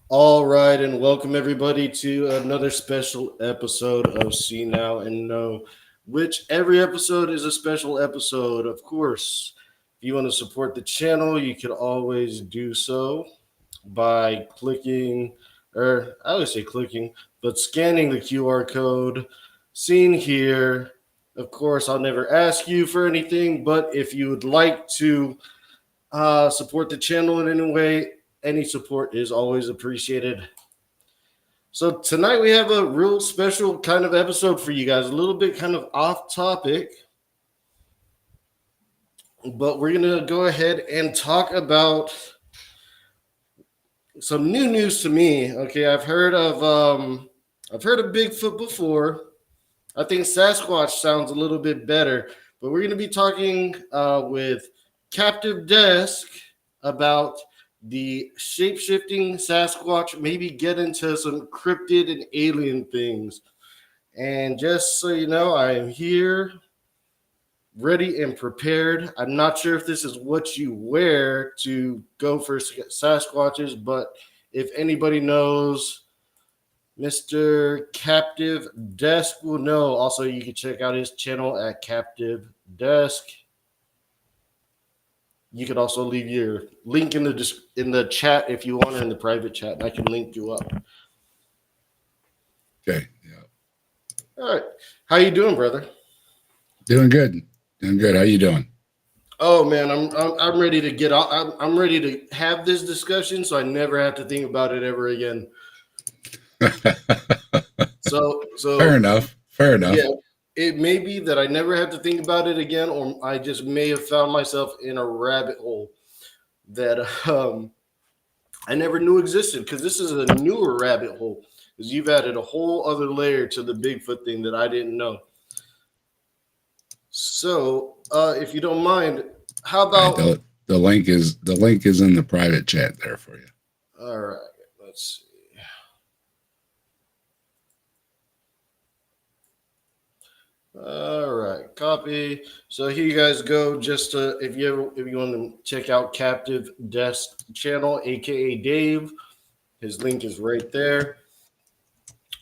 All right, and welcome everybody to another special episode of See Now and Know, which every episode is a special episode. Of course, if you want to support the channel, you can always do so by clicking, or I always say clicking, but scanning the QR code seen here. Of course, I'll never ask you for anything, but if you would like to support the channel in any way, any support is always appreciated. So tonight we have a real special kind of episode for you guys, a little bit kind of off topic, but we're going to go ahead and talk about some new news to me. Okay, I've heard of Bigfoot before. I think Sasquatch sounds a little bit better, but we're going to be talking with Captive Desk about the ShapeShifting Sasquatch, maybe get into some cryptid and alien things. And just so you know, I am here, ready and prepared. I'm not sure if this is what you wear to go for Sasquatches, but if anybody knows, Mr. Captive Desk will know. Also, you can check out his channel at Captive Desk. You could also leave your link in the chat if you want, in the private chat, and I can link you up. Okay. Yeah. All right. How you doing, brother? Doing good. Doing good. How you doing? Oh man, I'm ready to get out. I'm ready to have this discussion, so I never have to think about it ever again. So fair enough. Yeah. It may be that I never have to think about it again, or I just may have found myself in a rabbit hole that I never knew existed, because this is a newer rabbit hole, because you've added a whole other layer to the Bigfoot thing that I didn't know. So, if you don't mind, how about the link is in the private chat there for you. All right, let's see. All right, copy. So here you guys go. Just if you want to check out Captive Desk channel, aka Dave, his link is right there.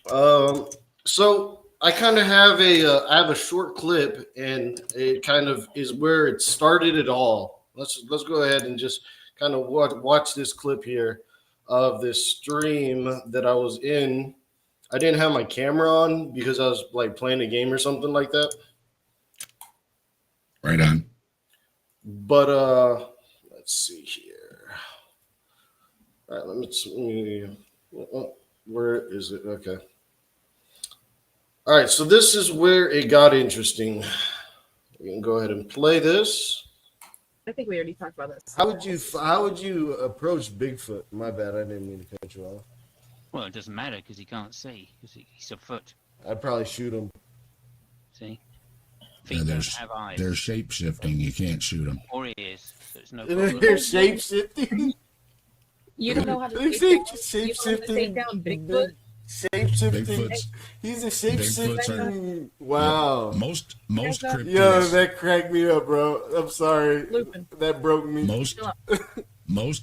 So I kind of have a short clip, and it kind of is where it started it all. Let's go ahead and just kind of watch this clip here of this stream that I was in. I didn't have my camera on because I was like playing a game or something like that. Right on. But let's see here. All right, let me where is it? Okay. All right, so this is where it got interesting. We can go ahead and play this. I think we already talked about this. How would you approach Bigfoot? My bad, I didn't mean to cut you off. Well, it doesn't matter because he can't see, because he's a foot. I'd probably shoot him. See? Yeah, don't have eyes. They're shape-shifting. You can't shoot them. Or ears, so it's no problem. They're shape-shifting? You don't know how to Shape-shifting. take down Bigfoot? Shape-shifting. Bigfoot's, He's a shape-shifting. Bigfoots Wow. most cryptids. Yo, that cracked me up, bro. I'm sorry. Lupin. That broke me. Most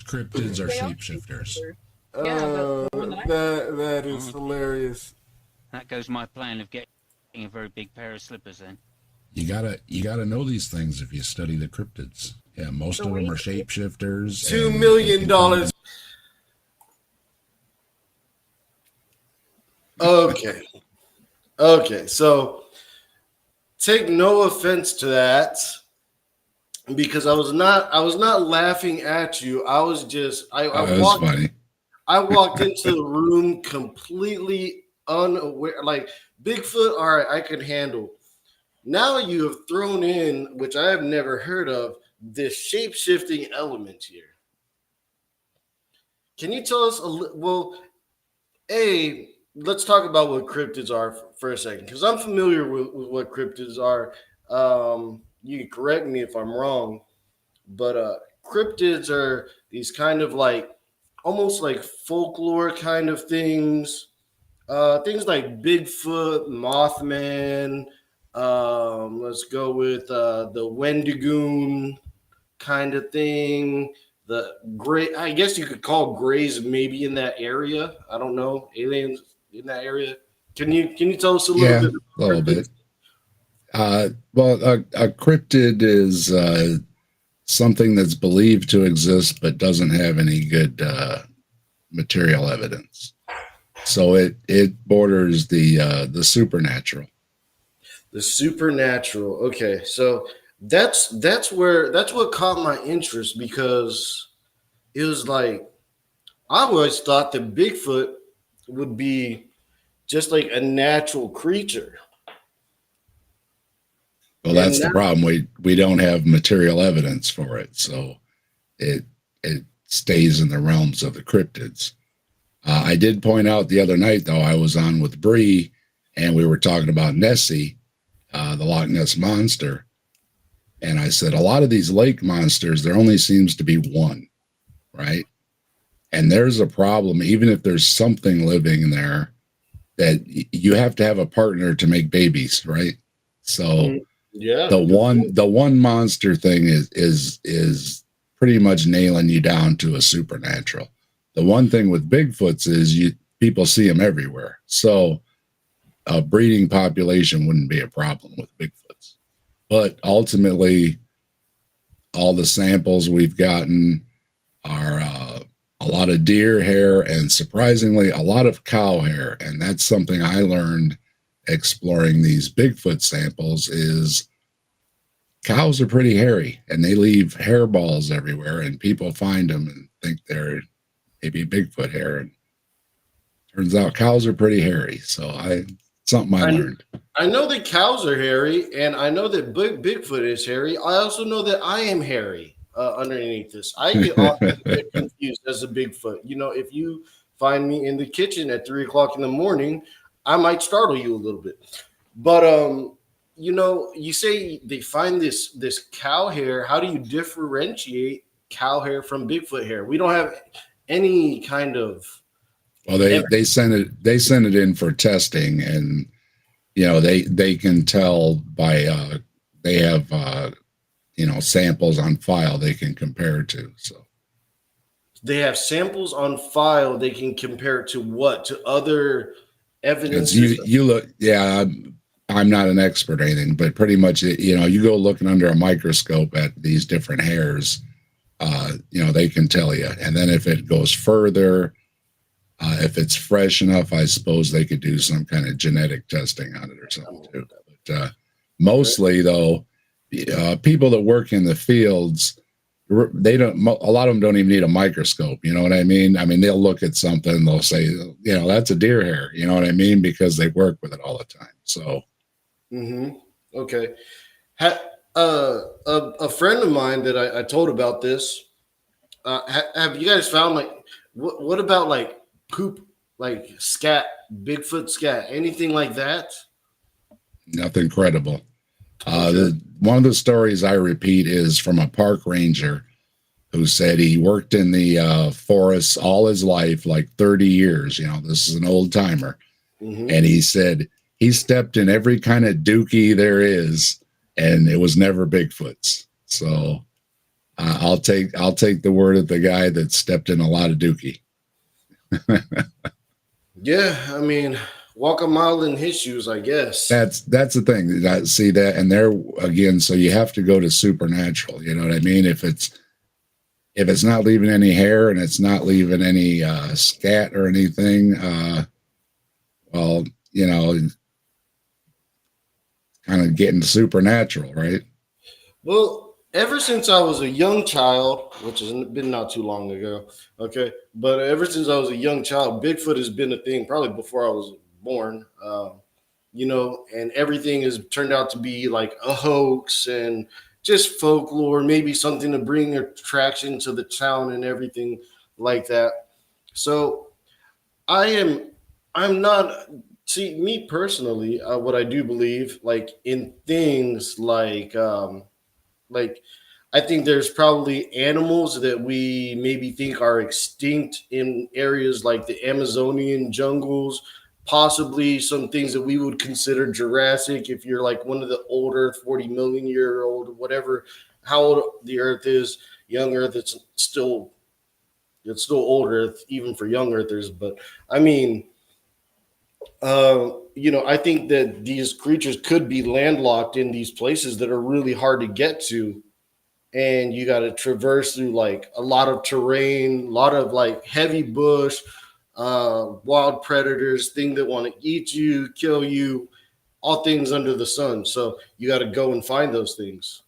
cryptids are shapeshifters. That is hilarious. That goes my plan of getting a very big pair of slippers then. You gotta know these things if you study the cryptids. Yeah, most The of them are weight- shapeshifters. $2 and million. Okay. Okay. So take no offense to that because I was not laughing at you. I was just That was funny. I walked into the room completely unaware. Like Bigfoot, all right, I could handle. Now you have thrown in, which I have never heard of, this shape shifting element here. Can you tell us well, let's talk about what cryptids are for a second, because I'm familiar with what cryptids are. You can correct me if I'm wrong, but cryptids are these kind of like almost like folklore kind of things. Things like Bigfoot, Mothman. Let's go with the Wendigoon kind of thing. The gray, I guess you could call grays maybe in that area. I don't know, aliens in that area. Can you tell us a little Yeah, bit? a little bit. Well, a cryptid is something that's believed to exist but doesn't have any good material evidence. So it borders the supernatural. The supernatural. Okay, so that's what caught my interest because it was like I always thought that Bigfoot would be just like a natural creature. Well, And that's the problem. We don't have material evidence for it, so it stays in the realms of the cryptids. I did point out the other night, though, I was on with Bree, and we were talking about Nessie, the Loch Ness monster, and I said a lot of these lake monsters, there only seems to be one, right? And there's a problem, even if there's something living there, that you have to have a partner to make babies, right? So yeah, the one monster thing is pretty much nailing you down to a supernatural. The one thing with Bigfoots is people see them everywhere. So a breeding population wouldn't be a problem with Bigfoots. But ultimately, all the samples we've gotten are a lot of deer hair and surprisingly a lot of cow hair. And that's something I learned exploring these Bigfoot samples is cows are pretty hairy and they leave hairballs everywhere and people find them and think they're maybe Bigfoot hair. And turns out cows are pretty hairy. So something I learned. I know that cows are hairy, and I know that Bigfoot is hairy. I also know that I am hairy underneath this. I get often get confused as a Bigfoot. You know, if you find me in the kitchen at 3:00 in the morning, I might startle you a little bit. But you know, you say they find this cow hair. How do you differentiate cow hair from Bigfoot hair? We don't have any kind of. Well, they send it in for testing, and you know they can tell by they have samples on file they can compare to. So they have samples on file they can compare to what? To other evidence. You look, yeah. I'm not an expert or anything, but pretty much, you go looking under a microscope at these different hairs, they can tell you. And then if it goes further, if it's fresh enough, I suppose they could do some kind of genetic testing on it or something too. But mostly, though, people that work in the fields, they don't. A lot of them don't even need a microscope. You know what I mean? I mean, they'll look at something and they'll say, that's a deer hair. You know what I mean? Because they work with it all the time. So. Mm-hmm. Okay. A friend of mine that I told about this. Have you guys found like what about like poop, like scat, Bigfoot scat, anything like that? Nothing credible. One of the stories I repeat is from a park ranger who said he worked in the forests all his life, like 30 years. This is an old timer. Mm-hmm. And he said he stepped in every kind of dookie there is, and it was never Bigfoots. So I'll take the word of the guy that stepped in a lot of dookie. Yeah, I mean, walk a mile in his shoes, I guess. That's the thing. See that, and there again. So you have to go to supernatural. You know what I mean? If it's not leaving any hair and it's not leaving any scat or anything, well, you know, kind of getting supernatural, right? Well, ever since I was a young child, which has been not too long ago, okay, but ever since I was a young child, Bigfoot has been a thing probably before I was born, you know, and everything has turned out to be like a hoax and just folklore, maybe something to bring attraction to the town and everything like that. So I am, I'm not, see, me personally, what I do believe, like in things like I think there's probably animals that we maybe think are extinct in areas like the Amazonian jungles, possibly some things that we would consider Jurassic if you're like one of the older 40 million year old, whatever, how old the earth is, young earth, it's still old earth, even for young earthers. But I mean, you know, I think that these creatures could be landlocked in these places that are really hard to get to, and you got to traverse through like a lot of terrain, a lot of like heavy bush, wild predators, things that want to eat you, kill you, all things under the sun. So you got to go and find those things.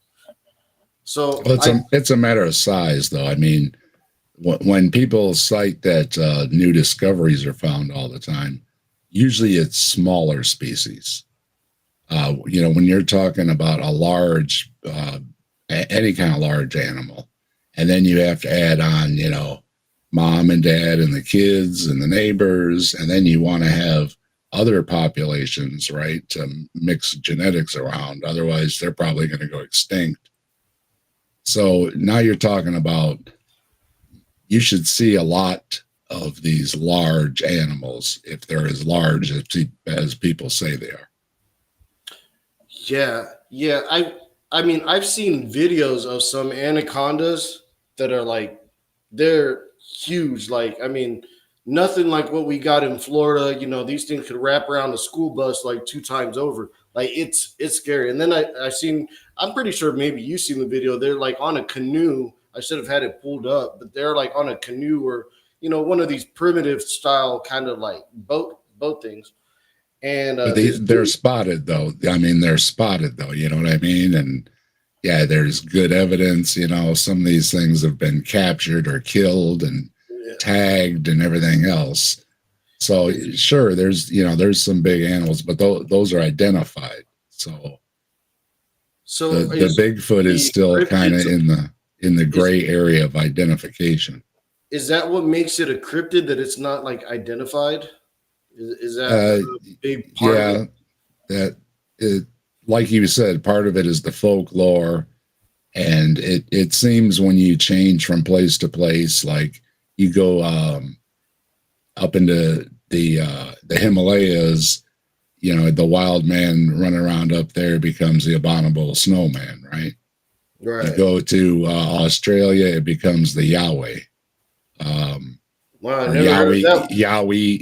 So Well, it's a matter of size, though. I mean, when people cite that new discoveries are found all the time, usually it's smaller species. You know, when you're talking about a large, any kind of large animal, and then you have to add on, you know, mom and dad and the kids and the neighbors, and then you want to have other populations, right, to mix genetics around. Otherwise, they're probably going to go extinct. So now you're talking about, you should see a lot of these large animals if they're as large as people say they are. yeah, I mean, I've seen videos of some anacondas that are like, they're huge. Like, I mean, nothing like what we got in Florida. You know, these things could wrap around a school bus like two times over. Like, it's scary. And then I seen, I'm pretty sure maybe you've seen the video. They're like on a canoe. I should have had it pulled up, but they're like on a canoe or, you know, one of these primitive style kind of like boat things. And But they're spotted, though. I mean, they're spotted, though. You know what I mean? And yeah, there's good evidence. You know, some of these things have been captured or killed and yeah. tagged and everything else. So sure, there's some big animals, but those are identified. So the Bigfoot is still kind of in the gray area of identification. Is that what makes it a cryptid, that it's not like identified? Is that a big part of it? That it, like you said, part of it is the folklore, and it seems when you change from place to place, like you go up into the Himalayas, you know, the wild man running around up there becomes the abominable snowman, right? Right. You go to Australia, it becomes the Yahweh. Wow, I never heard of that. Yahweh,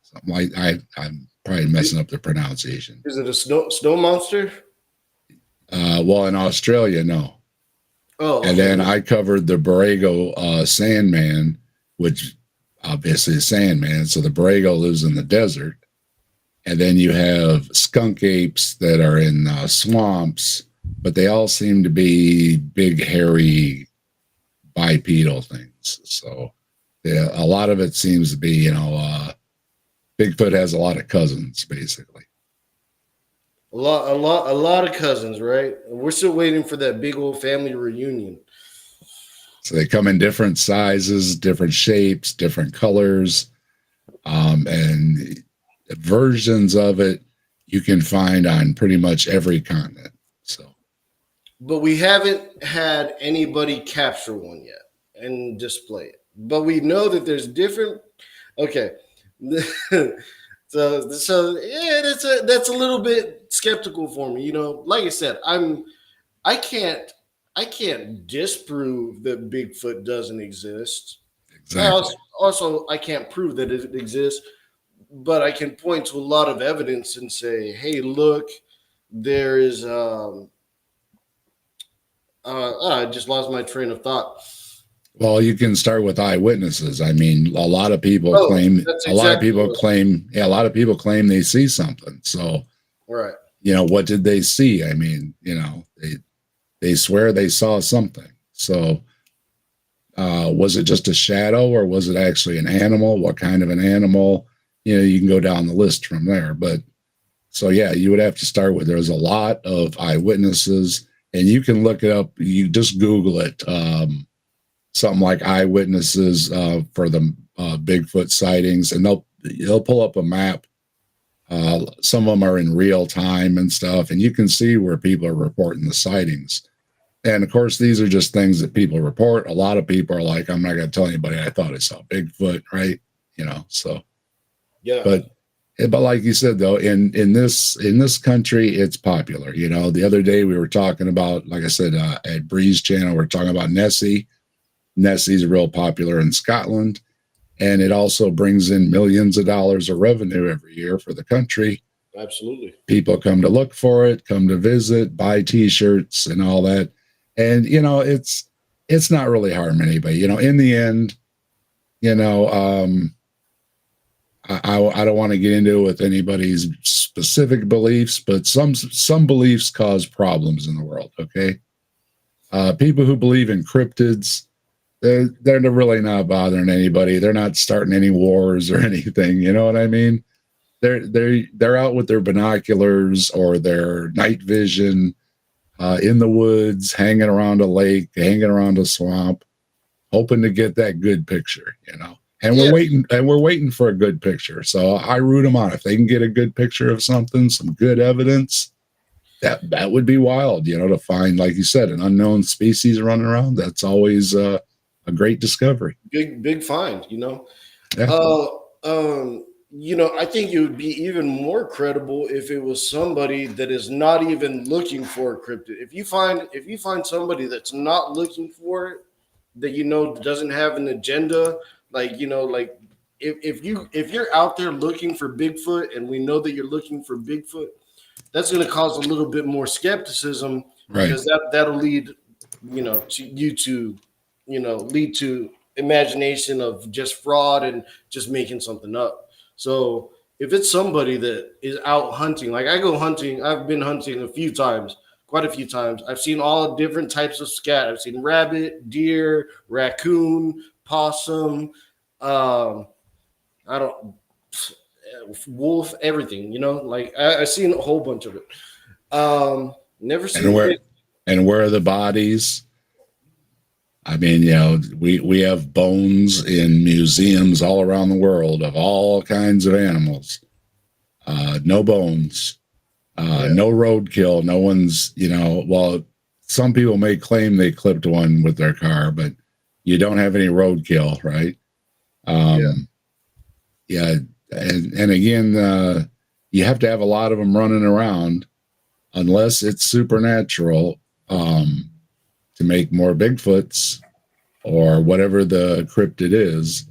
something like I'm probably messing up the pronunciation. Is it a snow monster? Well, in Australia, no. Oh, okay. And then I covered the Borrego Sandman, which obviously is Sandman. So the Borrego lives in the desert. And then you have skunk apes that are in swamps, but they all seem to be big, hairy, bipedal things. So a lot of it seems to be, you know, Bigfoot has a lot of cousins, basically. A lot of cousins, right? We're still waiting for that big old family reunion. So they come in different sizes, different shapes, different colors, and versions of it you can find on pretty much every continent. So, but we haven't had anybody capture one yet and display it. But we know that there's different. Okay, so yeah, that's a little bit skeptical for me. You know, like I said, I can't disprove that Bigfoot doesn't exist. Exactly. I can't prove that it exists, but I can point to a lot of evidence and say, hey, look, there is. I just lost my train of thought. Well, you can start with eyewitnesses. I mean, a lot of people Oh, claim, that's a lot of exactly people what. claim, yeah, a lot of people claim they see something. So, Right. what did they see? I mean, they swear they saw something. So, was it just a shadow or was it actually an animal? What kind of an animal? You can go down the list from there. But so, yeah, you would have to start with there's a lot of eyewitnesses, and you can look it up. You just Google it. Something like eyewitnesses for the Bigfoot sightings, and they'll pull up a map. Some of them are in real time and stuff, and you can see where people are reporting the sightings. And of course, these are just things that people report. A lot of people are like, "I'm not going to tell anybody I thought I saw Bigfoot," right? So Yeah. but like you said, though, in this country, it's popular. The other day we were talking about, like I said, at Breeze Channel, we're talking about Nessie. Nessie's real popular in Scotland, and it also brings in millions of dollars of revenue every year for the country. Absolutely. People come to look for it, come to visit, buy T-shirts and all that. And, it's not really harm anybody. In the end, I don't want to get into it with anybody's specific beliefs, but some beliefs cause problems in the world, okay? People who believe in cryptids, they're really not bothering anybody. They're not starting any wars or anything. You know what I mean? They're out with their binoculars or their night vision in the woods, hanging around a lake, hanging around a swamp, hoping to get that good picture. And Yeah. we're waiting for a good picture. So I root them on. If they can get a good picture of something, some good evidence, that would be wild. To find, like you said, an unknown species running around. That's always a great discovery. Big find. Yeah. I think it would be even more credible if it was somebody that is not even looking for a cryptid. If you find somebody that's not looking for it, that doesn't have an agenda, like if you're out there looking for Bigfoot and we know that you're looking for Bigfoot, that's going to cause a little bit more skepticism, Right. because that'll lead lead to imagination of just fraud and just making something up. So if it's somebody that is out hunting, like I go hunting, I've been hunting quite a few times. I've seen all different types of scat. I've seen rabbit, deer, raccoon, possum, I don't wolf, everything. Like I've seen a whole bunch of it. Never seen where are the bodies? I mean, we have bones in museums all around the world of all kinds of animals. No bones, no roadkill. No one's, well, some people may claim they clipped one with their car, but you don't have any roadkill, right? Yeah. And again, you have to have a lot of them running around, unless it's supernatural, to make more Bigfoots or whatever the cryptid is.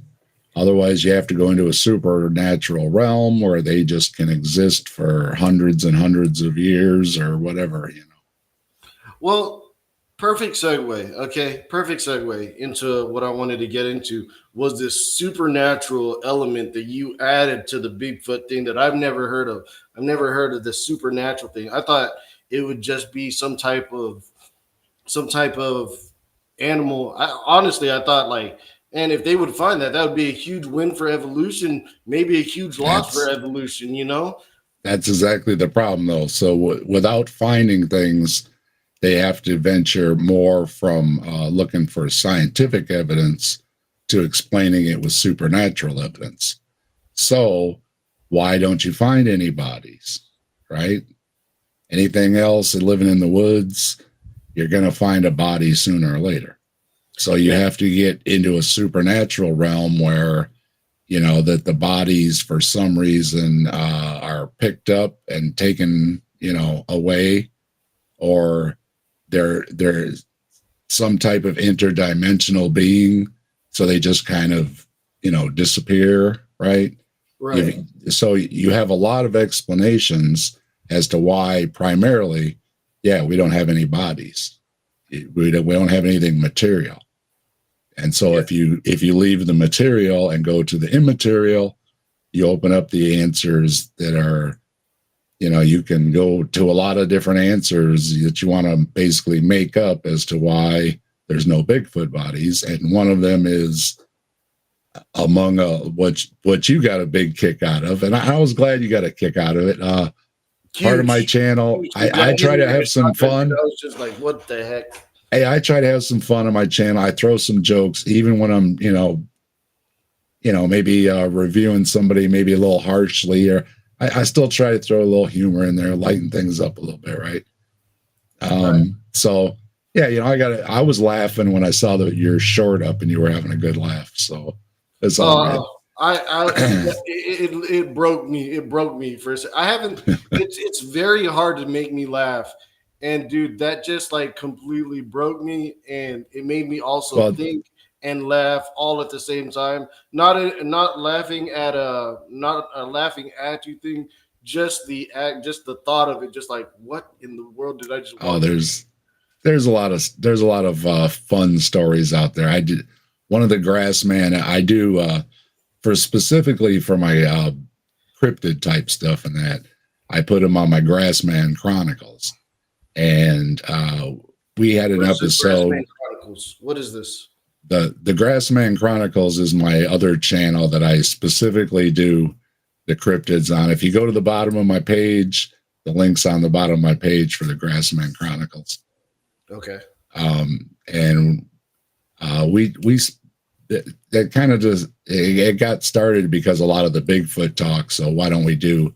Otherwise, you have to go into a supernatural realm where they just can exist for hundreds and hundreds of years or whatever, Well, perfect segue. Okay, perfect segue into what I wanted to get into was this supernatural element that you added to the Bigfoot thing that I've never heard of. I've never heard of the supernatural thing. I thought it would just be some type of animal. Honestly, I thought, like, and if they would find that would be a huge win for evolution, maybe a huge loss for evolution. That's exactly the problem, though. So without finding things, they have to venture more from looking for scientific evidence to explaining it with supernatural evidence. So why don't you find any bodies, right? Anything else living in the woods, you're going to find a body sooner or later. So you have to get into a supernatural realm where, that the bodies for some reason are picked up and taken, away, or there's some type of interdimensional being so they just kind of, disappear, right? Right. So you have a lot of explanations as to why primarily, we don't have any bodies. We don't have anything material. And so if you leave the material and go to the immaterial, you open up the answers that are, you can go to a lot of different answers that you want to basically make up as to why there's no Bigfoot bodies. And one of them is among what you got a big kick out of. And I was glad you got a kick out of it. Part of my channel, I try to have some fun. I was just like, what the heck? Hey, I try to have some fun on my channel. I throw some jokes, even when I'm, maybe reviewing somebody maybe a little harshly, or I still try to throw a little humor in there, lighten things up a little bit, right? So I was laughing when I saw your short up and you were having a good laugh. So it's all good. It broke me. It broke me for a second. I haven't. It's very hard to make me laugh, and dude, that just like completely broke me, and it made me also think and laugh all at the same time. Not laughing at laughing at you thing. Just the act, just the thought of it, just like what in the world did I just? Oh, there's a lot of fun stories out there. I did one of the Grassman. I do. Specifically for my cryptid type stuff and that, I put them on my Grassman Chronicles, and we had an episode. Grassman Chronicles. What is this? The Grassman Chronicles is my other channel that I specifically do the cryptids on. If you go to the bottom of my page, the link's on the bottom of my page for the Grassman Chronicles. Okay. And we that kind of just it got started because a lot of the Bigfoot talk. So why don't we do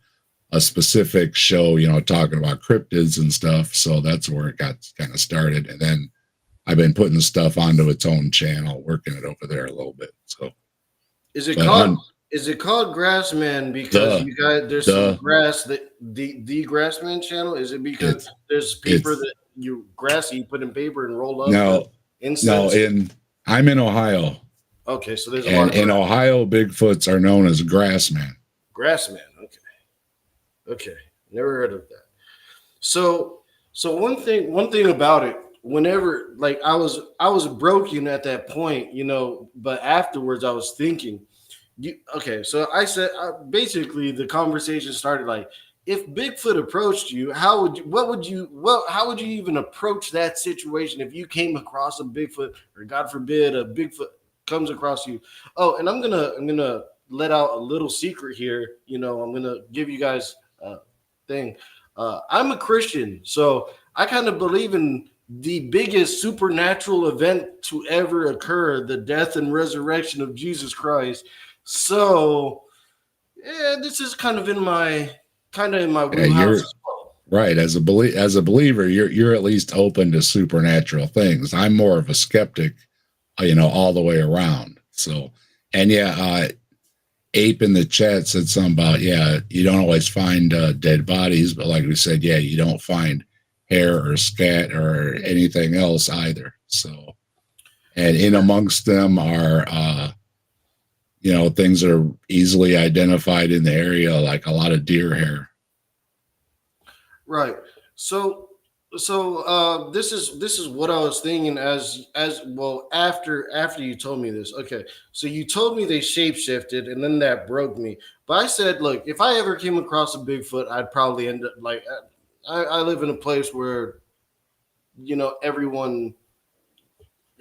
a specific show, talking about cryptids and stuff? So that's where it got kind of started. And then I've been putting the stuff onto its own channel, working it over there a little bit. So is it called Grassman because you guys there's some grass that the Grassman channel? Is it because there's paper that you put in paper and roll up? No, I'm in Ohio. Okay, so there's a lot of in Ohio, Bigfoots are known as Grassman. Grassman, okay, never heard of that. So one thing about it, whenever like I was broken at that point, but afterwards I was thinking, so I said basically the conversation started like, if Bigfoot approached you, how would you even approach that situation if you came across a Bigfoot, or God forbid a Bigfoot comes across you? Oh, and I'm gonna let out a little secret here. I'm gonna give you guys a thing. I'm a Christian, so I kind of believe in the biggest supernatural event to ever occur, the death and resurrection of Jesus Christ. So this is kind of in my wheelhouse as well. Right. As a believer, you're at least open to supernatural things. I'm more of a skeptic, all the way around. So, and Ape in the chat said something about, you don't always find dead bodies, but like we said, you don't find hair or scat or anything else either. So, and in amongst them are, things that are easily identified in the area, like a lot of deer hair. Right. So this is what I was thinking as well after you told me this. Okay, so you told me they shapeshifted, and then that broke me. But I said, look, if I ever came across a Bigfoot, I'd probably end up like I live in a place where everyone.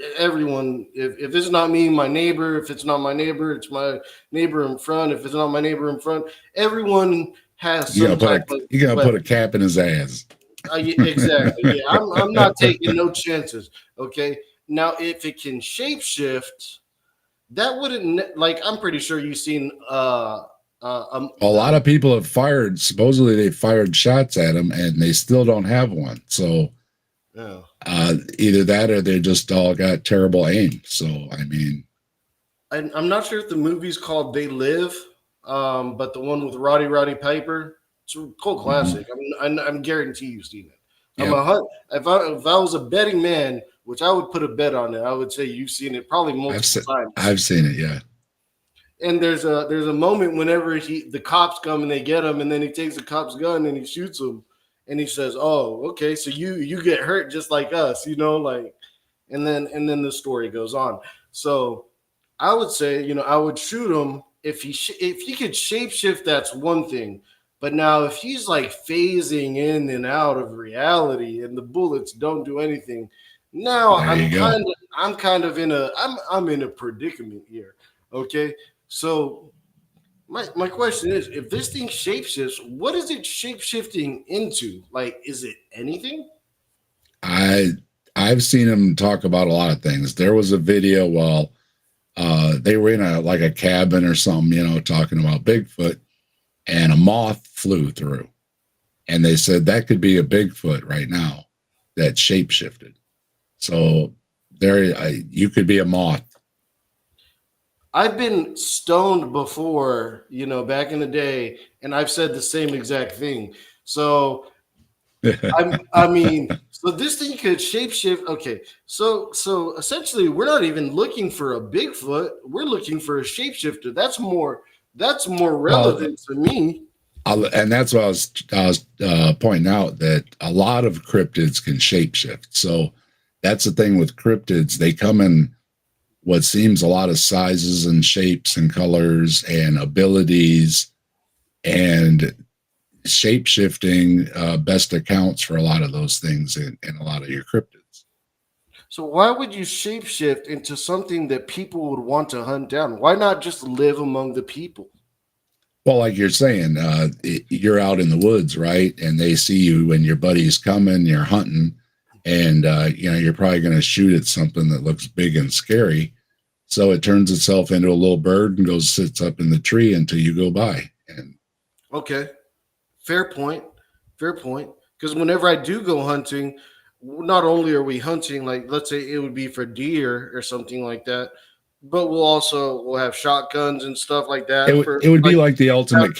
If it's not me, my neighbor. If it's not my neighbor, it's my neighbor in front. If it's not my neighbor in front, everyone has some type of. You gotta put a cap in his ass. Exactly. Yeah, I'm not taking no chances. Okay. Now, if it can shapeshift, that wouldn't I'm pretty sure you've seen a lot of people have fired. Supposedly, they fired shots at him, and they still don't have one. So, either that or they just all got terrible aim. So, I mean, I'm not sure if the movie's called They Live, but the one with Roddy Piper. It's a cult classic. I'm guarantee you've seen it. Yeah. If I was a betting man, which I would put a bet on it. I would say you've seen it probably multiple times. I've seen it, yeah. And there's a moment whenever the cops come and they get him, and then he takes the cop's gun and he shoots him, and he says, "Oh, okay, so you get hurt just like us, like." And then the story goes on. So I would say, I would shoot him if he could shapeshift. That's one thing, but now if he's like phasing in and out of reality and the bullets don't do anything, now I'm kind of in a predicament here. Okay. So my question is, if this thing shapeshifts, what is it shapeshifting into? Like, is it anything? I've seen him talk about a lot of things. There was a video while they were in a cabin or something, talking about Bigfoot, and a moth flew through. And they said that could be a Bigfoot right now that shapeshifted. So you could be a moth. I've been stoned before, back in the day, and I've said the same exact thing. So, so this thing could shapeshift. Okay, so essentially, we're not even looking for a Bigfoot. We're looking for a shapeshifter. That's more relevant to me. And that's what I was pointing out, that a lot of cryptids can shapeshift. So that's the thing with cryptids; they come in what seems a lot of sizes and shapes and colors and abilities, and shape-shifting best accounts for a lot of those things in a lot of your cryptids. So why would you shapeshift into something that people would want to hunt down? Why not just live among the people? Well, like you're saying, you're out in the woods, right? And they see you when your buddy's coming, you're hunting, and you're probably going to shoot at something that looks big and scary. So it turns itself into a little bird and sits up in the tree until you go by. And okay, fair point. Because whenever I do go hunting, not only are we hunting, like let's say it would be for deer or something like that, but we'll have shotguns and stuff like that. It would be like the ultimate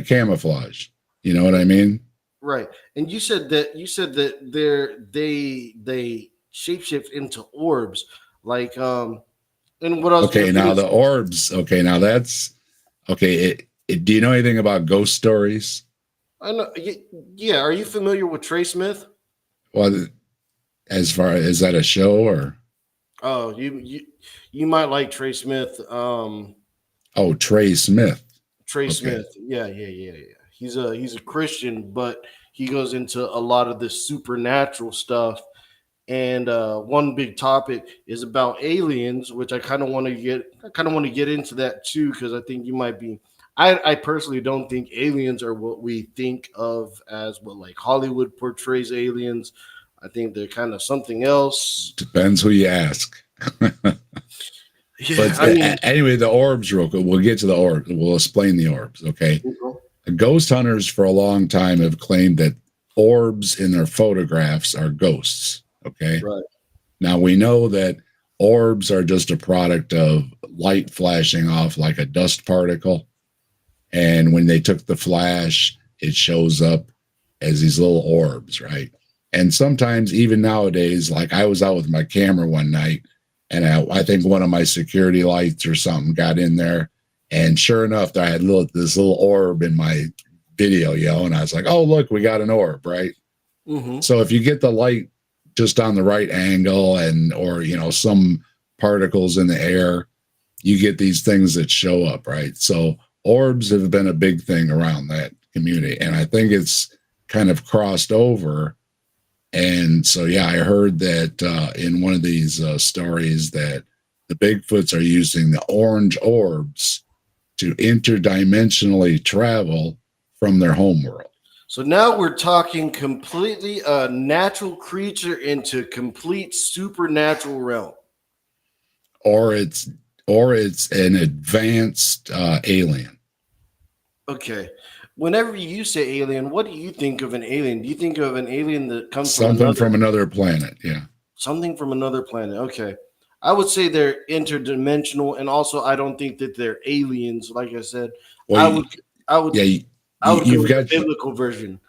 camouflage. You know what I mean? Right. And you said that they shapeshift into orbs, like and what else? Okay, now the orbs. Okay, now that's okay. Do you know anything about ghost stories? I know. Yeah. Are you familiar with Trey Smith? Well, as far as that a show or? Oh, you might like Trey Smith. Trey Smith. Trey Smith. Yeah. He's a Christian, but he goes into a lot of this supernatural stuff. And one big topic is about aliens, which I kind of want to get into that too, because I think you might be. I personally don't think aliens are what we think of as what like Hollywood portrays aliens. I think they're kind of something else. Depends who you ask. Yeah, but anyway, the orbs real quick. We'll get to the orbs. We'll explain the orbs. Okay. Ghost hunters for a long time have claimed that orbs in their photographs are ghosts. Okay. Right. Now we know that orbs are just a product of light flashing off like a dust particle. And when they took the flash, it shows up as these little orbs, right? And sometimes even nowadays, like I was out with my camera one night, and I think one of my security lights or something got in there. And sure enough, I had this little orb in my video, and I was like, oh, look, we got an orb, right? Mm-hmm. So if you get the light just on the right angle or some particles in the air, you get these things that show up, right? So orbs have been a big thing around that community. And I think it's kind of crossed over. And so, yeah, I heard that in one of these stories that the Bigfoots are using the orange orbs to interdimensionally travel from their homeworld. So now we're talking completely a natural creature into complete supernatural realm. Or it's an advanced alien. Okay. Whenever you say alien, what do you think of an alien? Do you think of an alien that comes from another planet? Yeah. Something from another planet. Okay. I would say they're interdimensional, and also I don't think that they're aliens. Like I said, well, I would. Yeah, you've got the biblical version.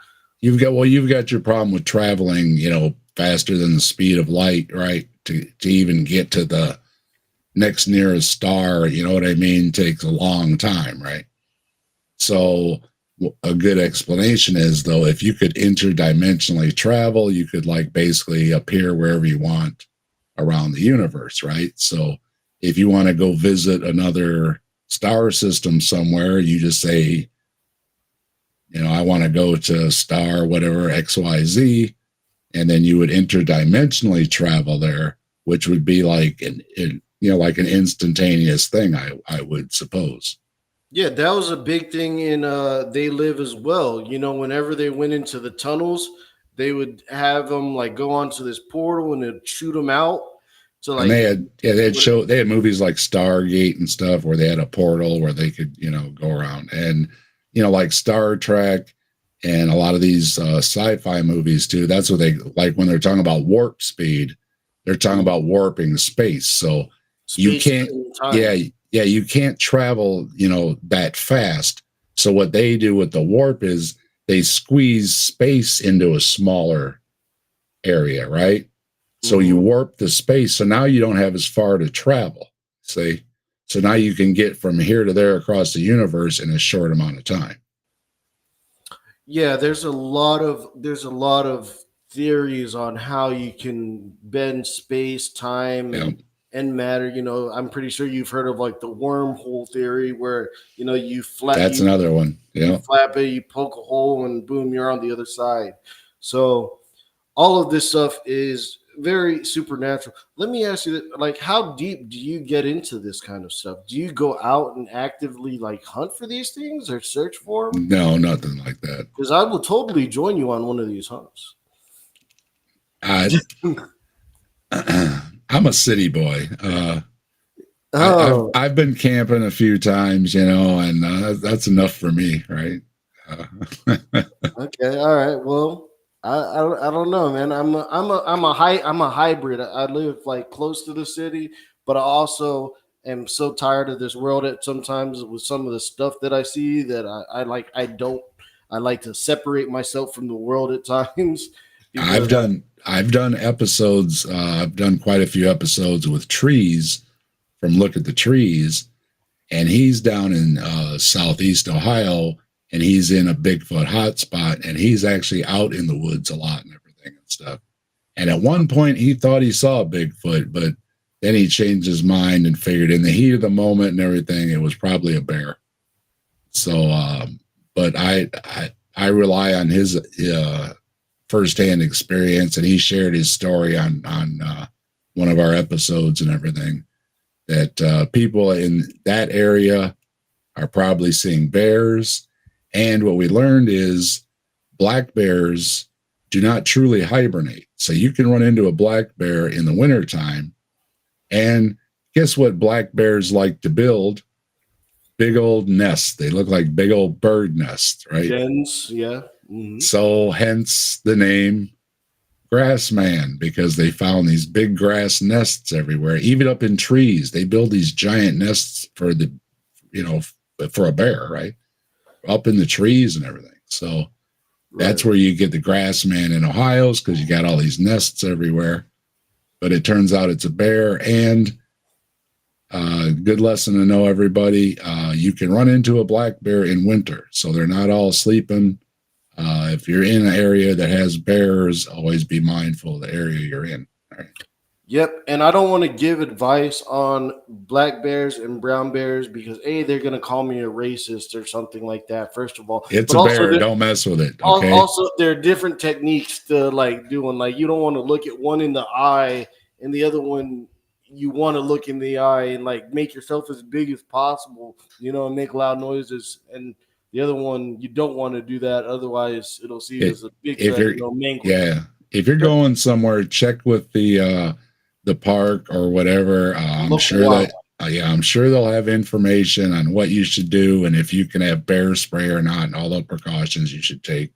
You've got your problem with traveling, faster than the speed of light, right? To even get to the next nearest star, you know what I mean, takes a long time, right? So a good explanation is, though, if you could interdimensionally travel, you could like basically appear wherever you want around the universe, right? So if you want to go visit another star system somewhere, you just say, you know, I want to go to star whatever XYZ, and then you would interdimensionally travel there, which would be like like an instantaneous thing, I would suppose. Yeah, that was a big thing in They Live as well. You know, whenever they went into the tunnels, they would have them like go onto this portal and it'd shoot them out. So like, and they had movies like Stargate and stuff where they had a portal where they could, you know, go around, and you know, like Star Trek and a lot of these sci-fi movies too. That's what they like when they're talking about warp speed. They're talking about warping space. So you can't, you can't travel, you know, that fast. So what they do with the warp is they squeeze space into a smaller area, right? So you warp the space. So now you don't have as far to travel. See? So now you can get from here to there across the universe in a short amount of time. Yeah, there's a lot of theories on how you can bend space, time, and matter. You know, I'm pretty sure you've heard of like the wormhole theory, where you know that's another one. Yeah, you flap it, you poke a hole, and boom, you're on the other side. So all of this stuff is very supernatural. Let me ask you, like, how deep do you get into this kind of stuff? Do you go out and actively like hunt for these things or search for them? No, nothing like that. Because I will totally join you on one of these hunts. I'm a city boy. I've been camping a few times, you know, and that's enough for me, right? Okay, all right. Well, I don't know, man. I'm a hybrid. I live like close to the city, but I also am so tired of this world at sometimes with some of the stuff that I see that I like to separate myself from the world at times. I've done episodes. I've done quite a few episodes with trees from Look at the Trees, and he's down in Southeast Ohio, and he's in a Bigfoot hotspot, and he's actually out in the woods a lot and everything and stuff. And at one point he thought he saw a Bigfoot, but then he changed his mind and figured in the heat of the moment and everything, it was probably a bear. So, but I rely on his firsthand experience, and he shared his story on one of our episodes and everything, that people in that area are probably seeing bears. And what we learned is black bears do not truly hibernate. So you can run into a black bear in the wintertime, and guess what black bears like to build? Big old nests. They look like big old bird nests, right? Dens, yeah. Mm-hmm. So hence the name Grassman, because they found these big grass nests everywhere, even up in trees. They build these giant nests for for a bear, right? Up in the trees and everything. So that's where you get the Grassman in Ohio's, because you got all these nests everywhere. But it turns out it's a bear. And good lesson to know, everybody. You can run into a black bear in winter, so they're not all sleeping. If you're in an area that has bears, always be mindful of the area you're in. All right. Yep, and I don't want to give advice on black bears and brown bears because they're going to call me a racist or something like that. First of all, it's a bear. Don't mess with it. Okay. Also, there are different techniques to like doing. Like you don't want to look at one in the eye and the other one you want to look in the eye and like make yourself as big as possible, you know, and make loud noises. And the other one you don't want to do that, otherwise it'll see you as a big yeah. If you're going somewhere, check with the park or whatever. I'm sure they'll have information on what you should do and if you can have bear spray or not, and all the precautions you should take.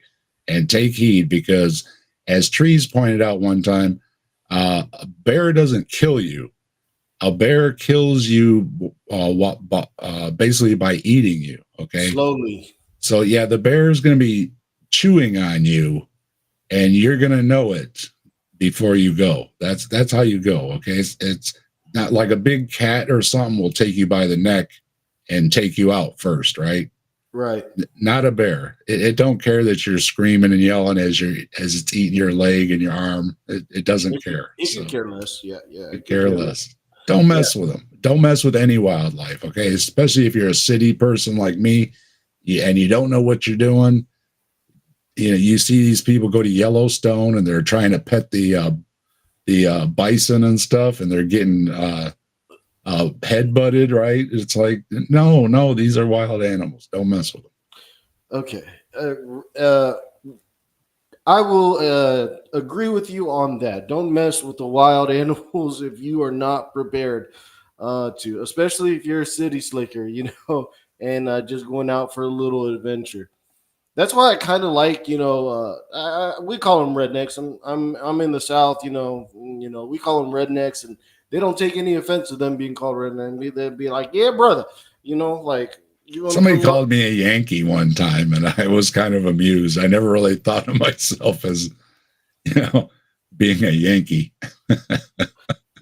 And take heed, because as Trees pointed out one time, a bear doesn't kill you. A bear kills you basically by eating you. Okay, slowly. So the bear is going to be chewing on you, and you're going to know it. before you go. That's how you go. Okay, it's not like a big cat or something will take you by the neck and take you out first, right? Right. Not a bear. It don't care that you're screaming and yelling as it's eating your leg and your arm. It doesn't care. It could care less. Yeah. It care less. Don't mess with them. Don't mess with any wildlife. Okay, especially if you're a city person like me, and you don't know what you're doing. You know, you see these people go to Yellowstone and they're trying to pet the bison and stuff, and they're getting head butted, right? It's like, no, these are wild animals. Don't mess with them. Okay. I will agree with you on that. Don't mess with the wild animals if you are not prepared to, especially if you're a city slicker, you know, and just going out for a little adventure. That's why I kind of like, you know, we call them rednecks. I'm in the South, you know, we call them rednecks, and they don't take any offense to them being called redneck. They'd be like, yeah, brother, you know, like somebody called me a Yankee one time, and I was kind of amused. I never really thought of myself as, you know, being a Yankee.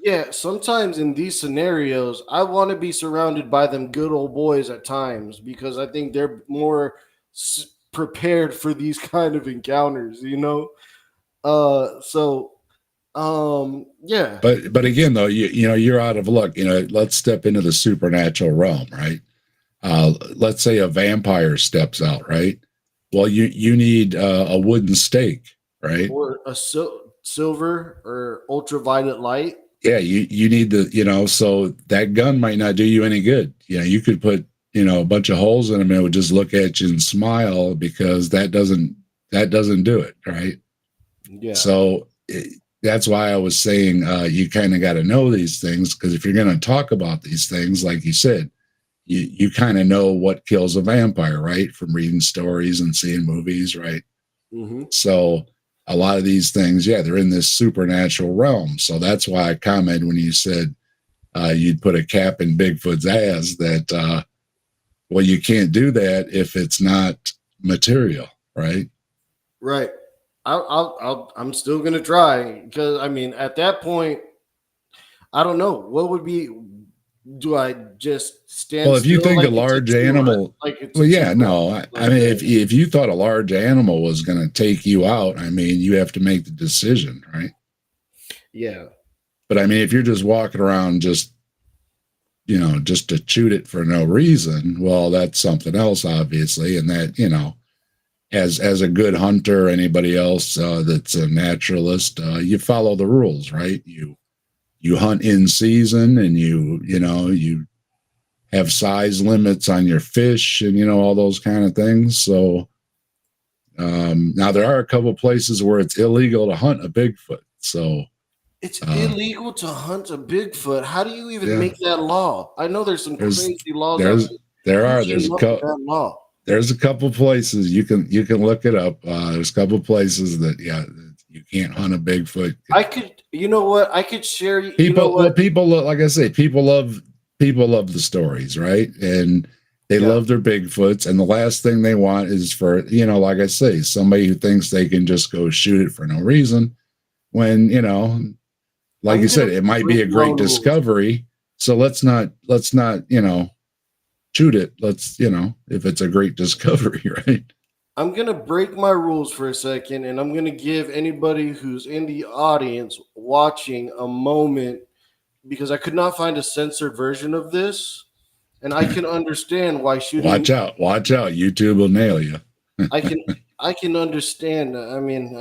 Yeah, sometimes in these scenarios, I want to be surrounded by them good old boys at times because I think they're more prepared for these kind of encounters, you know. Yeah. But again, though, you know, you're out of luck. You know, let's step into the supernatural realm, right? Let's say a vampire steps out, right? Well, you need a wooden stake, right? Or a silver or ultraviolet light. Yeah, you need the, you know, so that gun might not do you any good. You know, you could put, you know, a bunch of holes in them and it would just look at you and smile, because that doesn't do it, right? Yeah. So that's why I was saying you kind of got to know these things, because if you're going to talk about these things, like you said, you kind of know what kills a vampire, right? From reading stories and seeing movies, right? Mm-hmm. So a lot of these things, yeah, they're in this supernatural realm. So that's why I commented when you said you'd put a cap in Bigfoot's ass, that, well, you can't do that if it's not material, right? Right. I'm still gonna try, because I mean, at that point, I don't know what would be. Do I just stand? Well, if you still think like a large animal, it's well, yeah, no, like I mean, if you thought a large animal was going to take you out, I mean, you have to make the decision, right? Yeah. But I mean, if you're just walking around just, you know, just to shoot it for no reason, well, that's something else, obviously. And that, you know, as a good hunter, or anybody else that's a naturalist, you follow the rules, right? You hunt in season, and you know, you have size limits on your fish, and, you know, all those kind of things. So now there are a couple places where it's illegal to hunt a Bigfoot. So it's illegal to hunt a Bigfoot. How do you even make that law? I know there's some crazy laws. There's a couple places you can look it up. There's a couple places that, yeah, you can't hunt a Bigfoot. I could, you know what? I could share. People, you know what? People look, like I say, people love the stories, right? And they love their Bigfoots, and the last thing they want is for, you know, like I say, somebody who thinks they can just go shoot it for no reason, when, you know, like you said, it might be a great discovery. So let's not, you know, shoot it. Let's, you know, if it's a great discovery, right? I'm going to break my rules for a second, and I'm going to give anybody who's in the audience watching a moment, because I could not find a censored version of this, and I can understand why shooting. Watch out! YouTube will nail you. I can understand. I mean,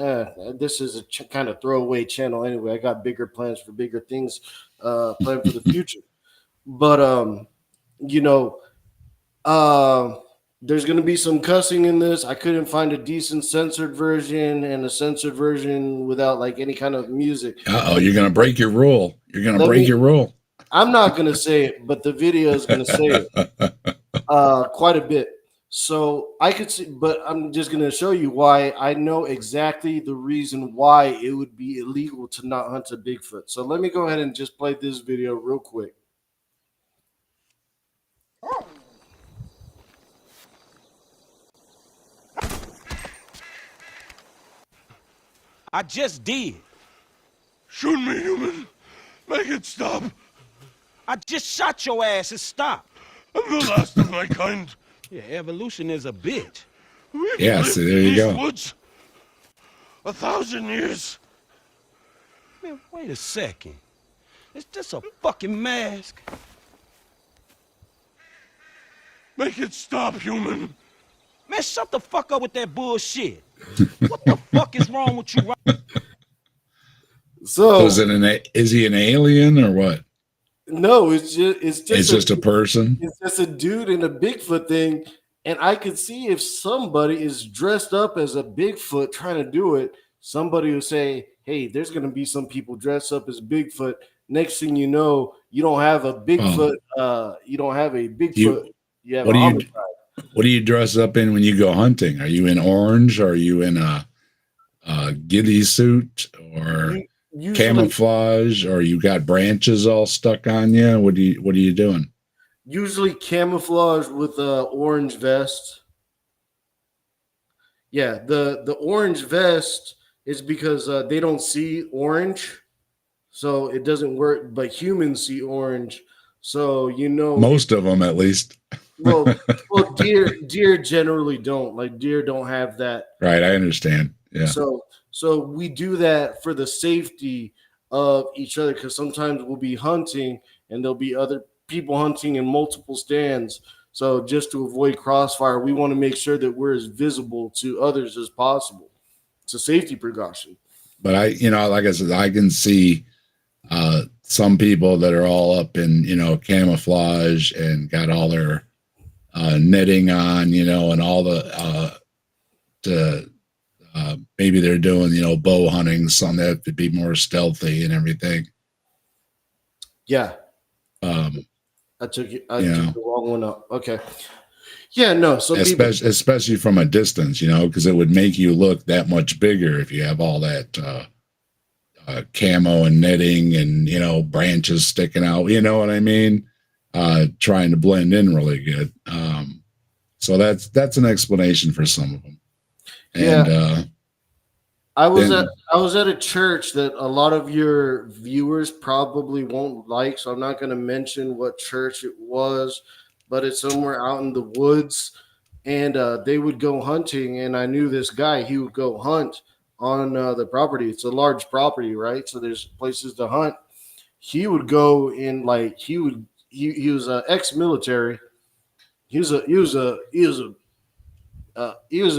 this is a kind of throwaway channel anyway. I got bigger plans for bigger things planned for the future. But you know, there's going to be some cussing in this. I couldn't find a decent censored version and a censored version without like any kind of music. You're going to break your rule. Your rule. I'm not going to say it, but the video is going to say it quite a bit. So I could see, but I'm just going to show you why I know exactly the reason why it would be illegal to not hunt a Bigfoot. So let me go ahead and just play this video real quick. I just did. Shoot me, human. Make it stop. I just shot your ass and stopped. I'm the last of my kind. Yeah, evolution is a bitch. We've Yeah, lived see, there in you these go. woods 1,000 years. Man, wait a second. It's just a fucking mask. Make it stop, human. Man, shut the fuck up with that bullshit. What the fuck is wrong with you? So Is he an alien or what? no, it's Just a person. It's just a dude in a Bigfoot thing, and I could see if somebody is dressed up as a Bigfoot trying to do it, somebody will say, "Hey, there's going to be some people dressed up as Bigfoot." Next thing you know, you don't have a Bigfoot. You don't have a Bigfoot. You have What a do you homicide. What do you dress up in when you go hunting? Are you in orange? Are you in a ghillie suit or Usually, camouflage? Or you got branches all stuck on you? What are you doing? usually camouflage with a orange vest. Yeah, the orange vest is because they don't see orange, so it doesn't work. But humans see orange, so Most of them, at least. well, deer generally don't. Like deer don't have that. Right, I understand. Yeah. So we do that for the safety of each other because sometimes we'll be hunting and there'll be other people hunting in multiple stands. So just to avoid crossfire, we want to make sure that we're as visible to others as possible. It's a safety precaution. But like I said, I can see some people that are all up in, camouflage and got all their netting on, and all maybe they're doing, bow hunting, some that to be more stealthy and everything. Yeah. I took the wrong one up. Okay. Yeah, no. So especially from a distance, because it would make you look that much bigger if you have all that camo and netting and branches sticking out. You know what I mean? Trying to blend in really good. So that's an explanation for some of them. And yeah. I was at a church that a lot of your viewers probably won't like, so I'm not going to mention what church it was, but it's somewhere out in the woods, and they would go hunting, and I knew this guy. He would go hunt on the property. It's a large property, right? So there's places to hunt. He would go in he was ex-military. He was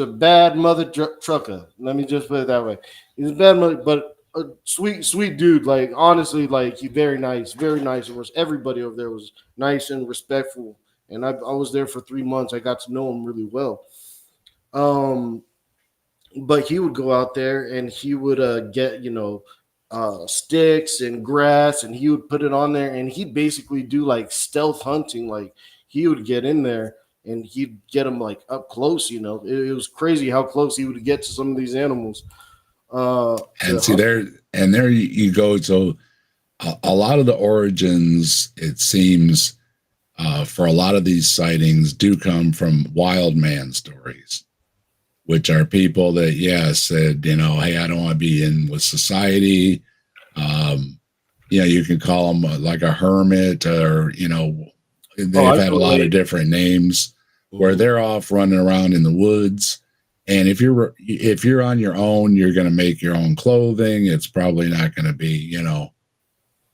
a bad mother trucker. Let me just put it that way. He's a bad mother, but a sweet dude. Like honestly, he's very nice. Everybody over there was nice and respectful. And I was there for 3 months. I got to know him really well. But he would go out there and he would get sticks and grass, and he would put it on there, and he'd basically do like stealth hunting. Like he would get in there and he'd get them like up close. It was crazy how close he would get to some of these animals. And see there you go. So a lot of the origins, it seems, for a lot of these sightings do come from wild man stories, which are people that, said, hey, I don't want to be in with society. You can call them like a hermit, or, they've had a lot of different names where they're off running around in the woods. And if you're on your own, you're going to make your own clothing. It's probably not going to be,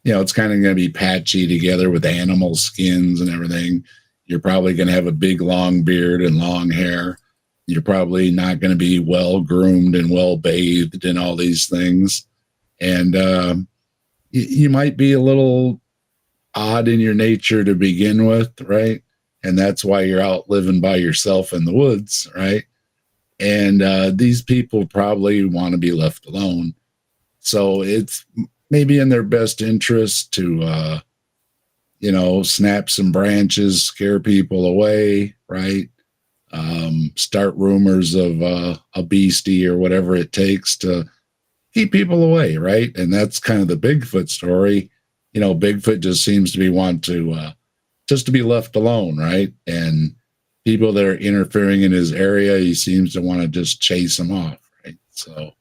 it's kind of going to be patchy together with animal skins and everything. You're probably going to have a big long beard and long hair. You're probably not going to be well groomed and well bathed and all these things. And you might be a little odd in your nature to begin with, right? And that's why you're out living by yourself in the woods, right? And these people probably want to be left alone. So it's maybe in their best interest to, snap some branches, scare people away, right? Start rumors of a beastie or whatever it takes to keep people away, right? And that's kind of the Bigfoot story. Bigfoot just seems to be want to just to be left alone, right? And people that are interfering in his area, he seems to want to just chase them off, right? So,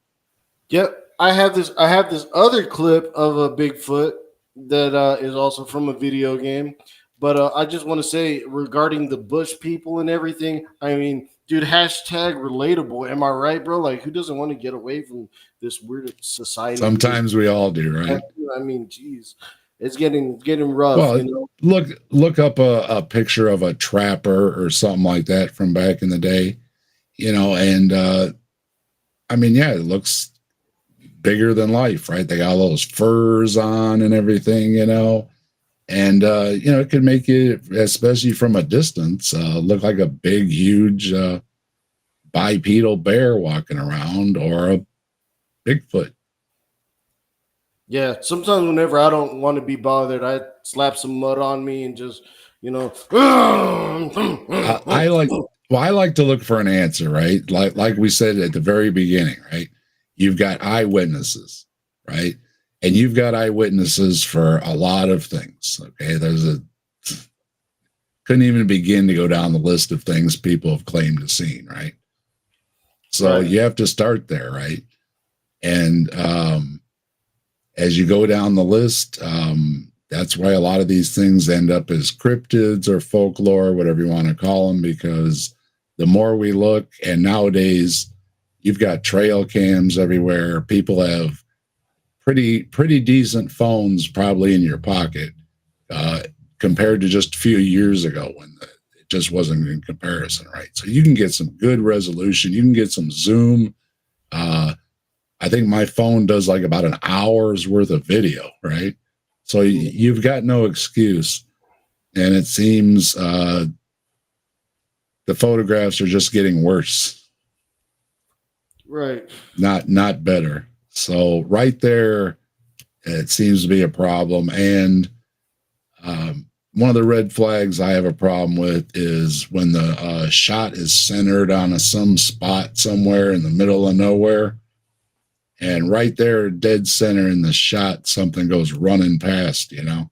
yep. I have this other clip of a Bigfoot that is also from a video game. But I just want to say regarding the bush people and everything. I mean, dude, hashtag relatable. Am I right, bro? Like, who doesn't want to get away from this weird society? Sometimes we all do, right? I mean, geez, it's getting rough. Well, You know. look up a picture of a trapper or something like that from back in the day, and I mean, yeah, it looks bigger than life, right? They got all those furs on and everything, and it could make you, especially from a distance, look like a big, huge bipedal bear walking around or a Bigfoot. Yeah, sometimes whenever I don't want to be bothered, I slap some mud on me and just, I like I like to look for an answer, right? Like we said at the very beginning, right? You've got eyewitnesses, right? And you've got eyewitnesses for a lot of things. Okay, couldn't even begin to go down the list of things people have claimed to seen, right? So Right. you have to start there, right? And as you go down the list, that's why a lot of these things end up as cryptids or folklore, whatever you want to call them, because the more we look, and nowadays you've got trail cams everywhere. People have pretty decent phones probably in your pocket compared to just a few years ago when it just wasn't in comparison, right? So you can get some good resolution. You can get some zoom. I think my phone does like about an hour's worth of video, right? So you've got no excuse. And it seems the photographs are just getting worse. Right. Not better. So right there, it seems to be a problem. And one of the red flags I have a problem with is when the shot is centered on some spot somewhere in the middle of nowhere. And right there, dead center in the shot, something goes running past, and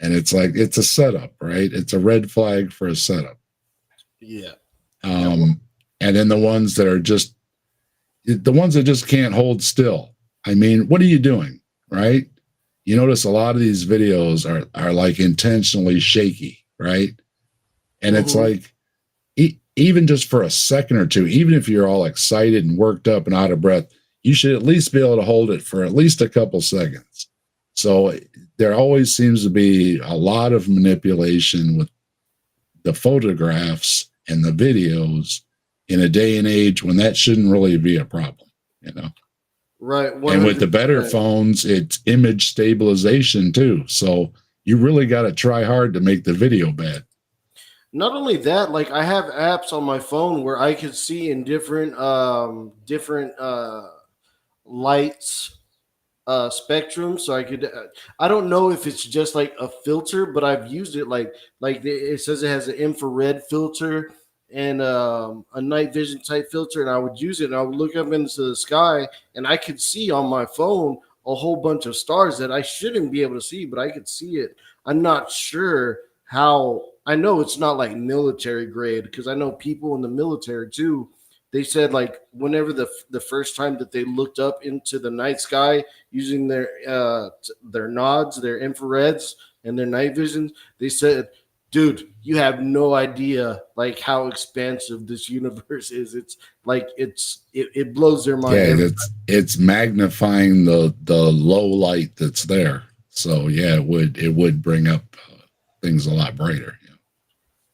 it's like, it's a setup, right? It's a red flag for a setup. Yeah. And then the ones that just can't hold still. I mean, what are you doing, right? You notice a lot of these videos are like intentionally shaky, right? And it's like, even just for a second or two, even if you're all excited and worked up and out of breath, you should at least be able to hold it for at least a couple seconds. So there always seems to be a lot of manipulation with the photographs and the videos in a day and age when that shouldn't really be a problem, Right. 100%. And with the better phones, it's image stabilization too. So you really got to try hard to make the video bad. Not only that, like I have apps on my phone where I can see in different lights spectrum, so I don't know if it's just like a filter, but I've used it like it says it has an infrared filter and a night vision type filter, and I would use it and I would look up into the sky and I could see on my phone a whole bunch of stars that I shouldn't be able to see, but I could see it. I'm not sure how. I know it's not like military grade, because I know people in the military too. They said like whenever the first time that they looked up into the night sky using their nods, their infrareds, and their night visions, they said, "Dude, you have no idea like how expansive this universe is. It's like it blows their mind." Yeah, it's magnifying the low light that's there. So yeah, it would bring up things a lot brighter.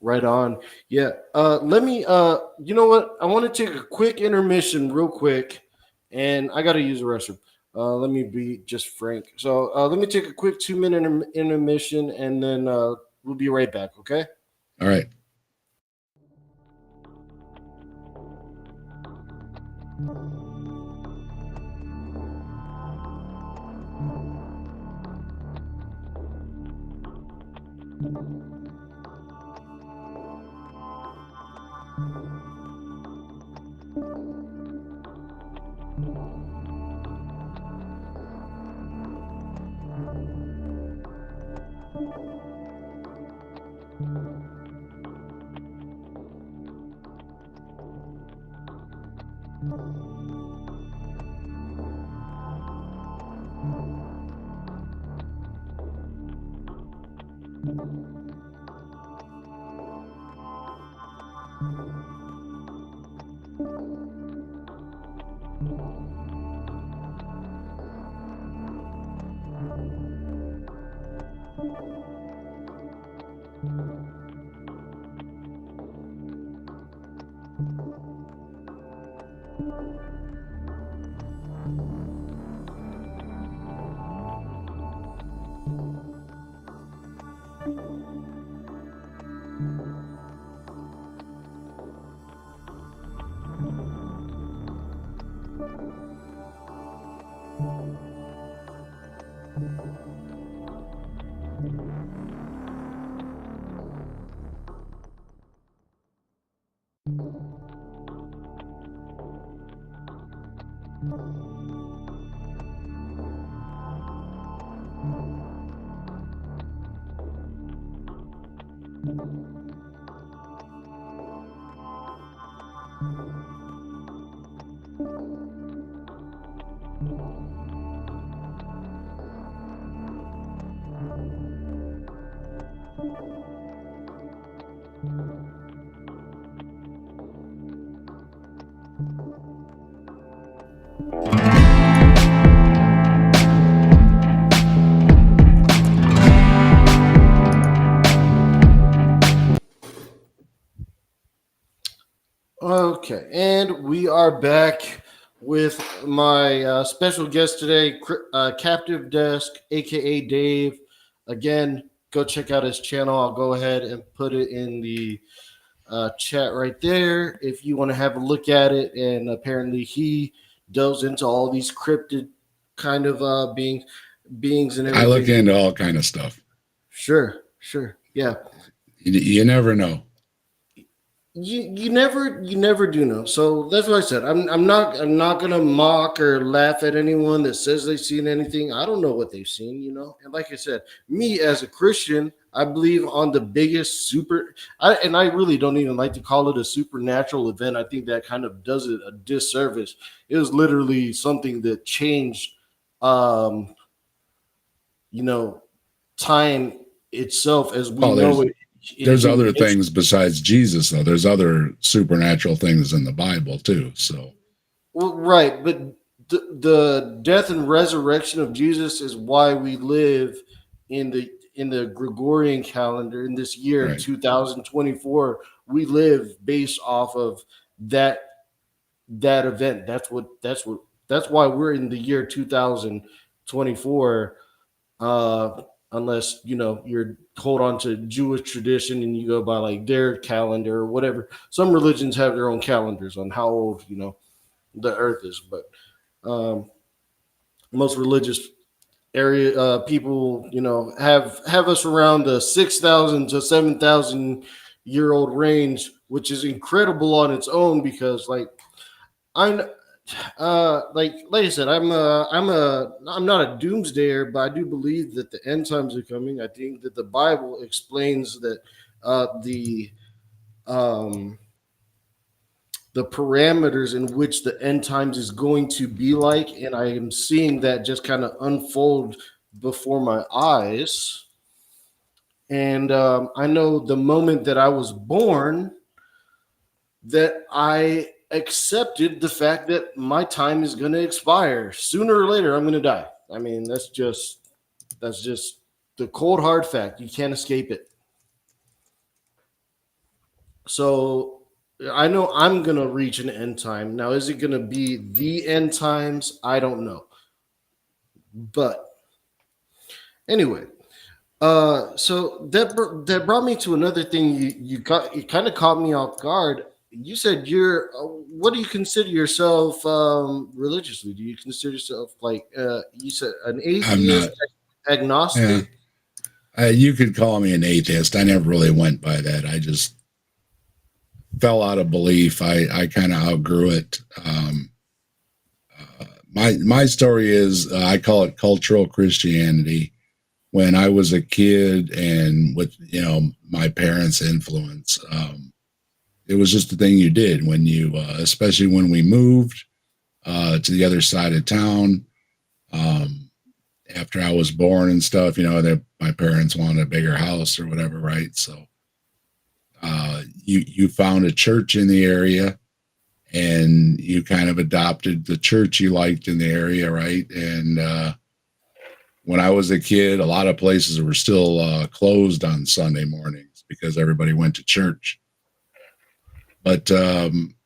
Right on. Yeah. Let me you know what? I want to take a quick intermission real quick, and I gotta use the restroom. Let me be just frank. So let me take a quick 2-minute intermission, and then we'll be right back, okay? All right. Okay, and we are back with my special guest today, Captive Desk, aka Dave. Again, go check out his channel. I'll go ahead and put it in the chat right there if you want to have a look at it. And apparently, he delves into all these cryptid kind of beings and everything. I look into all kind of stuff. Sure, yeah. You never know. You never do know. So that's what I said. I'm not gonna mock or laugh at anyone that says they've seen anything. I don't know what they've seen, And like I said, me as a Christian, I believe on the biggest and I really don't even like to call it a supernatural event. I think that kind of does it a disservice. It was literally something that changed time itself as we know it. There's other things besides Jesus, though. There's other supernatural things in the Bible too. So, well, right, but the death and resurrection of Jesus is why we live in the Gregorian calendar in this year, right. 2024. We live based off of that event. That's why we're in the year 2024. Unless you're hold on to Jewish tradition and you go by like their calendar or whatever. Some religions have their own calendars on how old the earth is, but most religious people have us around the 6,000 to 7,000 year old range, which is incredible on its own because like I said, I'm not a doomsdayer, but I do believe that the end times are coming. I think that the Bible explains that the parameters in which the end times is going to be like, and I am seeing that just kind of unfold before my eyes. And I know the moment that I was born that I accepted the fact that my time is going to expire. Sooner or later, I'm going to die. I mean, that's just the cold hard fact. You can't escape it. So I know I'm going to reach an end time. Now, is it going to be the end times? I don't know. But anyway, so that brought me to another thing. You kind of caught me off guard. You said what do you consider yourself religiously? Do you consider yourself like you said an atheist, agnostic? Yeah. You could call me an atheist. I never really went by that. I just fell out of belief. I kind of outgrew it. My story is I call it cultural Christianity. When I was a kid and with my parents' influence. It was just the thing you did when you, especially when we moved to the other side of town. After I was born and stuff, my parents wanted a bigger house or whatever, right? So you found a church in the area, and you kind of adopted the church you liked in the area, right? And when I was a kid, a lot of places were still closed on Sunday mornings because everybody went to church. But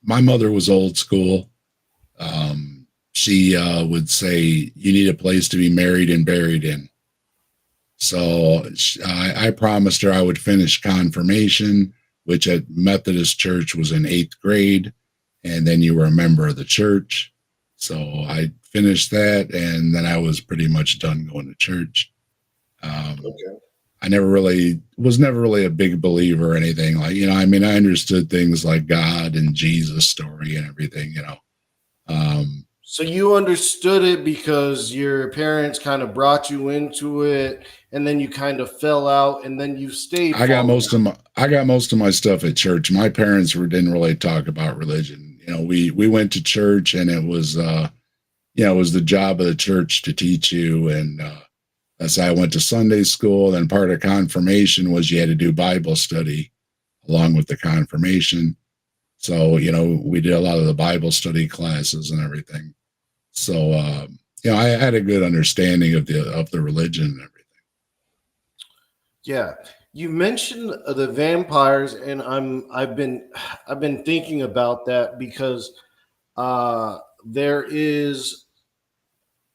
my mother was old school. She would say, "You need a place to be married and buried in." So I promised her I would finish confirmation, which at Methodist Church was in 8th grade, and then you were a member of the church. So I finished that, and then I was pretty much done going to church. Okay. I was never really a big believer or anything. Like, I understood things like God and Jesus story and everything, So you understood it because your parents kind of brought you into it, and then you kind of fell out, and then you stayed. I got most of my stuff at church. My parents didn't really talk about religion. We went to church, and it was it was the job of the church to teach you. And that's how I went to Sunday school. Then part of confirmation was you had to do Bible study along with the confirmation. So, we did a lot of the Bible study classes and everything. So, I had a good understanding of the religion and everything. Yeah, you mentioned the vampires, and I've been thinking about that because there is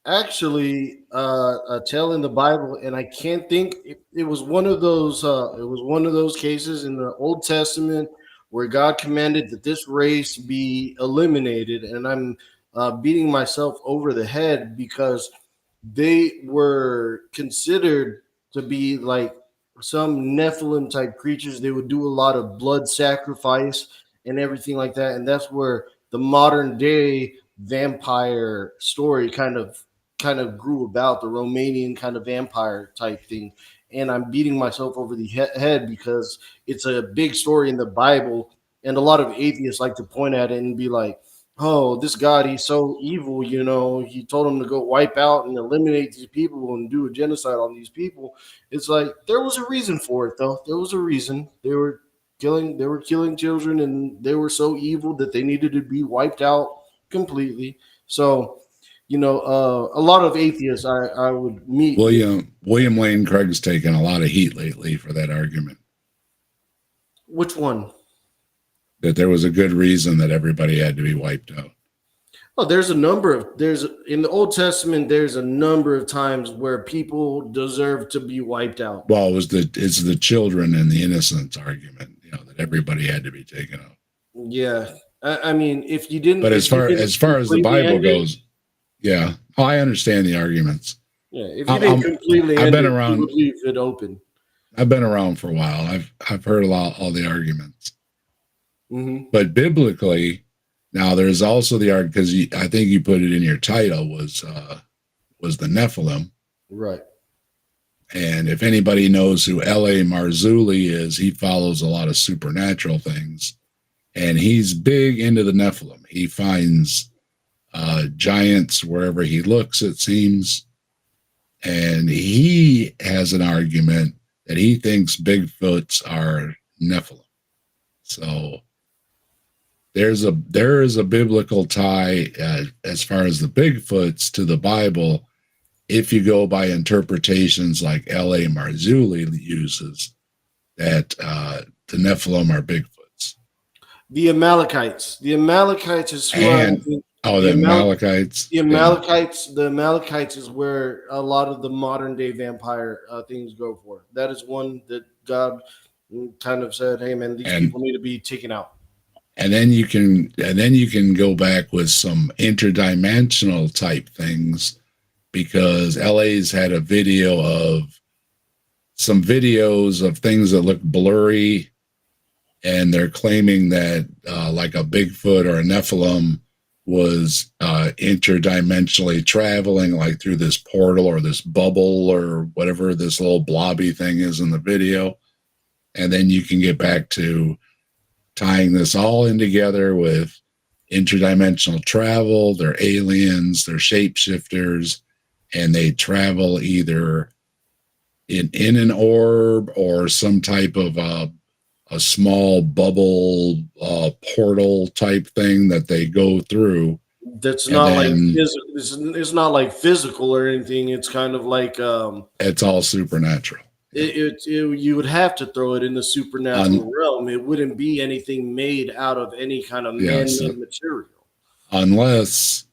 actually a tale in the Bible, and I can't think. It was one of those. It was one of those cases in the Old Testament where God commanded that this race be eliminated, and I'm beating myself over the head because they were considered to be like some Nephilim type creatures. They would do a lot of blood sacrifice and everything like that, and that's where the modern day vampire story kind of grew about, the Romanian kind of vampire type thing. And I'm beating myself over the head because it's a big story in the Bible, and a lot of atheists like to point at it and be like, "Oh, this God, he's so evil, he told him to go wipe out and eliminate these people and do a genocide on these people." It's like there was a reason for it, though. There was a reason. They were killing children, and they were so evil that they needed to be wiped out completely. So, a lot of atheists I would meet. William Lane Craig's taken a lot of heat lately for that argument. Which one? That there was a good reason that everybody had to be wiped out. Oh, in the Old Testament, there's a number of times where people deserve to be wiped out. Well, it's the children and the innocents argument, that everybody had to be taken out. Yeah. I mean, if you didn't, but as far as the Bible goes, yeah, I understand the arguments. Yeah, if you didn't completely I've end been it, around. you would leave it open. I've been around for a while. I've heard all the arguments. Mm-hmm. But biblically, now there's also the argument, because I think you put it in your title, was the Nephilim, right? And if anybody knows who L.A. Marzulli is, he follows a lot of supernatural things, and he's big into the Nephilim. He finds giants wherever he looks, it seems, and he has an argument that he thinks Bigfoots are Nephilim. So there is a biblical tie as far as the Bigfoots to the Bible, if you go by interpretations like L.A. Marzulli uses, that the Nephilim are Bigfoots. The Amalekites. The Amalekites is who the Amalekites. The Amalekites. Yeah. The Amalekites is where a lot of the modern day vampire things go for. That is one that God kind of said, "Hey, man, these people need to be taken out." And then you can go back with some interdimensional type things, because LA's had a video of some videos of things that look blurry, and they're claiming that like a Bigfoot or a Nephilim was interdimensionally traveling, like through this portal or this bubble or whatever this little blobby thing is in the video. And then you can get back to tying this all in together with interdimensional travel. They're aliens, they're shapeshifters, and they travel either in an orb or some type of a small bubble portal type thing that they go through. That's And not like then it's not like physical or anything. It's kind of like it's all supernatural. you would have to throw it in the supernatural realm. It wouldn't be anything made out of any kind of man-made material. Unless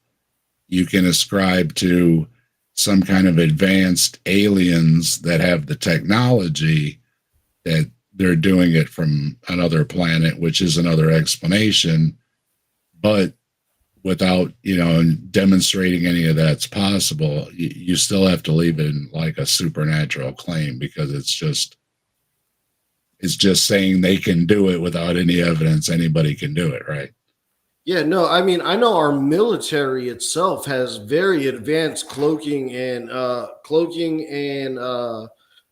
you can ascribe to some kind of advanced aliens that have the technology that they're doing it from another planet, which is another explanation. But without, demonstrating any of that's possible, you still have to leave it in like a supernatural claim, because it's just saying they can do it without any evidence anybody can do it, right? Yeah, no, I mean, I know our military itself has very advanced cloaking and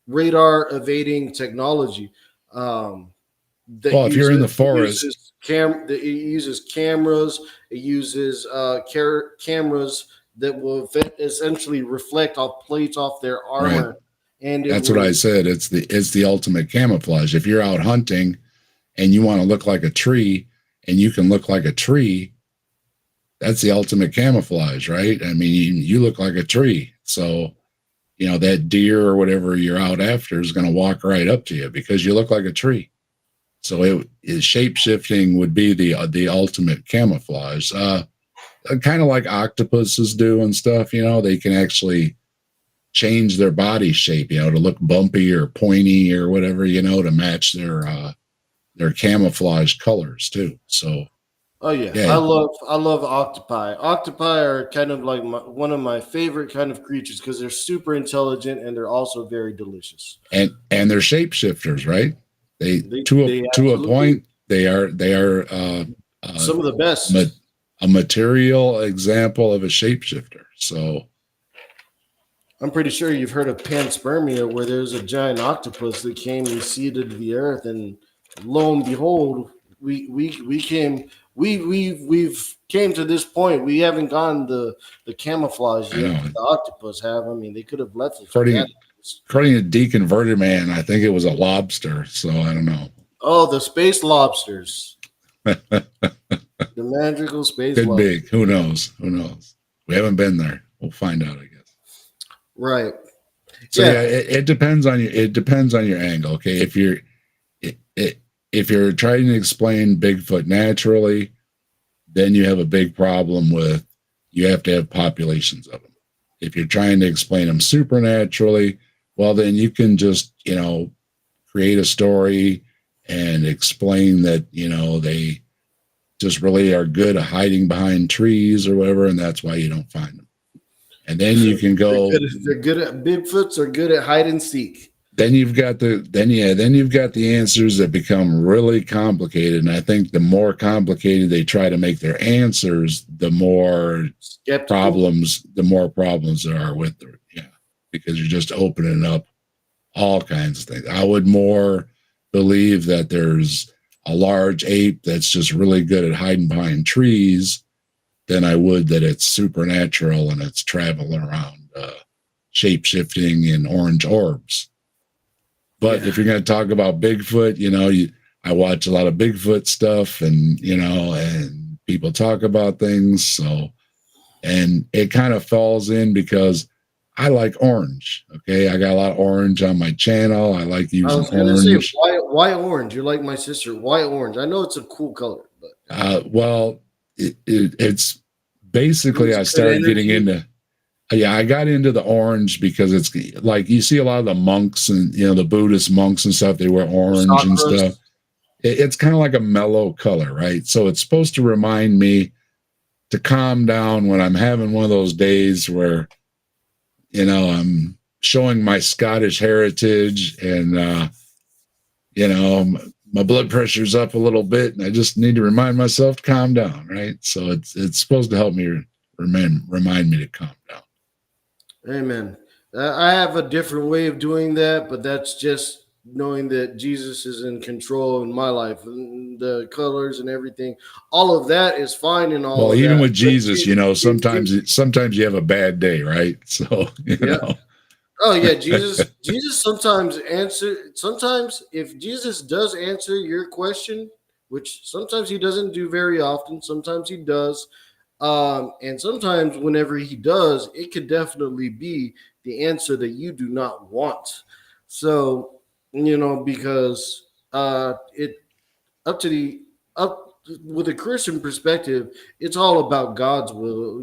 radar evading technology. If you're in the forest, it uses cameras. It uses cameras that will essentially reflect off plates off their armor. Right. And that's what I said. It's the ultimate camouflage. If you're out hunting and you want to look like a tree, and you can look like a tree, that's the ultimate camouflage, right? I mean, you look like a tree. So, that deer or whatever you're out after is going to walk right up to you because you look like a tree. So shape-shifting would be the ultimate camouflage. Kind of like octopuses do and stuff, they can actually change their body shape, to look bumpy or pointy or whatever, to match their camouflage colors too. So, yeah. I love octopi. Octopi are kind of like one of my favorite kind of creatures because they're super intelligent and they're also very delicious. And they're shapeshifters, right? They to a point they are some of the best. A material example of a shapeshifter. So I'm pretty sure you've heard of panspermia, where there's a giant octopus that came and seeded the earth, and lo and behold, we've came to this point. We haven't gotten the camouflage yet. The octopus have. I mean, they could have left it. According to Deconverted Man, I think it was a lobster. So I don't know. Oh, the space lobsters. The magical space lobsters. Big. Who knows? We haven't been there. We'll find out, I guess. Right. So yeah, it depends on your angle. Okay. If you're trying to explain Bigfoot naturally, then you have a big problem with, you have to have populations of them. If you're trying to explain them supernaturally, well, then you can just, create a story and explain that, they just really are good at hiding behind trees or whatever, and that's why you don't find them. And then you can go. They're good at Bigfoots are good at hide and seek. Then you've got the answers that become really complicated. And I think the more complicated they try to make their answers, the more problems there are with it. Yeah. Because you're just opening up all kinds of things. I would more believe that there's a large ape that's just really good at hiding behind trees than I would that it's supernatural and it's traveling around shape-shifting in orange orbs. But if you're going to talk about Bigfoot, I watch a lot of Bigfoot stuff, and and people talk about things. So, and it kind of falls in because I like orange. Okay, I got a lot of orange on my channel. I like using orange. I was going to say, why orange? You're like my sister. Why orange? I know it's a cool color, but well, it's basically I started getting into. Yeah, I got into the orange because it's like you see a lot of the monks and the Buddhist monks and stuff. They wear orange and stuff. It's kind of like a mellow color, right? So it's supposed to remind me to calm down when I'm having one of those days where I'm showing my Scottish heritage and my blood pressure's up a little bit, and I just need to remind myself to calm down, right? So it's supposed to help me remind me to calm down. Amen. I have a different way of doing that, but that's just knowing that Jesus is in control in my life, and the colors and everything. All of that is fine and all. Well, even with Jesus, sometimes you have a bad day, right? So Oh yeah, Jesus sometimes answer. Sometimes if Jesus does answer your question, which sometimes he doesn't do very often, sometimes he does, and sometimes whenever he does, it could definitely be the answer that you do not want. So because it up to the up with a Christian perspective, it's all about God's will.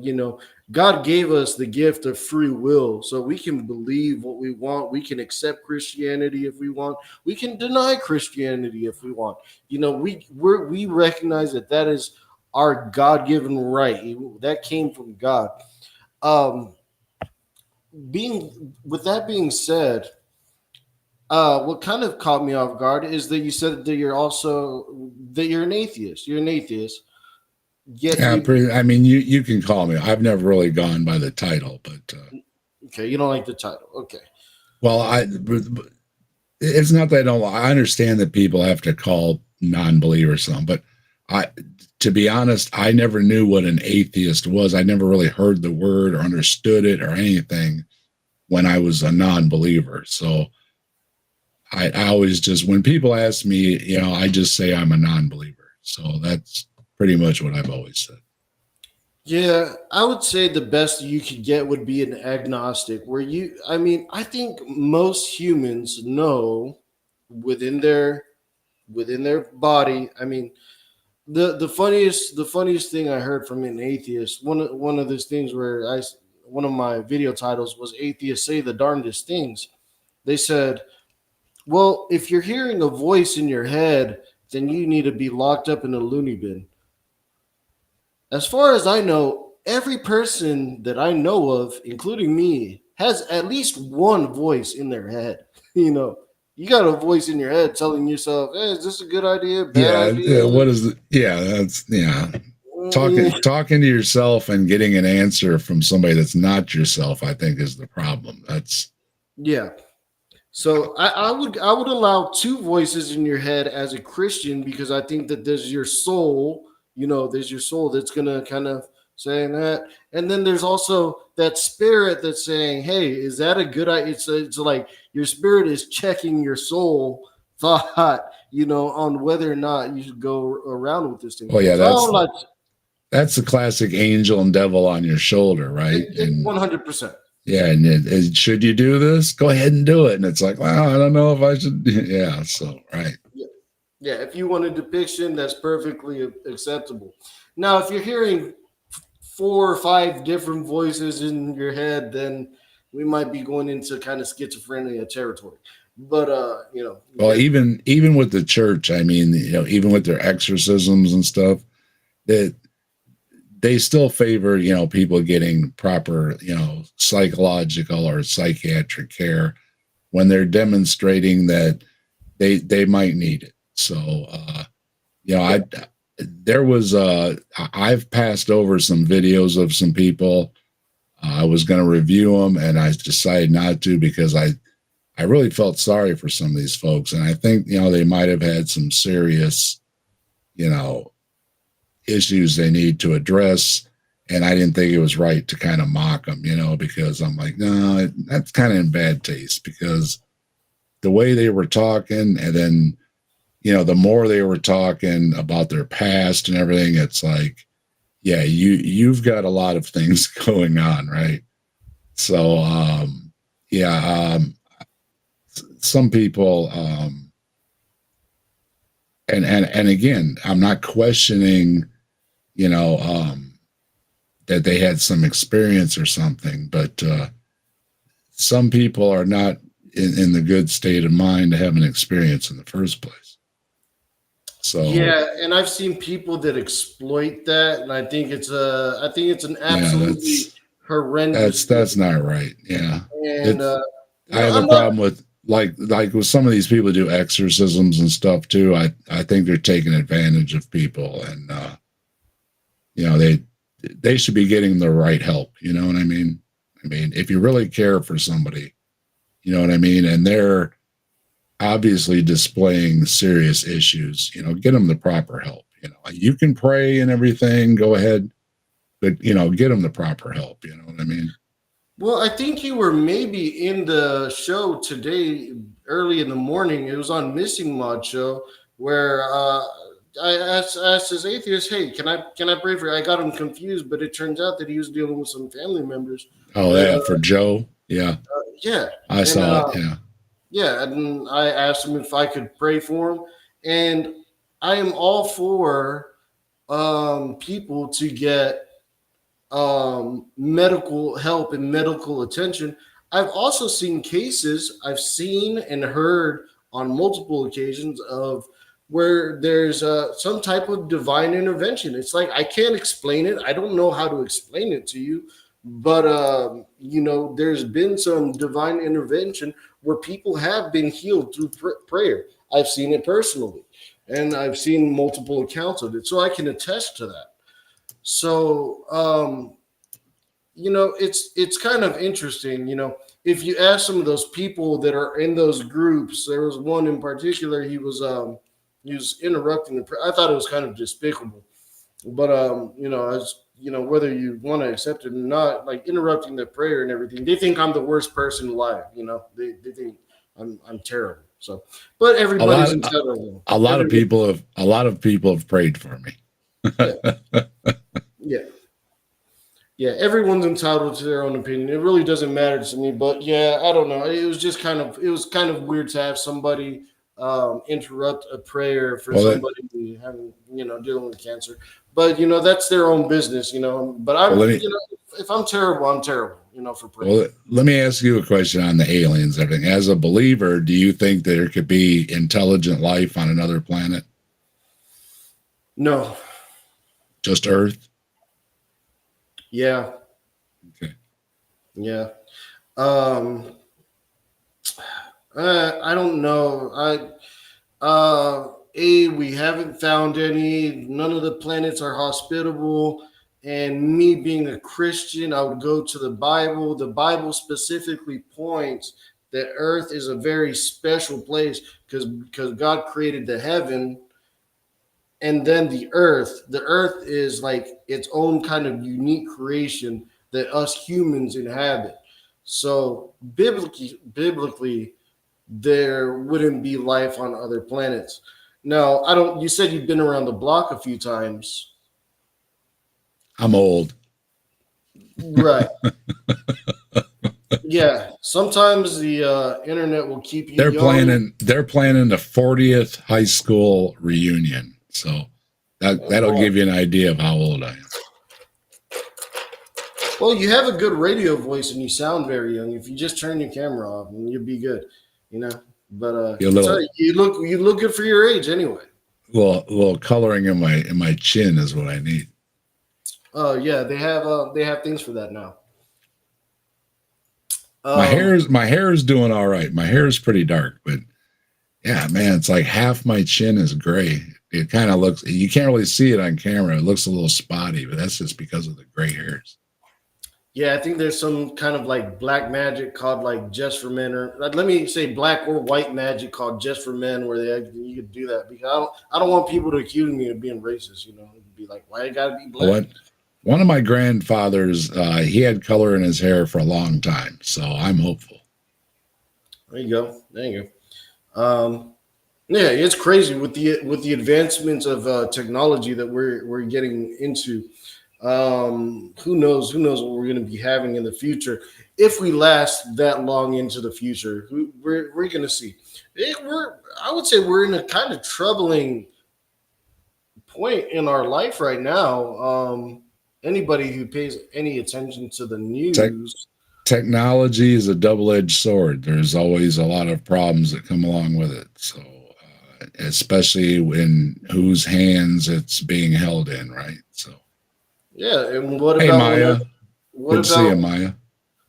God gave us the gift of free will, so we can believe what we want. We can accept Christianity if we want. We can deny Christianity if we want. We recognize that is our God-given right. That came from God. Um, being with that being said, what kind of caught me off guard is that you said that you're an atheist. You're an atheist. Yet Yeah, you I mean, you can call me. I've never really gone by the title, but okay? You don't like the title, okay? well, it's not that I don't. I understand that people have to call non-believers something, but I, to be honest, I never knew what an atheist was. I never really heard the word or understood it or anything when I was a non-believer. So I always just, when people ask me, I just say I'm a non-believer. So that's pretty much what I've always said. Yeah, I would say the best you could get would be an agnostic, I think most humans know within their body. I mean, the funniest thing I heard from an atheist, one of those things where one of my video titles was "Atheists Say the Darndest Things." They said, "Well, if you're hearing a voice in your head, then you need to be locked up in a loony bin." As far as I know, every person that I know of, including me, has at least one voice in their head. You got a voice in your head telling yourself, "Hey, is this a good idea? Bad Yeah, idea?" what is it? Yeah, that's Mm, talking to yourself and getting an answer from somebody that's not yourself, I think, is the problem. That's yeah. So I would allow two voices in your head as a Christian, because I think that there's your soul. There's your soul that's gonna kind of saying that, and then there's also that spirit that's saying, "Hey, is that a good idea?" It's like your spirit is checking your soul thought, on whether or not you should go around with this thing. oh yeah, So I don't like that's the classic angel and devil on your shoulder, right? it And 100%. yeah, and should you do this? Go ahead and do it. And it's like, well, I don't know if I should. Yeah, so right. Yeah, if you want a depiction, that's perfectly acceptable. Now, if you're hearing four or five different voices in your head, then we might be going into kind of schizophrenia territory. But Well, even with the church, I mean, even with their exorcisms and stuff, that they still favor, people getting proper, psychological or psychiatric care when they're demonstrating that they might need it. So, I there was I've passed over some videos of some people. I was going to review them, and I decided not to because I really felt sorry for some of these folks, and I think they might have had some serious, issues they need to address. And I didn't think it was right to kind of mock them, because I'm like, no, that's kind of in bad taste, because the way they were talking, and then, the more they were talking about their past and everything, it's like, yeah, you've got a lot of things going on, right? So, some people, and again, I'm not questioning, that they had some experience or something, but some people are not in the good state of mind to have an experience in the first place. So yeah, and I've seen people that exploit that, and I think it's an absolutely horrendous. that's not right. Yeah, And I have I'm a not. problem with like with some of these people who do exorcisms and stuff too. I think they're taking advantage of people, and they should be getting the right help. You know what I mean? I mean, if you really care for somebody, you know what I mean, and they're obviously displaying serious issues, get them the proper help. You can pray and everything, go ahead, but get them the proper help. You know what I mean? Well, I think you were maybe in the show today, early in the morning. It was on Missing Mod show where I asked this atheist, "Hey, can I pray for you?" I got him confused, but it turns out that he was dealing with some family members. Oh, That yeah, for Joe. Yeah, yeah, I and saw it. Yeah. yeah, and I asked him if I could pray for him, and I am all for people to get medical help and medical attention. I've also seen cases, I've seen and heard on multiple occasions of where there's some type of divine intervention. It's like I can't explain it. I don't know how to explain it to you, but there's been some divine intervention where people have been healed through prayer. I've seen it personally, and I've seen multiple accounts of it, so I can attest to that. So it's kind of interesting. If you ask some of those people that are in those groups, there was one in particular. He was interrupting I thought it was kind of despicable, but as whether you want to accept it or not, like interrupting the prayer and everything, they think I'm the worst person alive. They think I'm terrible. So, but A everybody's lot, entitled. a lot of people have prayed for me. Yeah. Yeah, everyone's entitled to their own opinion. It really doesn't matter to me, but yeah, I don't know. It was kind of weird to have somebody interrupt a prayer for Well, somebody having dealing with cancer. But that's their own business. But I'm well, let me if I'm terrible, I'm terrible. For praying. well, let me ask you a question on the aliens. And everything. As a believer, do you think there could be intelligent life on another planet, No. just Earth? Yeah. Okay. Yeah. Um. I don't know. We haven't found any. None of the planets are hospitable. And me being a Christian, I would go to the Bible. The Bible specifically points that Earth is a very special place because God created the heaven and then the earth. The earth is like its own kind of unique creation that us humans inhabit. So biblically, there wouldn't be life on other planets. Now, I don't. You said you've been around the block a few times, I'm old. right? Yeah. Sometimes the internet will keep you They're young. planning the 40th high school reunion. So that'll give you an idea of how old I am. Well, you have a good radio voice and you sound very young. If you just turn your camera off, and you'll be good, But You're a little- sorry, you look good for your age anyway. Little coloring in my chin is what I need. Oh yeah, they have things for that now. My hair is doing all right. My hair is pretty dark, but yeah, man, it's like half my chin is gray. It kind of looks, you can't really see it on camera. It looks a little spotty, but that's just because of the gray hairs. Yeah, I think there's some kind of like black magic called like Just for Men, or let me say black or white magic called Just for Men, where you could do that because I don't want people to accuse me of being racist. It'd be like, why you gotta be black? One of my grandfathers, he had color in his hair for a long time, so I'm hopeful. There you go. Yeah, it's crazy with the advancements of technology that we're getting into. Who knows what we're going to be having in the future if we last that long into the future. We're going to see. I would say we're in a kind of troubling point in our life right now. Anybody who pays any attention to the news. Technology is a double-edged sword. There's always a lot of problems that come along with it. So, especially in whose hands it's being held in, right? So. Yeah, and what Hey, about Maya? what Good to see you, Maya.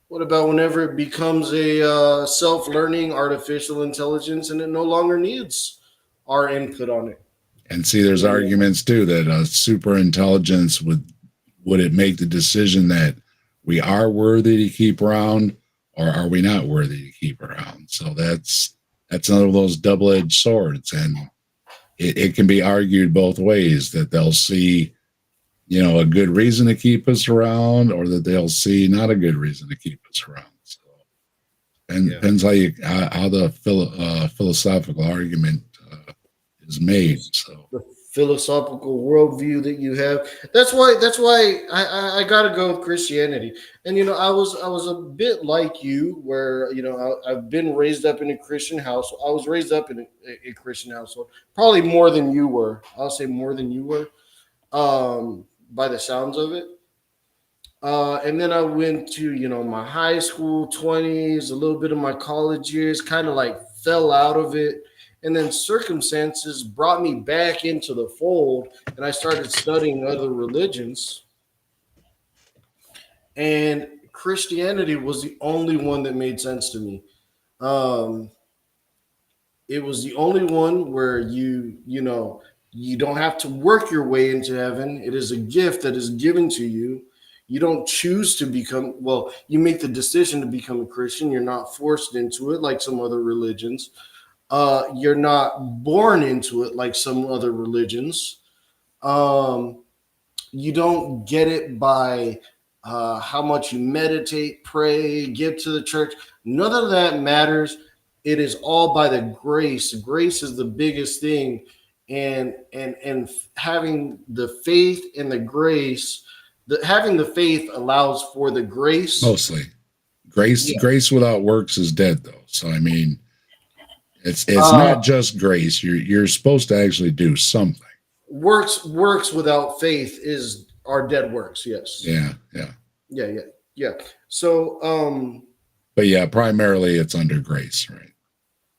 What about whenever it becomes a self-learning artificial intelligence and it no longer needs our input on it? And see, there's arguments too that super intelligence would it make the decision that we are worthy to keep around, or are we not worthy to keep around? So that's another of those double-edged swords, and it can be argued both ways, that they'll see a good reason to keep us around, or that they'll see not a good reason to keep us around. So, and depends how the philosophical argument is made. So The philosophical worldview that you have. That's why I gotta go with Christianity. And I was a bit like you, where I've been raised up in a Christian household. I was raised up in a Christian household, probably more than you were. I'll say more than you were, by the sounds of it. And then I went to my high school 20s, a little bit of my college years, kind of like fell out of it. And then circumstances brought me back into the fold, and I started studying other religions. And Christianity was the only one that made sense to me. Um, it was the only one where you don't have to work your way into heaven. It is a gift that is given to you. You don't choose to become, well, you make the decision to become a Christian. You're not forced into it like some other religions. You're not born into it like some other religions. Um, you don't get it by how much you meditate, pray, give to the church. None of that matters. It is all by the grace. Grace is the biggest thing, and having the faith and the grace. Having the faith allows for the grace. mostly grace without works is dead, though. So I mean, it's not just grace. You're supposed to actually do something. Works without faith are dead works. Yes. Yeah. So but yeah, primarily it's under grace, right?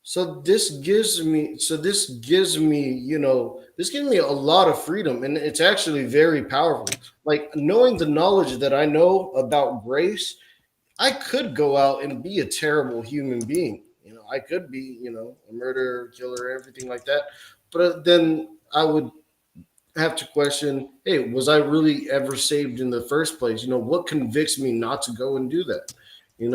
So this gives me a lot of freedom, and it's actually very powerful. Like, knowing the knowledge that I know about grace, I could go out and be a terrible human being. I could be, a murderer, killer, everything like that. But then I would have to question, hey, was I really ever saved in the first place? What convicts me not to go and do that? And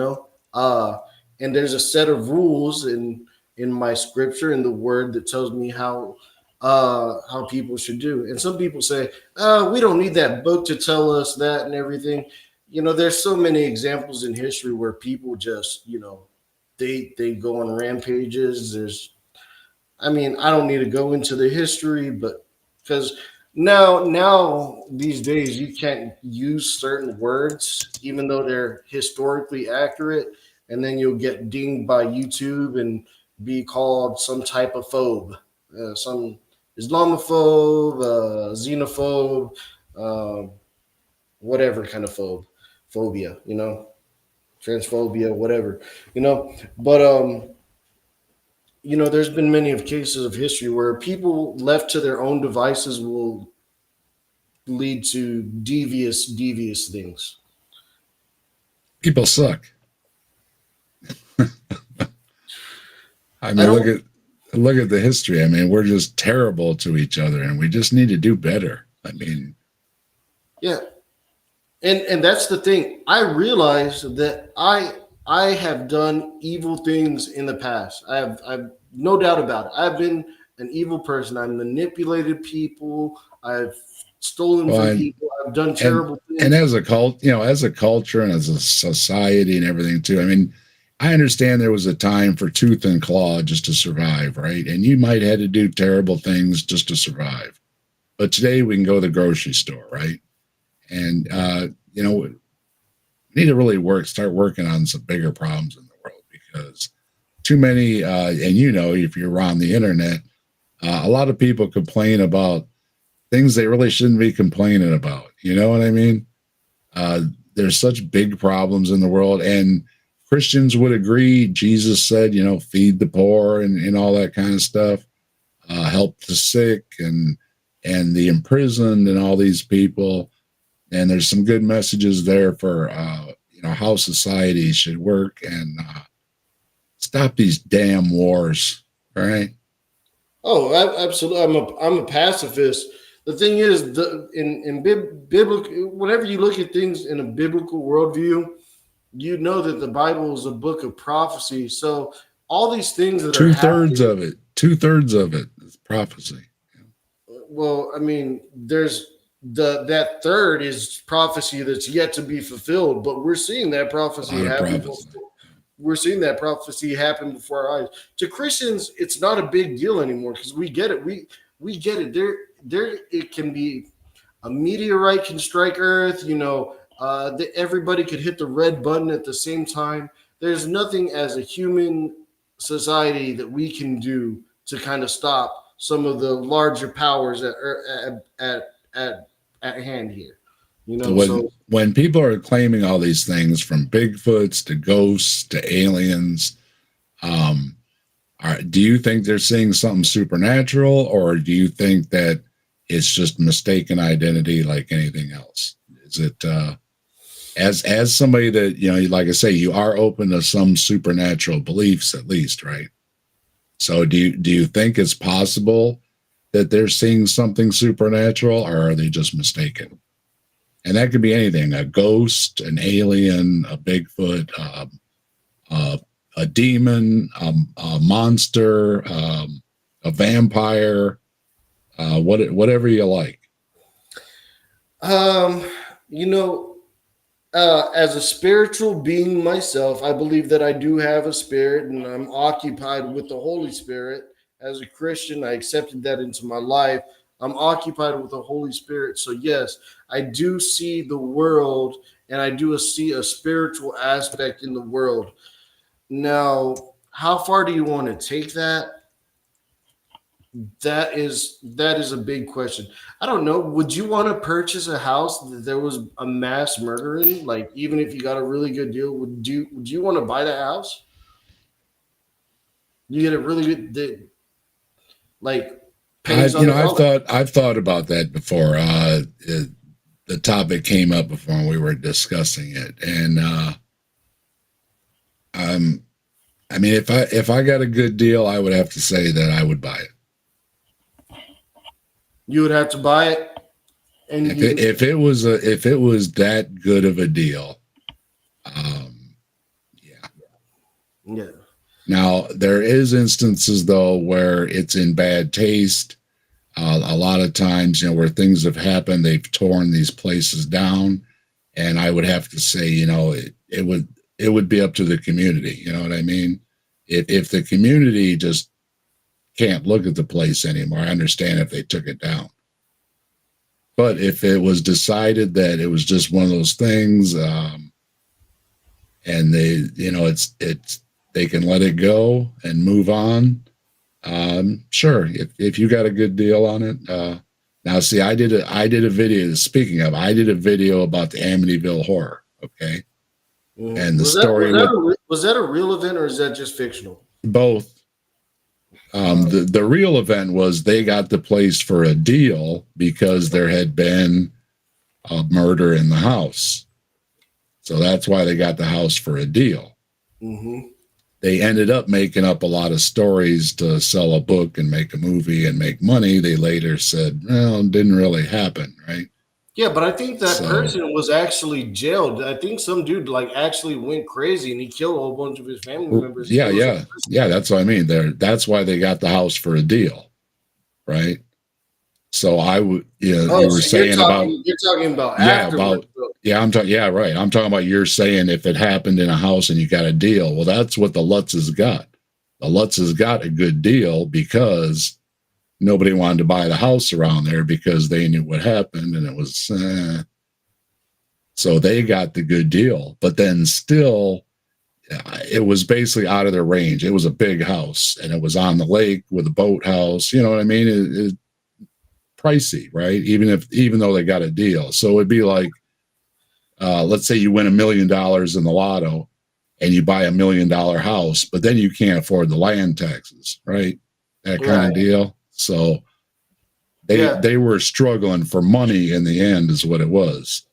there's a set of rules in my scripture, in the word, that tells me how people should do. And some people say, we don't need that book to tell us that and everything. There's so many examples in history where people just, they go on rampages. I don't need to go into the history, but because now these days you can't use certain words, even though they're historically accurate, and then you'll get dinged by YouTube and be called some type of phobe, some Islamophobe, xenophobe, whatever kind of phobia, transphobia, whatever, But there's been many of cases of history where people left to their own devices will lead to devious things. People suck. I mean, look at the history. I mean, we're just terrible to each other, and we just need to do better. I mean, yeah, and that's the thing. I realize that I have done evil things in the past. I've no doubt about it. I've been an evil person. I've manipulated people. I've stolen from people. I've done terrible things. And as a culture and as a society and everything too. I mean, I understand there was a time for tooth and claw just to survive, right? And you might have had to do terrible things just to survive. But today we can go to the grocery store, right? And we need to really start working on some bigger problems in the world, because too many, and if you're around the internet, a lot of people complain about things they really shouldn't be complaining about. You know what I mean? There's such big problems in the world, and Christians would agree. Jesus said, feed the poor and all that kind of stuff, help the sick and the imprisoned and all these people. And there's some good messages there for, how society should work and stop these damn wars, right? Oh, absolutely. I'm a pacifist. The thing is, in biblical, whenever you look at things in a biblical worldview, you know that the Bible is a book of prophecy. So all these things that two-thirds of it is prophecy. Well, I mean, there's that third is prophecy that's yet to be fulfilled. But we're seeing that prophecy A lot of happen. prophecy. We're seeing that prophecy happen before our eyes. To Christians, it's not a big deal anymore because we get it. We get it. There it can be a meteorite can strike Earth. Everybody could hit the red button at the same time. There's nothing as a human society that we can do to kind of stop some of the larger powers that are at hand here. When people are claiming all these things from Bigfoots to ghosts to aliens, do you think they're seeing something supernatural, or do you think that it's just mistaken identity like anything else? Is it as somebody that, like I say, you are open to some supernatural beliefs at least, right? So do you think it's possible that they're seeing something supernatural, or are they just mistaken? And that could be anything: a ghost, an alien, a Bigfoot, a demon, a monster, a vampire, whatever you like. As a spiritual being myself, I believe that I do have a spirit, and I'm occupied with the Holy Spirit. As a Christian, I accepted that into my life. I'm occupied with the Holy Spirit. So yes, I do see the world, and I do see a spiritual aspect in the world. Now, how far do you want to take that? That is a big question. I don't know. Would you want to purchase a house that there was a mass murder in? Like, even if you got a really good deal, would you want to buy that house? You get a really good, I've thought about that before. The topic came up before and we were discussing it, and I mean, if I got a good deal, I would have to say that I would buy it. You would have to buy it, and if it was that good of a deal, yeah. Now there is instances though where it's in bad taste. A lot of times, where things have happened, they've torn these places down, and I would have to say, it would be up to the community. You know what I mean? If the community just can't look at the place anymore, I understand if they took it down. But if it was decided that it was just one of those things, and they, they can let it go and move on. Sure, if you got a good deal on it. Now, see, I did a video. Speaking of, I did a video about the Amityville Horror. Okay, and the story was that a real event, or is that just fictional? Both. The real event was they got the place for a deal because there had been a murder in the house, so that's why they got the house for a deal. Mm-hmm. They ended up making up a lot of stories to sell a book and make a movie and make money. They later said, well, it didn't really happen, right? Yeah, but I think that person was actually jailed. I think some dude actually went crazy and he killed a whole bunch of his family members. Yeah. That's what I mean. That's why they got the house for a deal, right? So I would, you were saying you're talking about afterwards. I'm talking about you're saying if it happened in a house and you got a deal. Well, that's what the Lutzes got. The Lutzes got a good deal because nobody wanted to buy the house around there because they knew what happened, and it was so they got the good deal. But then still, it was basically out of their range. It was a big house, and it was on the lake with a boathouse. You know what I mean? It pricey, right? Even though they got a deal. So it'd be like, let's say you win $1 million in the lotto and you buy $1 million house, but then you can't afford the land taxes, right? That kind of deal. So they were struggling for money in the end is what it was.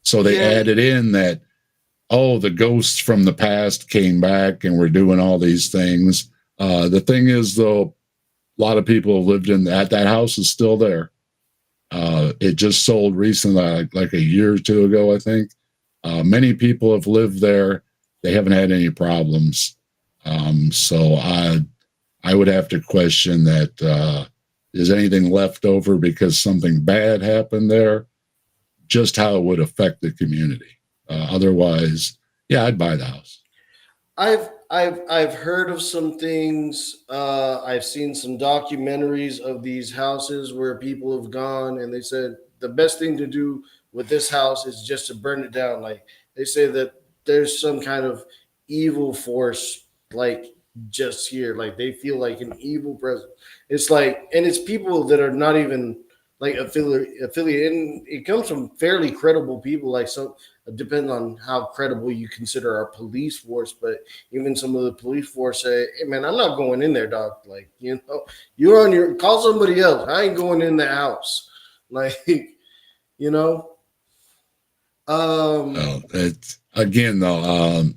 So they added in that, the ghosts from the past came back and we're doing all these things. The thing is, though, a lot of people have lived in that house is still there. It just sold recently, like a year or two ago, I think. Many people have lived there. They haven't had any problems. So I would have to question that is anything left over because something bad happened there, just how it would affect the community. Otherwise, yeah, I'd buy the house. I've heard of some things. I've seen some documentaries of these houses where people have gone and they said the best thing to do with this house is just to burn it down. Like they say that there's some kind of evil force like just here. Like they feel like an evil presence. It's like, and it's people that are not even like affiliate, and it comes from fairly credible people. Like some, depending on how credible you consider our police force, but even some of the police force say, "Hey, man, I'm not going in there, dog. Like, you know, you're on your call somebody else. I ain't going in the house." Like, you know. Well, it's again though.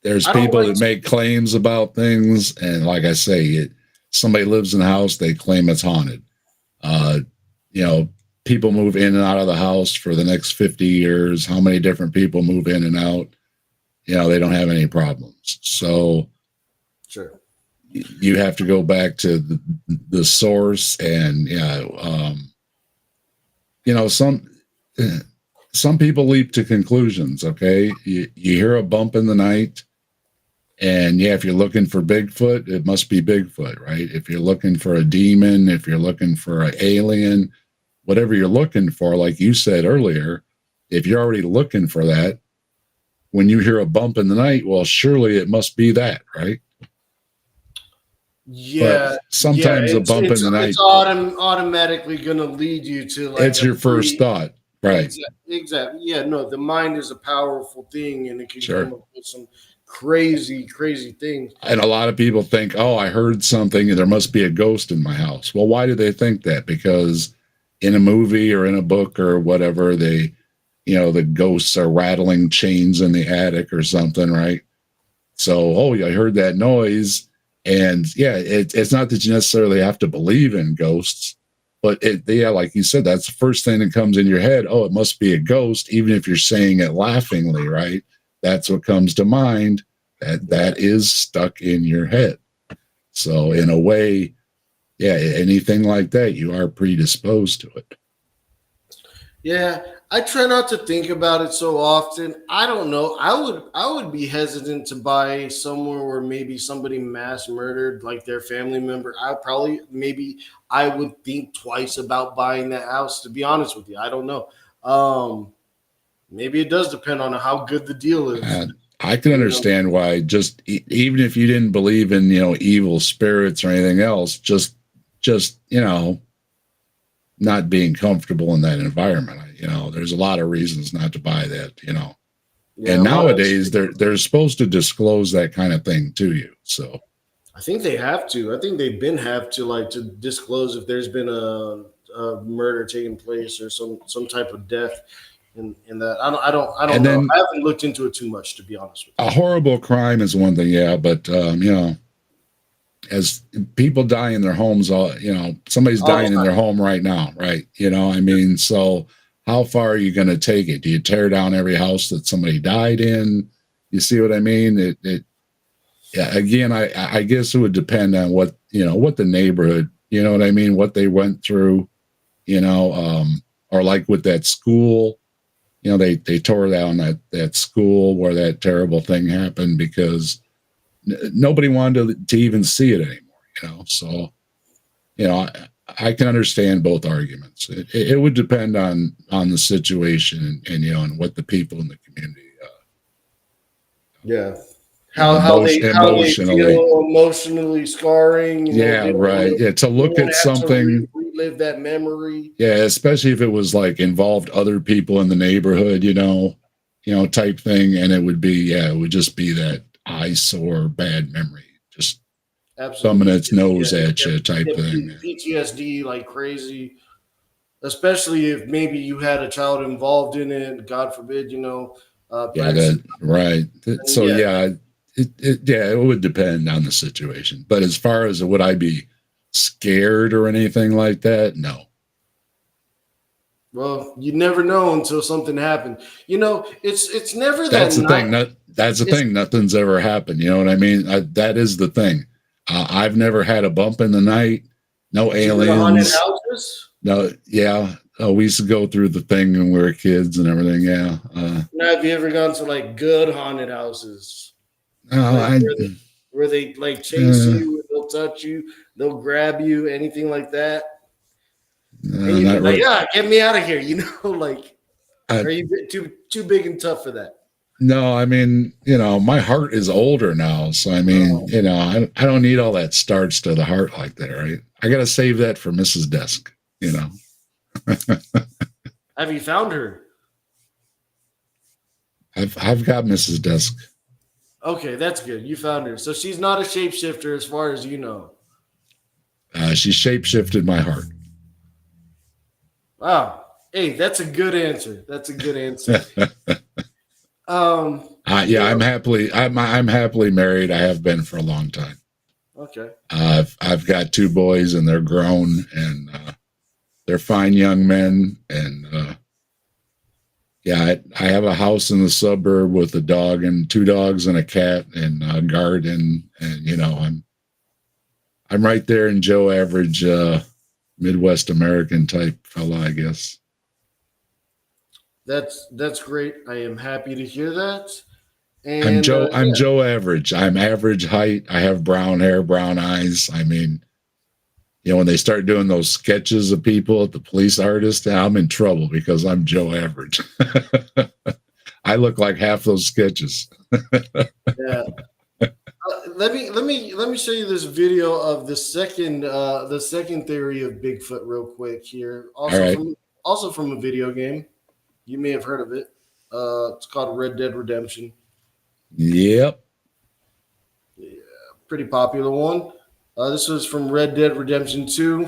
There's I don't people like that make claims about things, and like I say, somebody lives in the house, they claim it's haunted. You know, people move in and out of the house for the next 50 years. How many different people move in and out? You know, they don't have any problems. So sure. You have to go back to the source, and you know, some people leap to conclusions. Okay, you hear a bump in the night, and yeah, if you're looking for Bigfoot, it must be Bigfoot, right? If you're looking for a demon, if you're looking for an alien, whatever you're looking for, like you said earlier, if you're already looking for that, when you hear a bump in the night, well, surely it must be that, right? Yeah. But sometimes a bump in the night, it's automatically going to lead you to like it's your first thought, right? Exactly. Yeah. No, the mind is a powerful thing, and it can Sure. come up with some crazy things. And a lot of people think, oh, I heard something, and there must be a ghost in my house. Well, why do they think that? Because in a movie or in a book or whatever, they, you know, the ghosts are rattling chains in the attic or something, right? So, oh, I heard that noise. And yeah, it's not that you necessarily have to believe in ghosts, but yeah, like you said, that's the first thing that comes in your head. Oh, it must be a ghost, even if you're saying it laughingly, right? That's what comes to mind. That is stuck in your head. So in a way, yeah, anything like that, you are predisposed to it. Yeah, I try not to think about it so often. I don't know. I would be hesitant to buy somewhere where maybe somebody mass murdered like their family member. I would think twice about buying that house, to be honest with you. I don't know. Maybe it does depend on how good the deal is. I can understand why, just even if you didn't believe in, you know, evil spirits or anything else, just you know, not being comfortable in that environment. You know, there's a lot of reasons not to buy that, you know. Yeah, and nowadays they're supposed to disclose that kind of thing to you. So I think they have to. I think they've been have to like to disclose if there's been a murder taking place or some type of death. In that, I don't know. I haven't looked into it too much, to be honest with you. A horrible crime is one thing, yeah, but you know, as people die in their homes, you know, somebody's dying in their home right now, right? You know, I mean, so how far are you going to take it? Do you tear down every house that somebody died in? You see what I mean? Yeah. Again, I guess it would depend on what, you know, what the neighborhood, you know what I mean, what they went through, you know, or like with that school. You know, they tore down that school where that terrible thing happened because nobody wanted to even see it anymore, you know. So, you know, I can understand both arguments. It would depend on the situation and you know, and what the people in the community. Yeah. How they feel emotionally scarring. Yeah, right. Yeah, to look at something, relive that memory. Yeah, especially if it was like involved other people in the neighborhood, you know, type thing, and it would just be that eyesore bad memory, just thumbing its nose at you type thing. PTSD like crazy, especially if maybe you had a child involved in it. God forbid, you know. Right. So yeah. It would depend on the situation. But as far as would I be scared or anything like that? No. Well, you never know until something happened. You know, it's never that. That's the thing. That's the thing. Nothing's ever happened. You know what I mean? That is the thing. I've never had a bump in the night. No Did you go to haunted aliens. houses? No, yeah. We used to go through the thing when we were kids and everything. Yeah. Now, have you ever gone to like good haunted houses? No, Like where they like chase you, they'll touch you, they'll grab you, anything like that? And you'd be not like, really. yeah, get me out of here, you know, like, I- are you too big and tough for that? No, I mean, my heart is older now. So, I mean, I don't need all that starch to the heart like that, right? I got to save that for Mrs. Desk, Have you found her? I've got Mrs. Desk. Okay, that's good. You found her. So she's not a shapeshifter as far as you know. She shapeshifted my heart. Wow. Hey, that's a good answer. That's a good answer. Yeah, I'm happily married. I have been for a long time. Okay. I've got 2 boys and they're grown and they're fine young men. And yeah, I have a house in the suburb with a dog and 2 dogs and a cat and a garden. And I'm right there in Joe Average, Midwest American type fella, I guess. That's great. I am happy to hear that. And I'm Joe Average. I'm average height. I have brown hair, brown eyes. I mean, when they start doing those sketches of people at the police artist, I'm in trouble because I'm Joe Average. I look like half those sketches. Yeah. Let me show you this video of the second theory of Bigfoot real quick here. Also from a video game. You may have heard of it. It's called Red Dead Redemption. Yep. Yeah, pretty popular one. This was from Red Dead Redemption 2.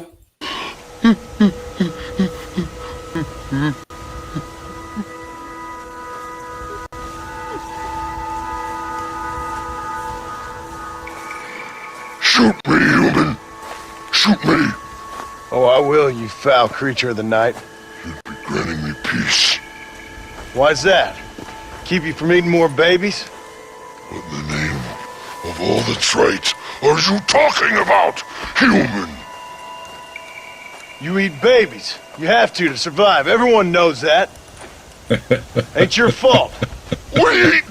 Shoot me, human! Shoot me! Oh, I will, you foul creature of the night. You'd be granting me peace. Why's that? Keep you from eating more babies? What in the name of all that's right are you talking about, human? You eat babies. You have to survive. Everyone knows that. Ain't your fault. We eat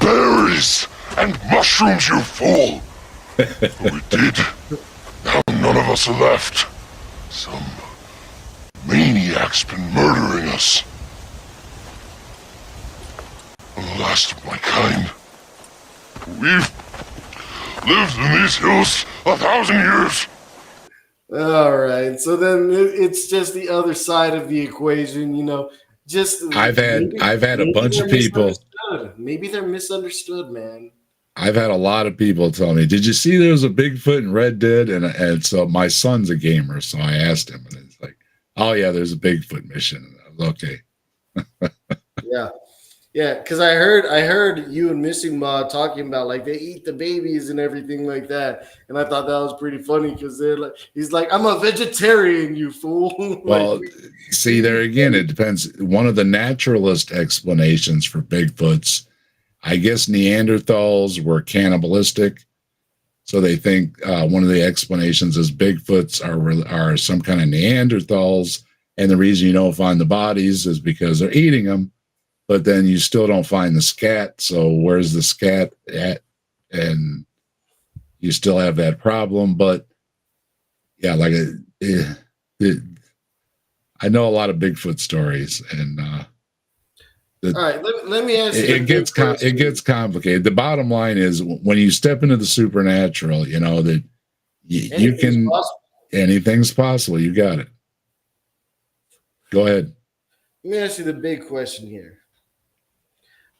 berries and mushrooms, you fool! But we did. Now none of us are left. Some maniac's been murdering us. I'm the last of my kind. We've lived in these hills 1,000 years. All right. So then it's just the other side of the equation, Just I've had a bunch of people. Maybe they're misunderstood, man. I've had a lot of people tell me, "Did you see there was a Bigfoot in Red Dead?" And so my son's a gamer, so I asked him, and it's like, "Oh yeah, there's a Bigfoot mission." And I was okay. Yeah, because I heard you and Missing Ma talking about like they eat the babies and everything like that, and I thought that was pretty funny because he's like, "I'm a vegetarian, you fool." Well, see there again, it depends. One of the naturalist explanations for Bigfoots, I guess Neanderthals were cannibalistic, so they think one of the explanations is Bigfoots are some kind of Neanderthals, and the reason you don't find the bodies is because they're eating them. But then you still don't find the scat. So where's the scat at? And you still have that problem. But yeah, like I know a lot of Bigfoot stories, and all right, let me ask you. It gets complicated. The bottom line is when you step into the supernatural, that you can possible. Anything's possible. You got it. Go ahead. Let me ask you the big question here.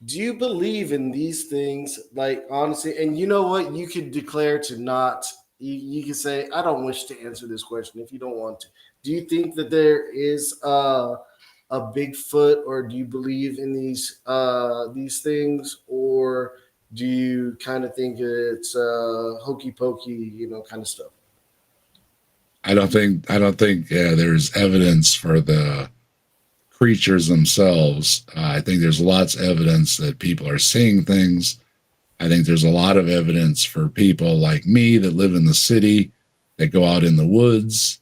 Do you believe in these things? Like, honestly, and you know what? You could declare to not, you can say, I don't wish to answer this question if you don't want to. Do you think that there is a Bigfoot, or do you believe in these things, or do you kind of think it's hokey pokey, kind of stuff? I don't think there's evidence for the creatures themselves. I think there's lots of evidence that people are seeing things. I think there's a lot of evidence for people like me that live in the city that go out in the woods.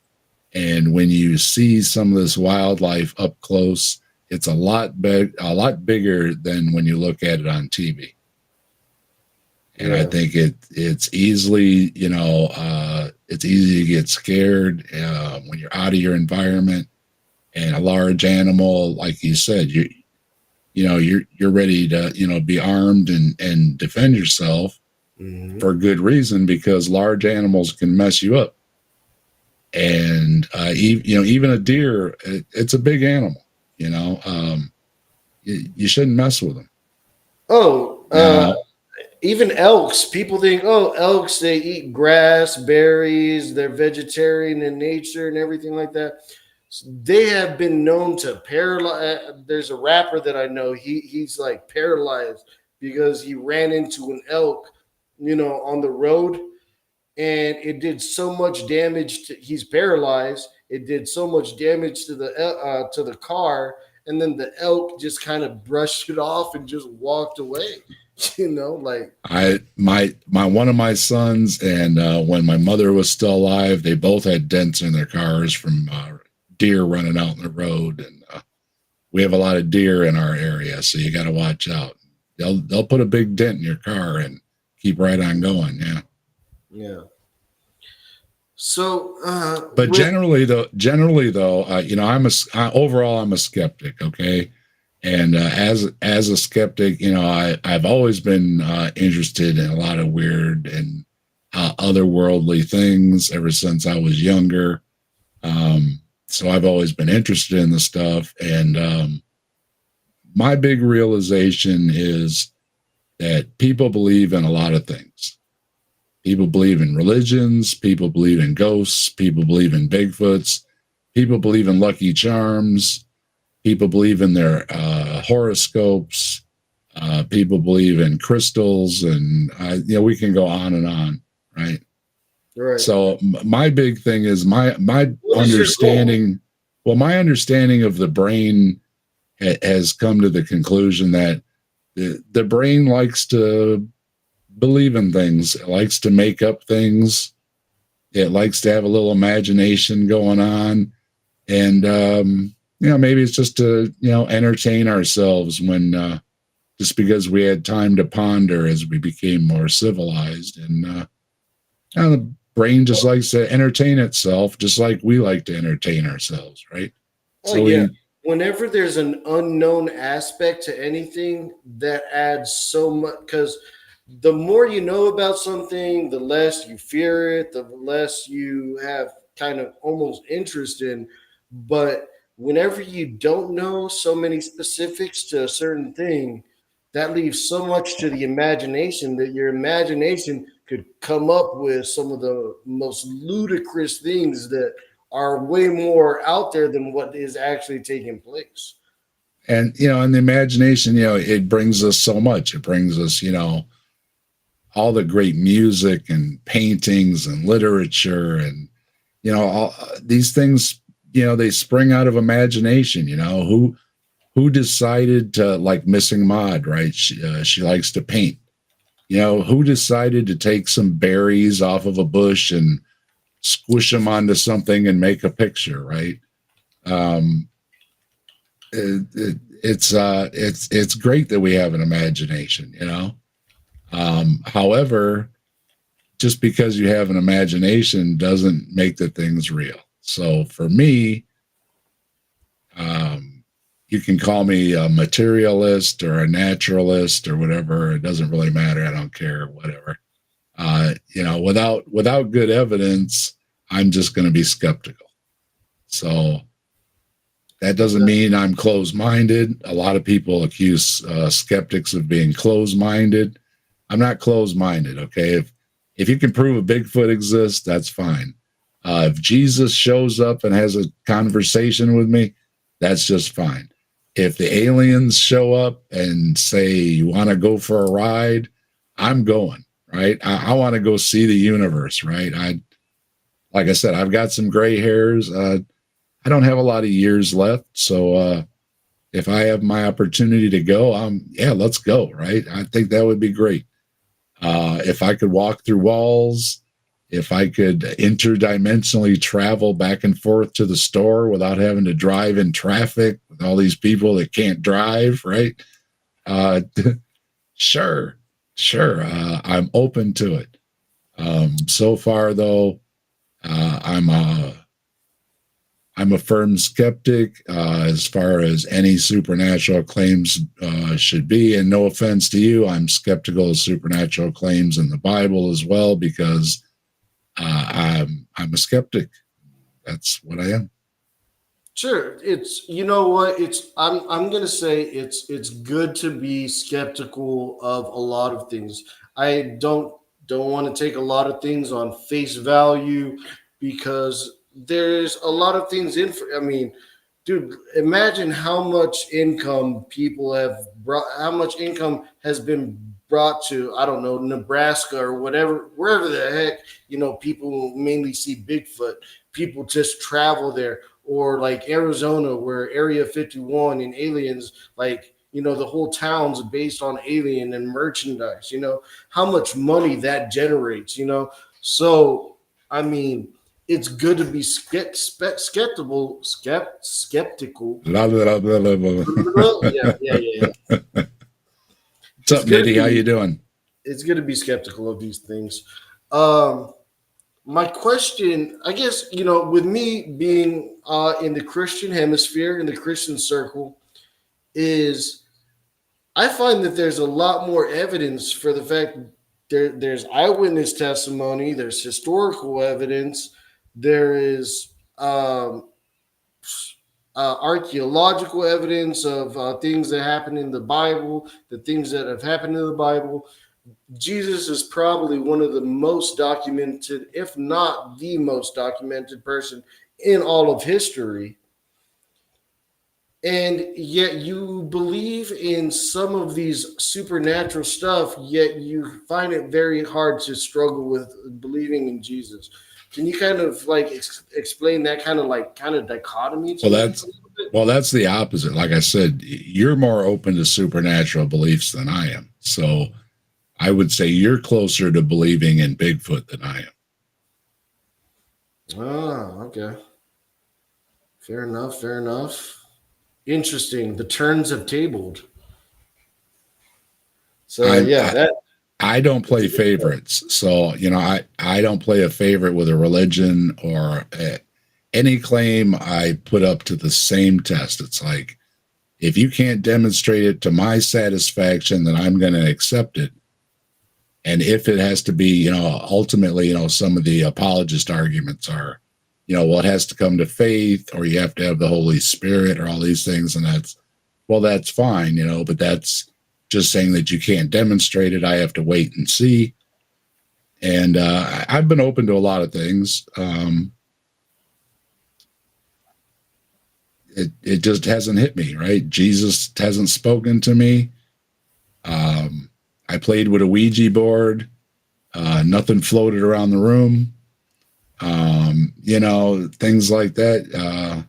And when you see some of this wildlife up close, it's a lot bigger than when you look at it on TV. And I think it's easily, it's easy to get scared when you're out of your environment. And a large animal, like you said, you're ready to be armed and defend yourself for good reason, because large animals can mess you up. And even a deer, it's a big animal. You shouldn't mess with them. Even elks. People think, elks, they eat grass, berries, they're vegetarian in nature and everything like that. They have been known to paralyze. There's a rapper that I know. He's like paralyzed because he ran into an elk, on the road, and it did so much damage. He's paralyzed. It did so much damage to the car, and then the elk just kind of brushed it off and just walked away. One of my sons, and when my mother was still alive, they both had dents in their cars from deer running out in the road. And we have a lot of deer in our area, so you got to watch out. They'll put a big dent in your car and keep right on going. Yeah. So, but generally though, overall I'm a skeptic. Okay. And as a skeptic, I've always been interested in a lot of weird and otherworldly things ever since I was younger. So I've always been interested in the stuff. And my big realization is that people believe in a lot of things. People believe in religions. People believe in ghosts. People believe in Bigfoots. People believe in Lucky Charms. People believe in their horoscopes. People believe in crystals, and we can go on and on, right? Right. So my big thing is my understanding. Well, my understanding of the brain has come to the conclusion that the brain likes to believe in things. It likes to make up things. It likes to have a little imagination going on, and maybe it's just to entertain ourselves when just because we had time to ponder as we became more civilized, and the brain just likes to entertain itself, just like we like to entertain ourselves, right? Whenever there's an unknown aspect to anything, that adds so much, because the more you know about something, the less you fear it, the less you have kind of almost interest in. But whenever you don't know so many specifics to a certain thing, that leaves so much to the imagination that your imagination could come up with some of the most ludicrous things that are way more out there than what is actually taking place. And, and the imagination, it brings us so much. It brings us, all the great music and paintings and literature and, all these things, they spring out of imagination. Who decided to, like Missing Maud, right? She likes to paint. Who decided to take some berries off of a bush and squish them onto something and make a picture, right? It's great that we have an imagination, However, just because you have an imagination doesn't make the things real. So for me, you can call me a materialist or a naturalist or whatever. It doesn't really matter. I don't care, whatever. Without good evidence, I'm just going to be skeptical. So that doesn't mean I'm closed-minded. A lot of people accuse skeptics of being closed-minded. I'm not closed-minded, okay? If you can prove a Bigfoot exists, that's fine. If Jesus shows up and has a conversation with me, that's just fine. If the aliens show up and say, you want to go for a ride, I'm going, right? I want to go see the universe, right? Like I said, I've got some gray hairs. I don't have a lot of years left. So if I have my opportunity to go, let's go, right? I think that would be great. If I could walk through walls, if I could interdimensionally travel back and forth to the store without having to drive in traffic with all these people that can't drive, right? Sure. I'm open to it. So far, though, I'm a firm skeptic as far as any supernatural claims should be. And no offense to you, I'm skeptical of supernatural claims in the Bible as well, because I'm a skeptic. That's what I am. Sure, it's, you know what, it's, I'm gonna say it's good to be skeptical of a lot of things. I don't want to take a lot of things on face value, because there's a lot of things in. I mean, dude, imagine how much income people have brought, how much income has been brought to, I don't know, Nebraska or whatever, wherever the heck, people mainly see Bigfoot. People just travel there, or like Arizona, where Area 51 and aliens, like, the whole town's based on alien and merchandise, how much money that generates, So, I mean, it's good to be skeptical. Blah, blah, blah, blah, blah. Yeah. What's up, Nitty? How you doing? It's good to be skeptical of these things. My question, I guess, with me being in the Christian hemisphere, in the Christian circle, is I find that there's a lot more evidence for the fact there's eyewitness testimony, there's historical evidence, there is archaeological evidence of things that happen in the Bible, the things that have happened in the Bible. Jesus is probably one of the most documented, if not the most documented person in all of history. And yet you believe in some of these supernatural stuff, yet you find it very hard to struggle with believing in Jesus. Can you kind of like explain that kind of dichotomy to Well, that's the opposite. Like I said, you're more open to supernatural beliefs than I am. So I would say you're closer to believing in Bigfoot than I am. Oh, okay. Fair enough. Interesting. The turns have tabled. So I don't play favorites. So, I don't play a favorite with a religion or any claim I put up to the same test. It's like, if you can't demonstrate it to my satisfaction, then I'm going to accept it. And if it has to be, ultimately, some of the apologist arguments are, it has to come to faith, or you have to have the Holy Spirit, or all these things. And that's fine, but that's just saying that you can't demonstrate it. I have to wait and see. And I've been open to a lot of things. It just hasn't hit me, right? Jesus hasn't spoken to me. I played with a Ouija board. Nothing floated around the room. Things like that.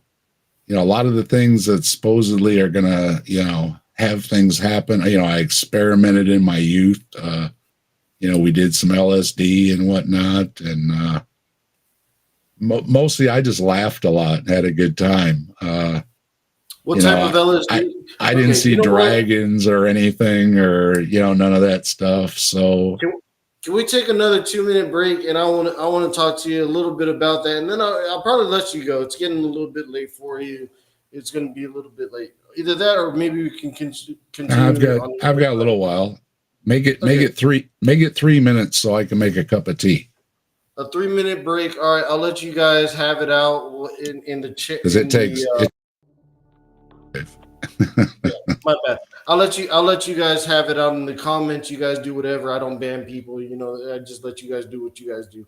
A lot of the things that supposedly are going to, have things happen. I experimented in my youth. We did some LSD and whatnot. And mostly I just laughed a lot and had a good time. What type of LSD? I didn't see dragons or anything, or none of that stuff. So can we take another 2-minute break? And I want to talk to you a little bit about that, and then I'll probably let you go. It's getting a little bit late for you. It's going to be a little bit late. Either that, or maybe we can continue. I've got a little while. Make it 3 minutes so I can make a cup of tea. A 3-minute break. All right, I'll let you guys have it out in the chat. Because it takes. My bad. I'll let you guys have it out in the comments. You guys do whatever. I don't ban people. I just let you guys do what you guys do.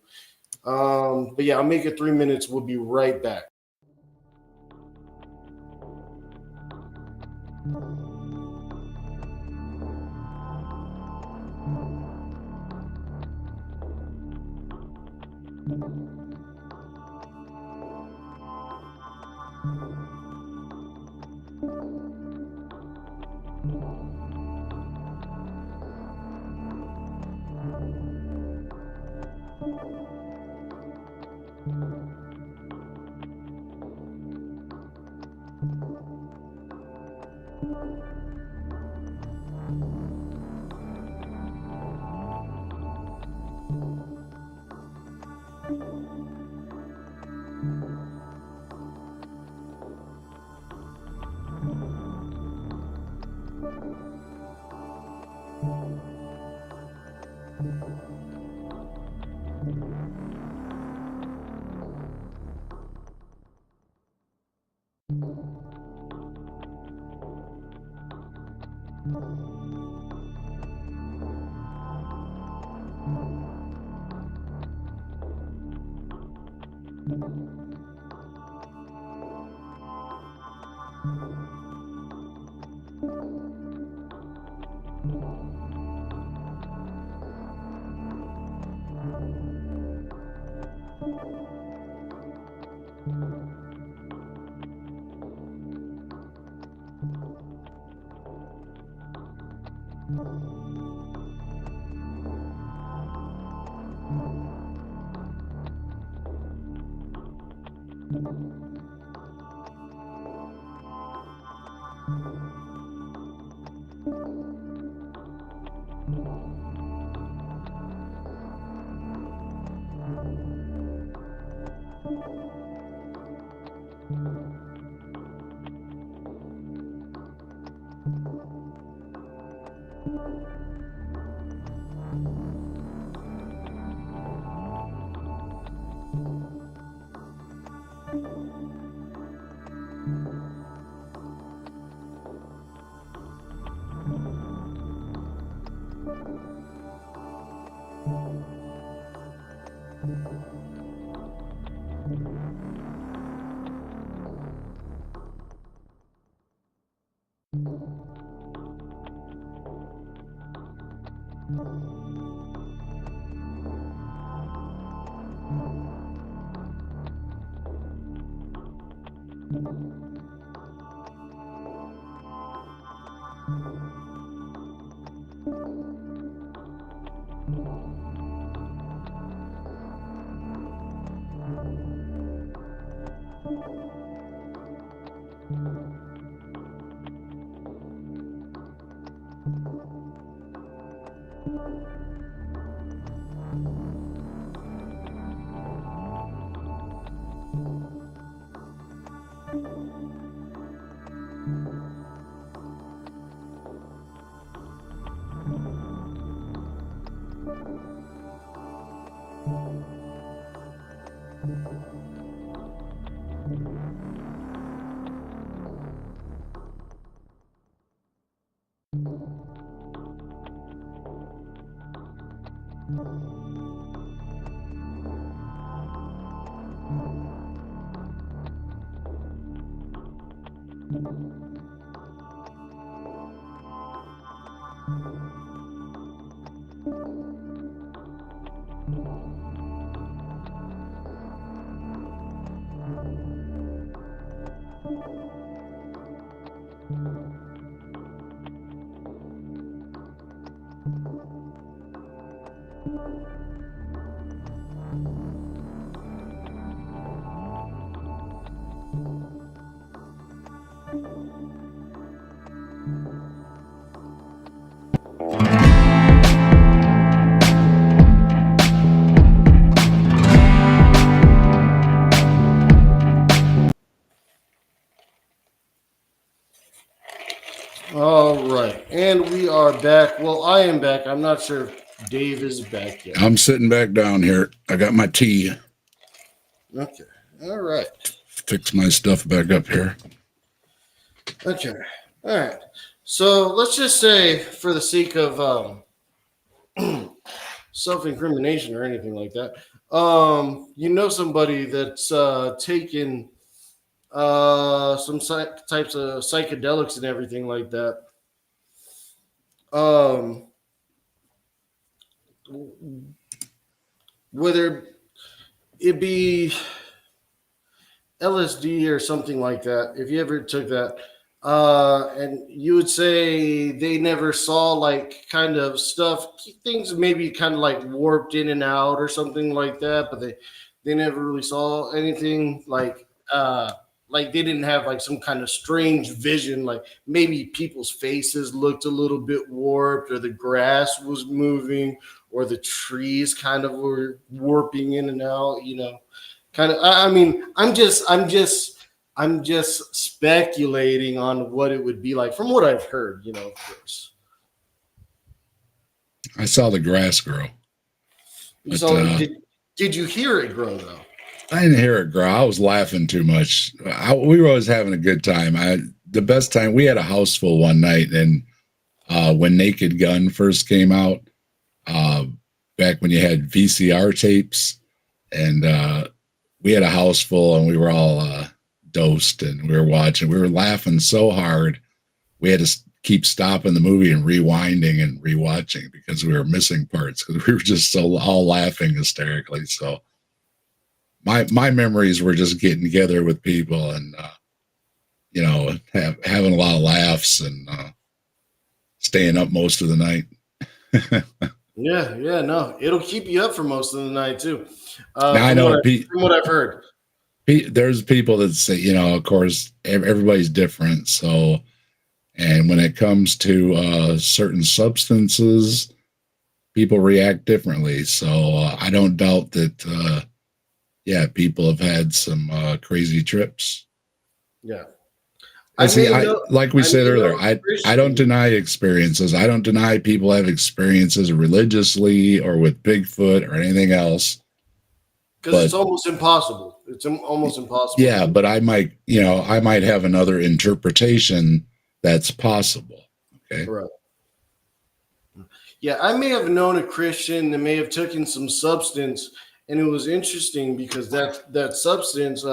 But yeah, I'll make it 3 minutes. We'll be right back. All right, and we are back. Well, I am back. I'm not sure if Dave is back yet. I'm sitting back down here. I got my tea. Okay. All right. Fix my stuff back up here. Okay. All right. So let's just say, for the sake of self-incrimination or anything like that, you know somebody that's taken some types of psychedelics and everything like that. Whether it be LSD or something like that, if you ever took that, and you would say they never saw like kind of stuff, things maybe kind of like warped in and out or something like that, but they never really saw anything like like they didn't have like some kind of strange vision, like maybe people's faces looked a little bit warped, or the grass was moving, or the trees kind of were warping in and out, you know. Kind of, I mean, I'm just speculating on what it would be like from what I've heard, you know, of course. I saw the grass grow. But, So did you hear it grow though? I didn't hear it grow. I was laughing too much. We were always having a good time. The best time, we had a house full one night, and when Naked Gun first came out, back when you had VCR tapes, and we had a house full, and we were all dosed, and we were watching. We were laughing so hard, we had to keep stopping the movie and rewinding and rewatching because we were missing parts because we were just so all laughing hysterically. So my memories were just getting together with people and you know, having a lot of laughs and staying up most of the night. Yeah, no, it'll keep you up for most of the night too. I know from what I've heard. There's people that say, you know, of course, everybody's different. So, and when it comes to certain substances, people react differently. So I don't doubt that, people have had some crazy trips. Yeah. Like we said earlier, I don't deny experiences. I don't deny people have experiences religiously or with Bigfoot or anything else. Because it's almost impossible. It's almost impossible. Yeah, but I might have another interpretation that's possible. Okay. Right. Yeah, I may have known a Christian that may have taken some substance, and it was interesting because that substance,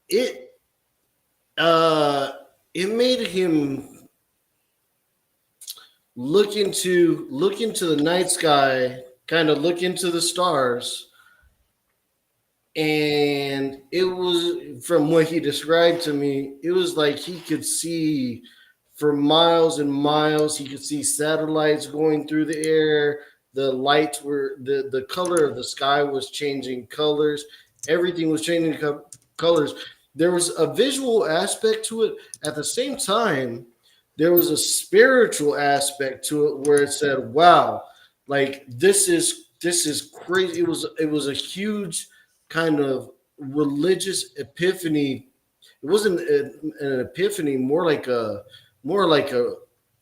it made him look into the night sky, kind of look into the stars, and it was, from what he described to me, it was like he could see for miles and miles. He could see satellites going through the air. The lights were, the color of the sky was changing colors. Everything was changing colors. There was a visual aspect to it. At the same time, there was a spiritual aspect to it where it said, wow, like this is crazy. It was a huge kind of religious epiphany. It wasn't an epiphany, more like a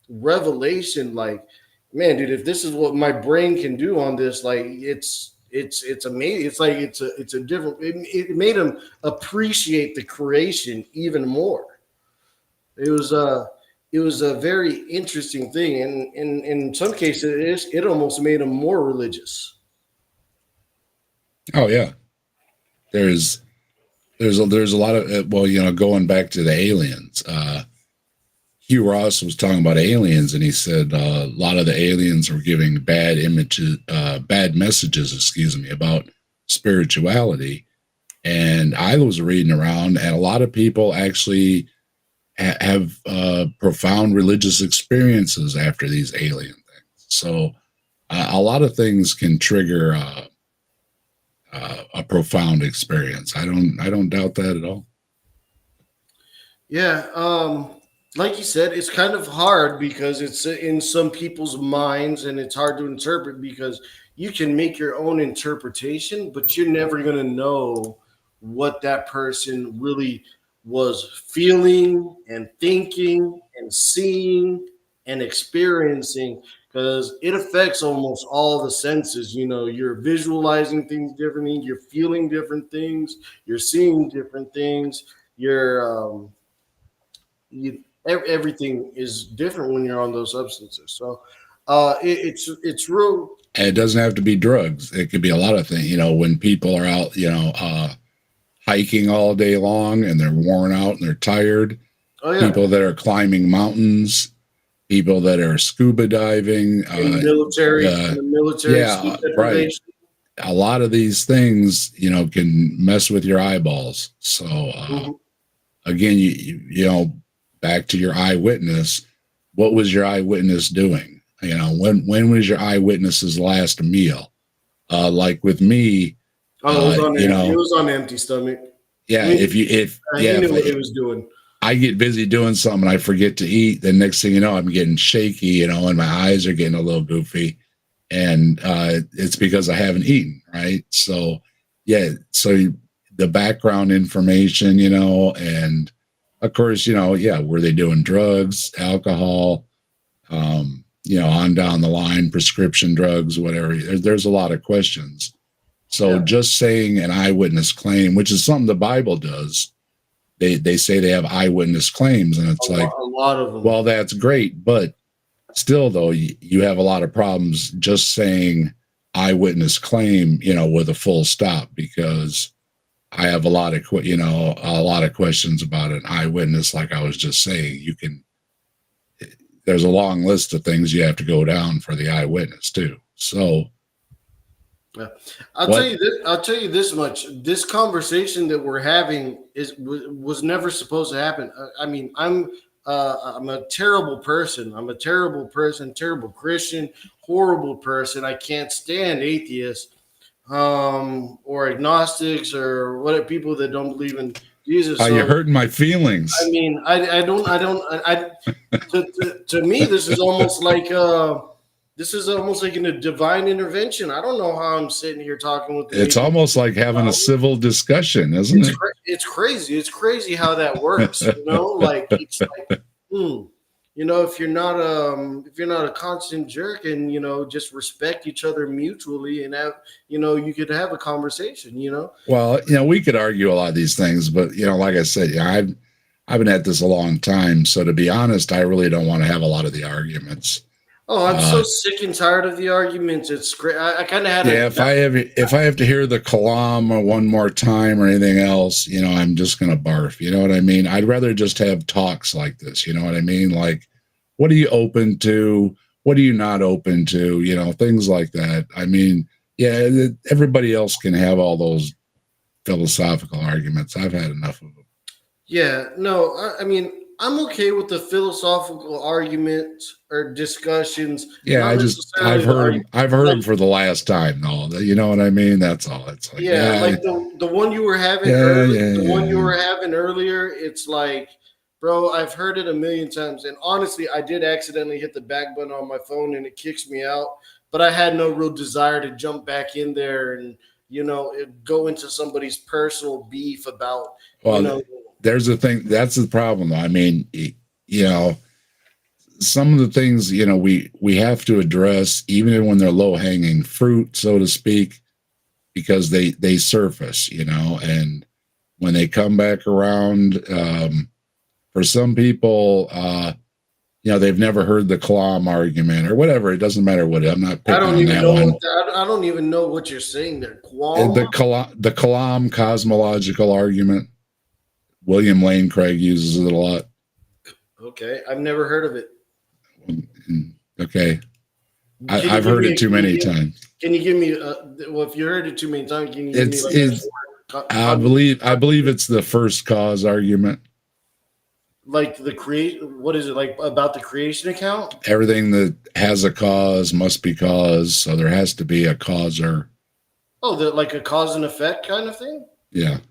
revelation. Like, man, dude, if this is what my brain can do on this, like it's amazing. It's like it's a different. It made him appreciate the creation even more. It was a very interesting thing, and in some cases, it almost made him more religious. Oh yeah, there's a lot of going back to the aliens. Hugh Ross was talking about aliens, and he said a lot of the aliens were giving bad messages, about spirituality. And I was reading around, and a lot of people actually have profound religious experiences after these alien things. So a lot of things can trigger a profound experience. I don't doubt that at all. Yeah. Like you said, it's kind of hard because it's in some people's minds, and it's hard to interpret because you can make your own interpretation, but you're never going to know what that person really was feeling and thinking and seeing and experiencing, because it affects almost all the senses. You know, you're visualizing things differently, you're feeling different things, you're seeing different things, everything is different when you're on those substances. So it's real. And it doesn't have to be drugs. It could be a lot of things. You know, when people are out, hiking all day long and they're worn out and they're tired. Oh, yeah. People that are climbing mountains, people that are scuba diving. In the military, yeah, right. A lot of these things, can mess with your eyeballs. So again, you back to your eyewitness. What was your eyewitness doing? When was your eyewitness's last meal? Like with me, Oh, it was on You empty. It know, was on empty stomach. yeah. I mean, If he knew what he if was doing. I get busy doing something, I forget to eat. The next thing you know, I'm getting shaky, you know, and my eyes are getting a little goofy, and it's because I haven't eaten, right? So, yeah. So the background information, you know, and of course, you know, yeah, were they doing drugs, alcohol, you know, on down the line, prescription drugs, whatever. There's a lot of questions. So just saying an eyewitness claim, which is something the Bible does, they say they have eyewitness claims, and it's like A lot of them. well, that's great, but still, though, you have a lot of problems just saying eyewitness claim, you know, with a full stop, because I have a lot of questions about an eyewitness. Like I was just saying, there's a long list of things you have to go down for the eyewitness too. So yeah. I'll tell you this much. This conversation that we're having was never supposed to happen. I mean, I'm a terrible person. I'm a terrible person, terrible Christian, horrible person. I can't stand atheists or agnostics or what people that don't believe in Jesus. you're hurting my feelings. I mean, to me, this is almost like a divine intervention. I don't know how I'm sitting here talking with. It's almost like having a civil discussion, isn't it? It's crazy. It's crazy how that works. You know, like it's like, you know, if you're not a constant jerk and, you know, just respect each other mutually and have, you know, you could have a conversation, you know. Well, you know, we could argue a lot of these things, but, you know, like I said, yeah, I've been at this a long time. So to be honest, I really don't want to have a lot of the arguments. Oh, I'm so sick and tired of the arguments. It's great. I kind of had. Yeah, if I have to hear the kalam one more time or anything else, you know, I'm just gonna barf. You know what I mean? I'd rather just have talks like this. You know what I mean? Like, what are you open to? What are you not open to? You know, things like that. I mean, yeah, everybody else can have all those philosophical arguments. I've had enough of them. Yeah, no, I mean, I'm okay with the philosophical arguments or discussions. Yeah, I've heard them for the last time, though. You know what I mean? That's all. It's like like the one you were having you were having earlier. It's like, bro, I've heard it a million times, and honestly, I did accidentally hit the back button on my phone, and it kicks me out. But I had no real desire to jump back in there and, you know, go into somebody's personal beef about, you know. There's the thing. That's the problem. I mean, you know, some of the things, you know, we have to address, even when they're low hanging fruit, so to speak, because they surface, you know, and when they come back around, for some people, you know, they've never heard the Kalam argument or whatever. It doesn't matter what. I'm not picking on that one. I don't even know what you're saying there. The Kalam cosmological argument. William Lane Craig uses it a lot. Okay, I've never heard of it. Okay, I've heard it too many times. Can you give me? Well, if you heard it too many times, can you give me? I believe it's the first cause argument. Like what is it like about the creation account? Everything that has a cause must be caused, so there has to be a causer. Oh, like a cause and effect kind of thing. Yeah.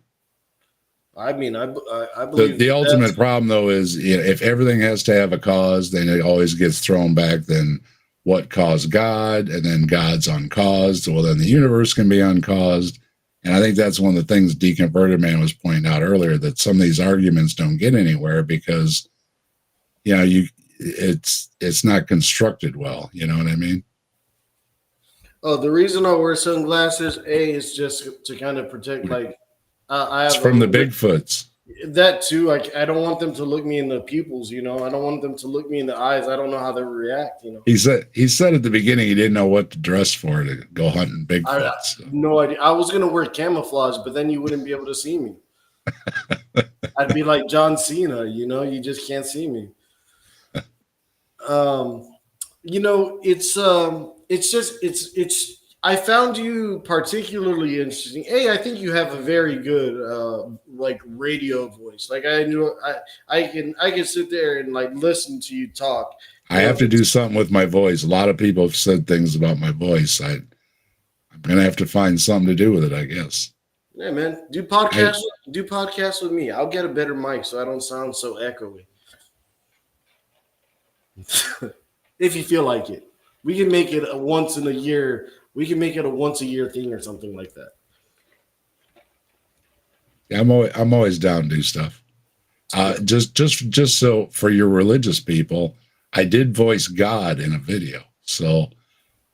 I mean, I believe the ultimate problem, though, is, you know, if everything has to have a cause, then it always gets thrown back. Then what caused God? And then God's uncaused. Well, then the universe can be uncaused. And I think that's one of the things Deconverted Man was pointing out earlier, that some of these arguments don't get anywhere because, you know, it's not constructed well. You know what I mean? Oh, the reason I wear sunglasses, is just to kind of protect, like, it's from the Bigfoots. That too. I don't want them to look me in the pupils, you know. I don't want them to look me in the eyes. I don't know how they react, you know. He said at the beginning he didn't know what to dress for to go hunting Bigfoot. So. No idea. I was gonna wear camouflage, but then you wouldn't be able to see me. I'd be like John Cena, you know. You just can't see me. You know, it's. I found you particularly interesting. I think you have a very good like radio voice. Like I can sit there and like listen to you talk. I have to do something with my voice. A lot of people have said things about my voice. I'm gonna have to find something to do with it, I guess. Yeah, man. Do podcasts with me. I'll get a better mic so I don't sound so echoey. If you feel like it. We can make it a once in a year. We can make it a once a year thing or something like that. Yeah, I'm always down to do stuff. Just so for your religious people, I did voice God in a video. So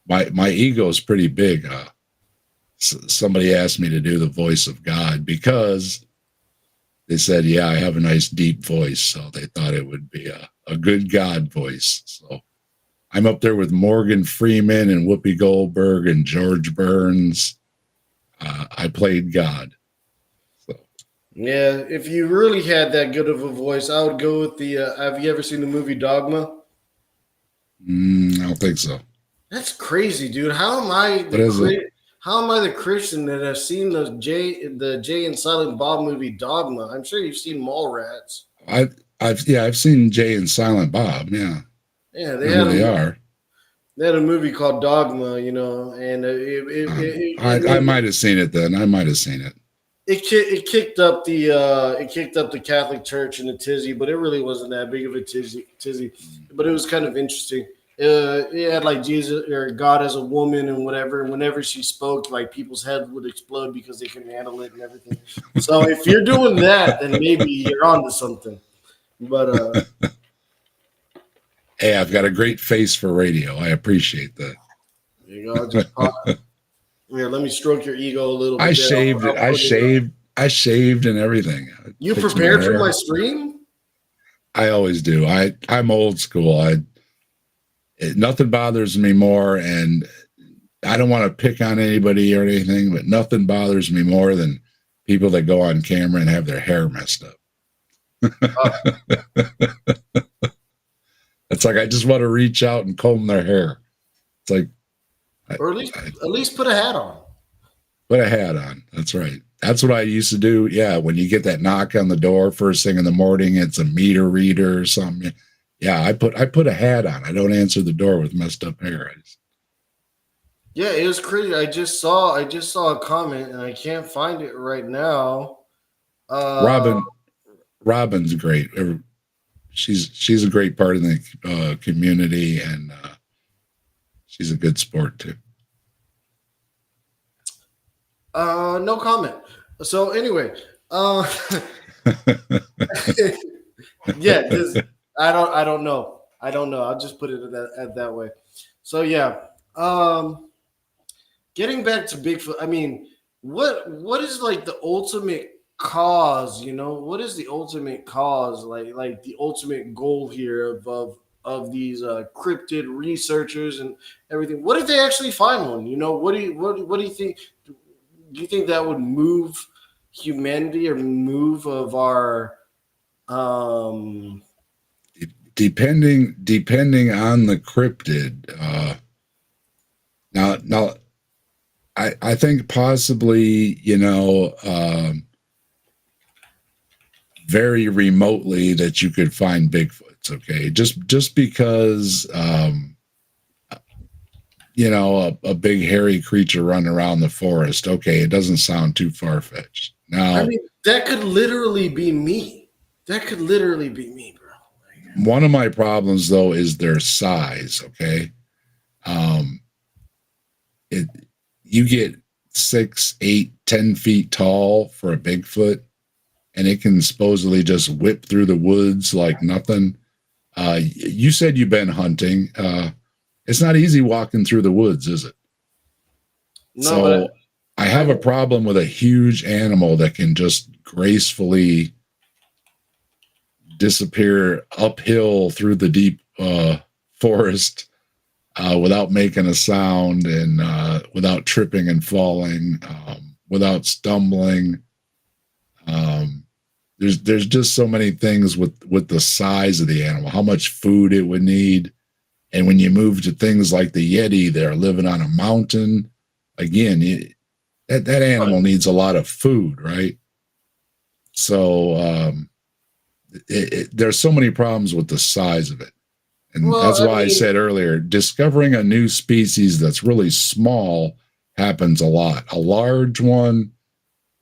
my ego is pretty big. Somebody asked me to do the voice of God because they said, yeah, I have a nice deep voice. So they thought it would be a good God voice. So I'm up there with Morgan Freeman and Whoopi Goldberg and George Burns. I played God. So. Yeah, if you really had that good of a voice, I would go with the. Have you ever seen the movie Dogma? I don't think so. That's crazy, dude. How am I the Christian that have seen the Jay and Silent Bob movie Dogma? I'm sure you've seen Mallrats. I've seen Jay and Silent Bob. Yeah. Yeah, They are. They had a movie called Dogma, and I might have seen it then. I might have seen it. It kicked up the Catholic Church in a tizzy, but it really wasn't that big of a tizzy. But it was kind of interesting. It had like Jesus or God as a woman and whatever. And whenever she spoke, like people's heads would explode because they couldn't handle it and everything. So if you're doing that, then maybe you're onto something. But hey, I've got a great face for radio. I appreciate that. There you go. Here, let me stroke your ego a little bit. I shaved and everything. You prepared for my stream? I always do. I'm old school. Nothing bothers me more, and I don't want to pick on anybody or anything, but nothing bothers me more than people that go on camera and have their hair messed up. It's like I just want to reach out and comb their hair. It's like, or at least put a hat on. Put a hat on. That's right. That's what I used to do. Yeah, when you get that knock on the door first thing in the morning, it's a meter reader or something. Yeah, I put a hat on. I don't answer the door with messed up hair. Yeah, it was crazy. I just saw a comment and I can't find it right now. Robin's great. She's a great part of the community, and she's a good sport too. No comment. So anyway, yeah, I don't know. I'll just put it at that way. So yeah, getting back to Bigfoot. I mean, what is like the ultimate cause? What is the ultimate cause? Like the ultimate goal here of these cryptid researchers and everything. What if they actually find one? What do you think? Do you think that would move humanity or move of our depending on the cryptid? Now I think possibly, very remotely that you could find Bigfoots. Okay. Just because, a big hairy creature running around the forest. Okay. It doesn't sound too far-fetched. Now, I mean, that could literally be me. Bro. One of my problems though, is their size. Okay. You get 6, 8, 10 feet tall for a Bigfoot, and it can supposedly just whip through the woods like nothing. You said you've been hunting. It's not easy walking through the woods, is it? No, so I have a problem with a huge animal that can just gracefully disappear uphill through the deep forest without making a sound and without tripping and falling, without stumbling. There's just so many things with the size of the animal, how much food it would need. And when you move to things like the Yeti, they're living on a mountain. Again, that animal needs a lot of food, right? So there's so many problems with the size of it. And that's why I said earlier, discovering a new species that's really small happens a lot. A large one,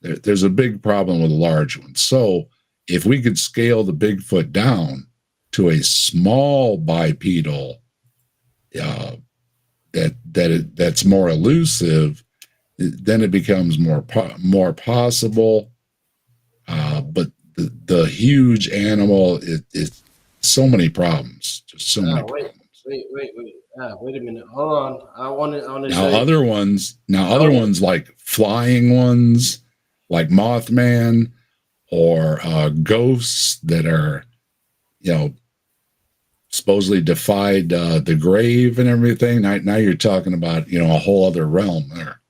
there's a big problem with a large one. So if we could scale the Bigfoot down to a small bipedal that's more elusive, then it becomes more possible. But the huge animal, it's so many problems. Just so many problems. Wait. Wait a minute. Hold on. I want to Now other ones like flying ones, like Mothman, or ghosts that are, supposedly defied the grave and everything. Now you're talking about, a whole other realm there.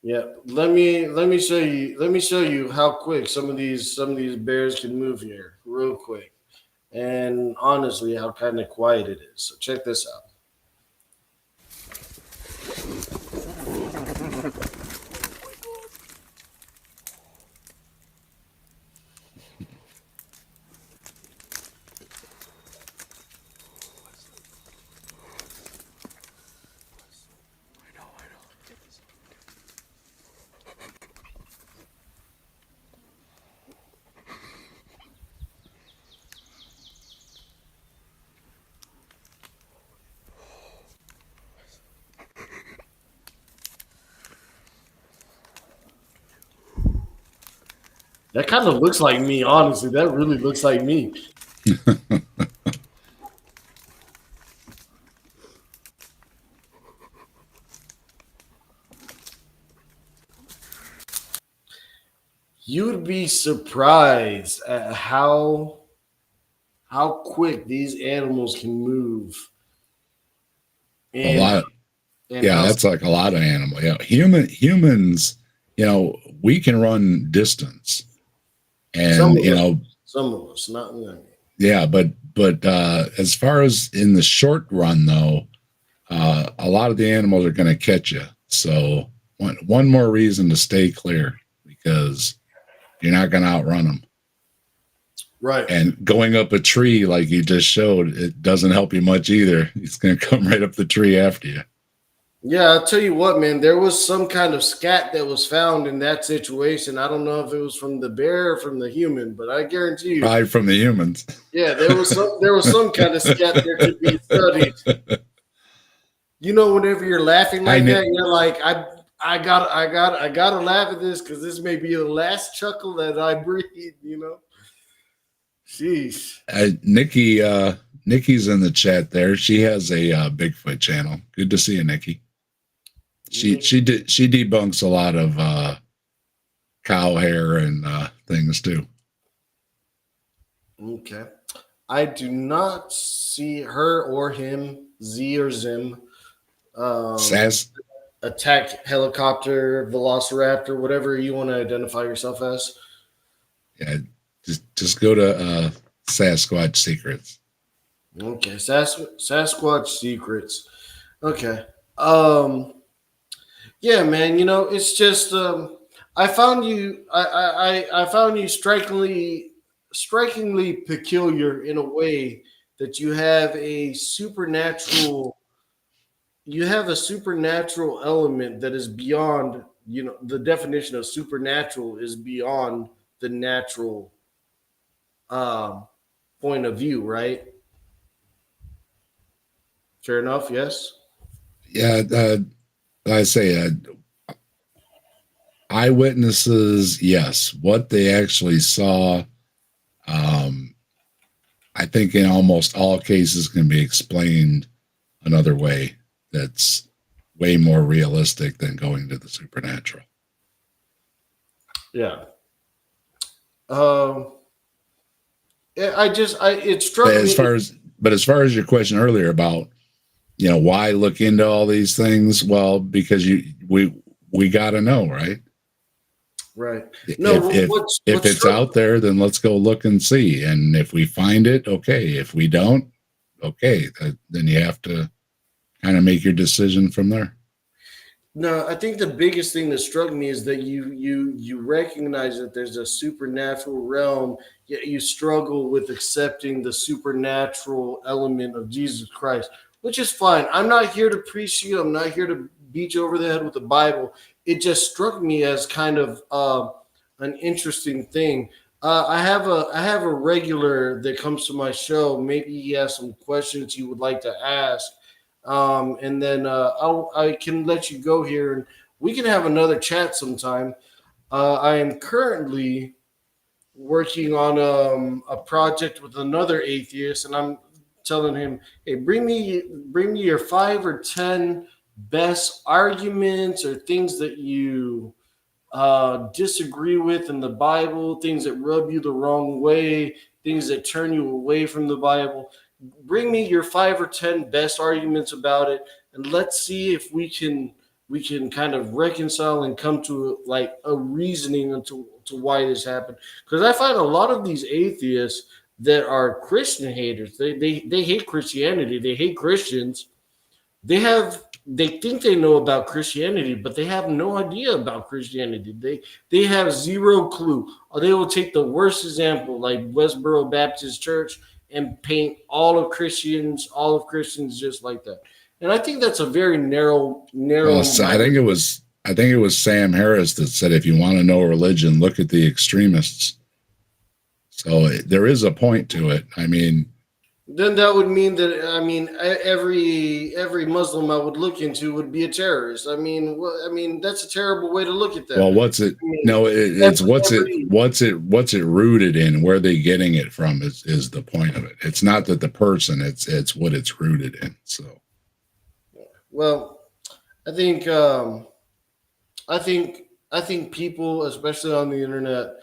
Yeah, let me show you how quick some of these bears can move here, real quick, and honestly, how kind of quiet it is. So check this out. That kind of looks like me, honestly. That really looks like me. You'd be surprised at how quick these animals can move. A lot. Yeah, that's like a lot of animals. Yeah, humans, we can run distance, and some of us, not me. Yeah, but as far as in the short run, though, a lot of the animals are going to catch you. So one more reason to stay clear, because you're not going to outrun them. Right. And going up a tree like you just showed, it doesn't help you much either. It's going to come right up the tree after you. Yeah, I'll tell you what, man. There was some kind of scat that was found in that situation. I don't know if it was from the bear or from the human, but I guarantee you, probably from the humans. Yeah, there was some kind of scat there to be studied. Whenever you're laughing like that, you're like, I gotta laugh at this because this may be the last chuckle that I breathe. Sheesh. Nikki's in the chat there. She has a Bigfoot channel. Good to see you, Nikki. She debunks a lot of cow hair and things too. Okay. I do not see her or him, Z or Zim, attack helicopter, velociraptor, whatever you want to identify yourself as. Yeah, just go to Sasquatch Secrets. Okay, Sasquatch Secrets. Okay. Yeah, man, it's just I found you strikingly peculiar in a way that you have a supernatural element that is beyond, the definition of supernatural is beyond the natural point of view, right? Fair enough, yes? Yeah, I say eyewitnesses, yes. What they actually saw, I think in almost all cases can be explained another way that's way more realistic than going to the supernatural. Yeah. It struck me. As far as your question earlier about, why look into all these things? Well, because we got to know, right? Right. No, if it's out there, then let's go look and see. And if we find it, okay. If we don't, okay. Then you have to kind of make your decision from there. No, I think the biggest thing that struck me is that you recognize that there's a supernatural realm, yet you struggle with accepting the supernatural element of Jesus Christ, which is fine. I'm not here to preach you. I'm not here to beat you over the head with the Bible. It just struck me as kind of an interesting thing. I have a regular that comes to my show. Maybe he has some questions he would like to ask, and then I can let you go here, and we can have another chat sometime. I am currently working on a project with another atheist, and I'm telling him, "Hey, bring me your 5 or 10 best arguments or things that you disagree with in the Bible, things that rub you the wrong way, things that turn you away from the Bible. Bring me your 5 or 10 best arguments about it, and let's see if we can kind of reconcile and come to like a reasoning into to why this happened." Because I find a lot of these atheists that are Christian haters, they hate Christianity, they hate Christians. They think they know about Christianity, but they have no idea about Christianity. They have zero clue. Or they will take the worst example, like Westboro Baptist Church, and paint all of Christians just like that. And I think that's a very narrow. Well, so I think it was Sam Harris that said, if you want to know religion, look at the extremists. So there is a point to it. I mean, then that would mean that every Muslim I would look into would be a terrorist. I mean that's a terrible way to look at that. Well, what's it? No, it's what's it rooted in? Where they getting it from is the point of it. It's not that the person. It's what it's rooted in. So, well, I think people, especially on the internet,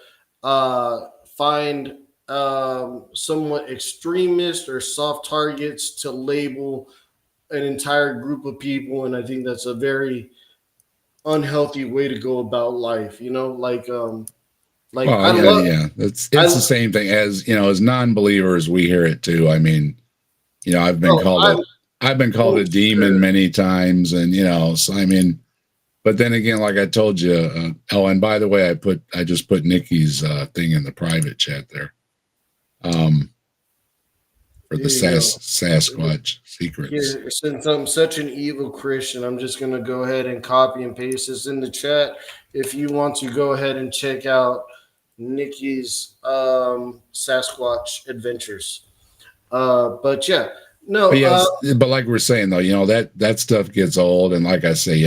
find somewhat extremist or soft targets to label an entire group of people, and I think that's a very unhealthy way to go about life. It's the same thing as as non-believers. We hear it too. I mean, I've been called a demon many times, and so I mean. But then again, like I told you, and by the way, I just put Nikki's thing in the private chat there. For the Sasquatch secrets. Here, since I'm such an evil Christian, I'm just going to go ahead and copy and paste this in the chat. If you want to go ahead and check out Nikki's Sasquatch adventures. But yeah, no. But, yes, but like we're saying though, that stuff gets old, and like I say,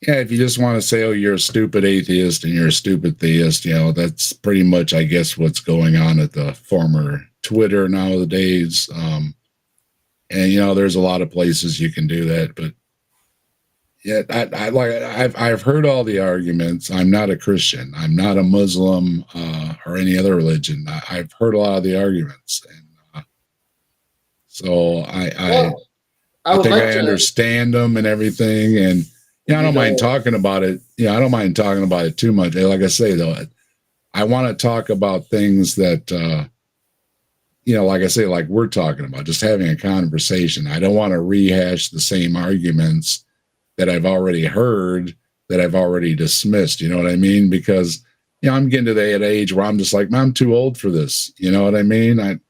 if you just want to say, oh, you're a stupid atheist and you're a stupid theist, that's pretty much, I guess, what's going on at the former Twitter nowadays. And there's a lot of places you can do that, but yeah, I've heard all the arguments. I'm not a Christian. I'm not a Muslim or any other religion. I've heard a lot of the arguments, and so I think I understand them and everything, and. I don't mind talking about it. I don't mind talking about it too much. Like I say, though, I want to talk about things that, like I say, like we're talking about, just having a conversation. I don't want to rehash the same arguments that I've already heard, that I've already dismissed. You know what I mean? Because, I'm getting to that age where I'm just like, I'm too old for this. You know what I mean? I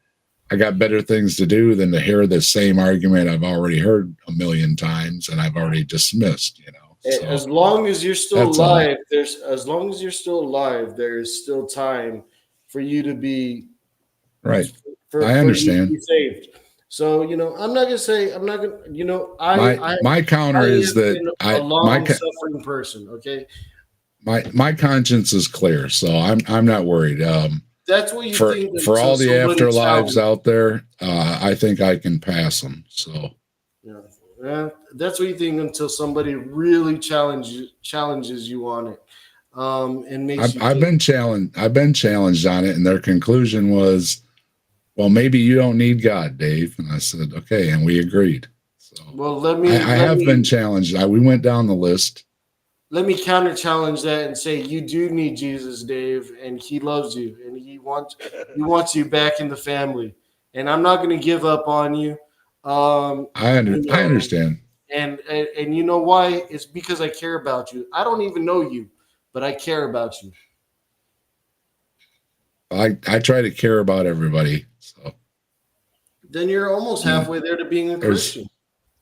got better things to do than to hear the same argument I've already heard a million times and I've already dismissed, So, as long as you're still alive, there's still time for you to be right. I understand. For you to be saved. So I'm not gonna. My counter is that I'm suffering person. Okay. My conscience is clear, so I'm not worried. That's what you think. For all the afterlives out there, I think I can pass them. So. Yeah, that's what you think until somebody really challenges you on it, and makes. I've been challenged on it, and their conclusion was, "Well, maybe you don't need God, Dave." And I said, "Okay," and we agreed. So, well, I have been challenged. We went down the list. Let me counter challenge that and say you do need Jesus, Dave, and He loves you, and He wants you back in the family. And I'm not going to give up on you. I understand. And you know why? It's because I care about you. I don't even know you, but I care about you. I try to care about everybody. So then you're almost halfway there to being a Christian.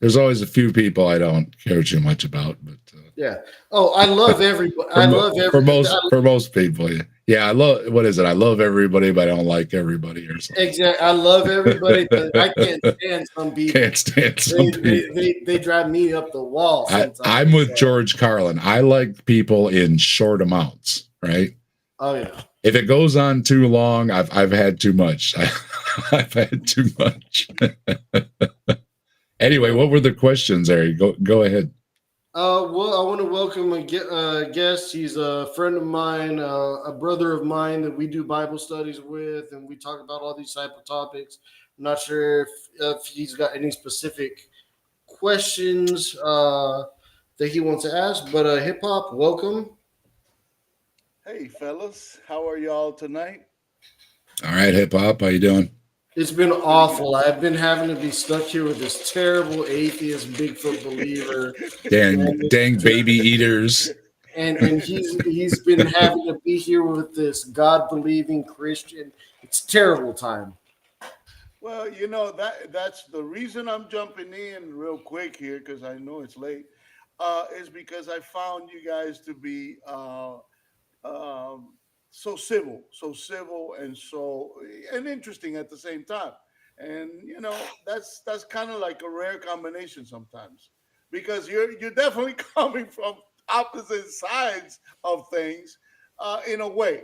there's always a few people I don't care too much about, but Yeah. Oh, I love everybody. I love everybody. for most people. Yeah, I love, what is it? I love everybody, but I don't like everybody or something. Exactly. I love everybody, but I can't stand some people. Can't stand some people. They drive me up the wall sometimes. I'm with George Carlin. I like people in short amounts, right? Oh yeah. If it goes on too long, I've had too much. I've had too much. Anyway, what were the questions, Ari? Go ahead. Well, I want to welcome a guest. He's a friend of mine, a brother of mine that we do Bible studies with, and we talk about all these type of topics. I'm not sure if he's got any specific questions that he wants to ask, but Hip Hop, welcome. Hey, fellas, how are y'all tonight? All right, Hip Hop, how you doing? It's been awful. I've been having to be stuck here with this terrible atheist Bigfoot believer. Dang baby eaters. And he's been having to be here with this God-believing Christian. It's a terrible time. Well, you know, that's the reason I'm jumping in real quick here, because I know it's late, is because I found you guys to be so civil and interesting at the same time. And you know, that's kind of like a rare combination sometimes, because you're definitely coming from opposite sides of things in a way.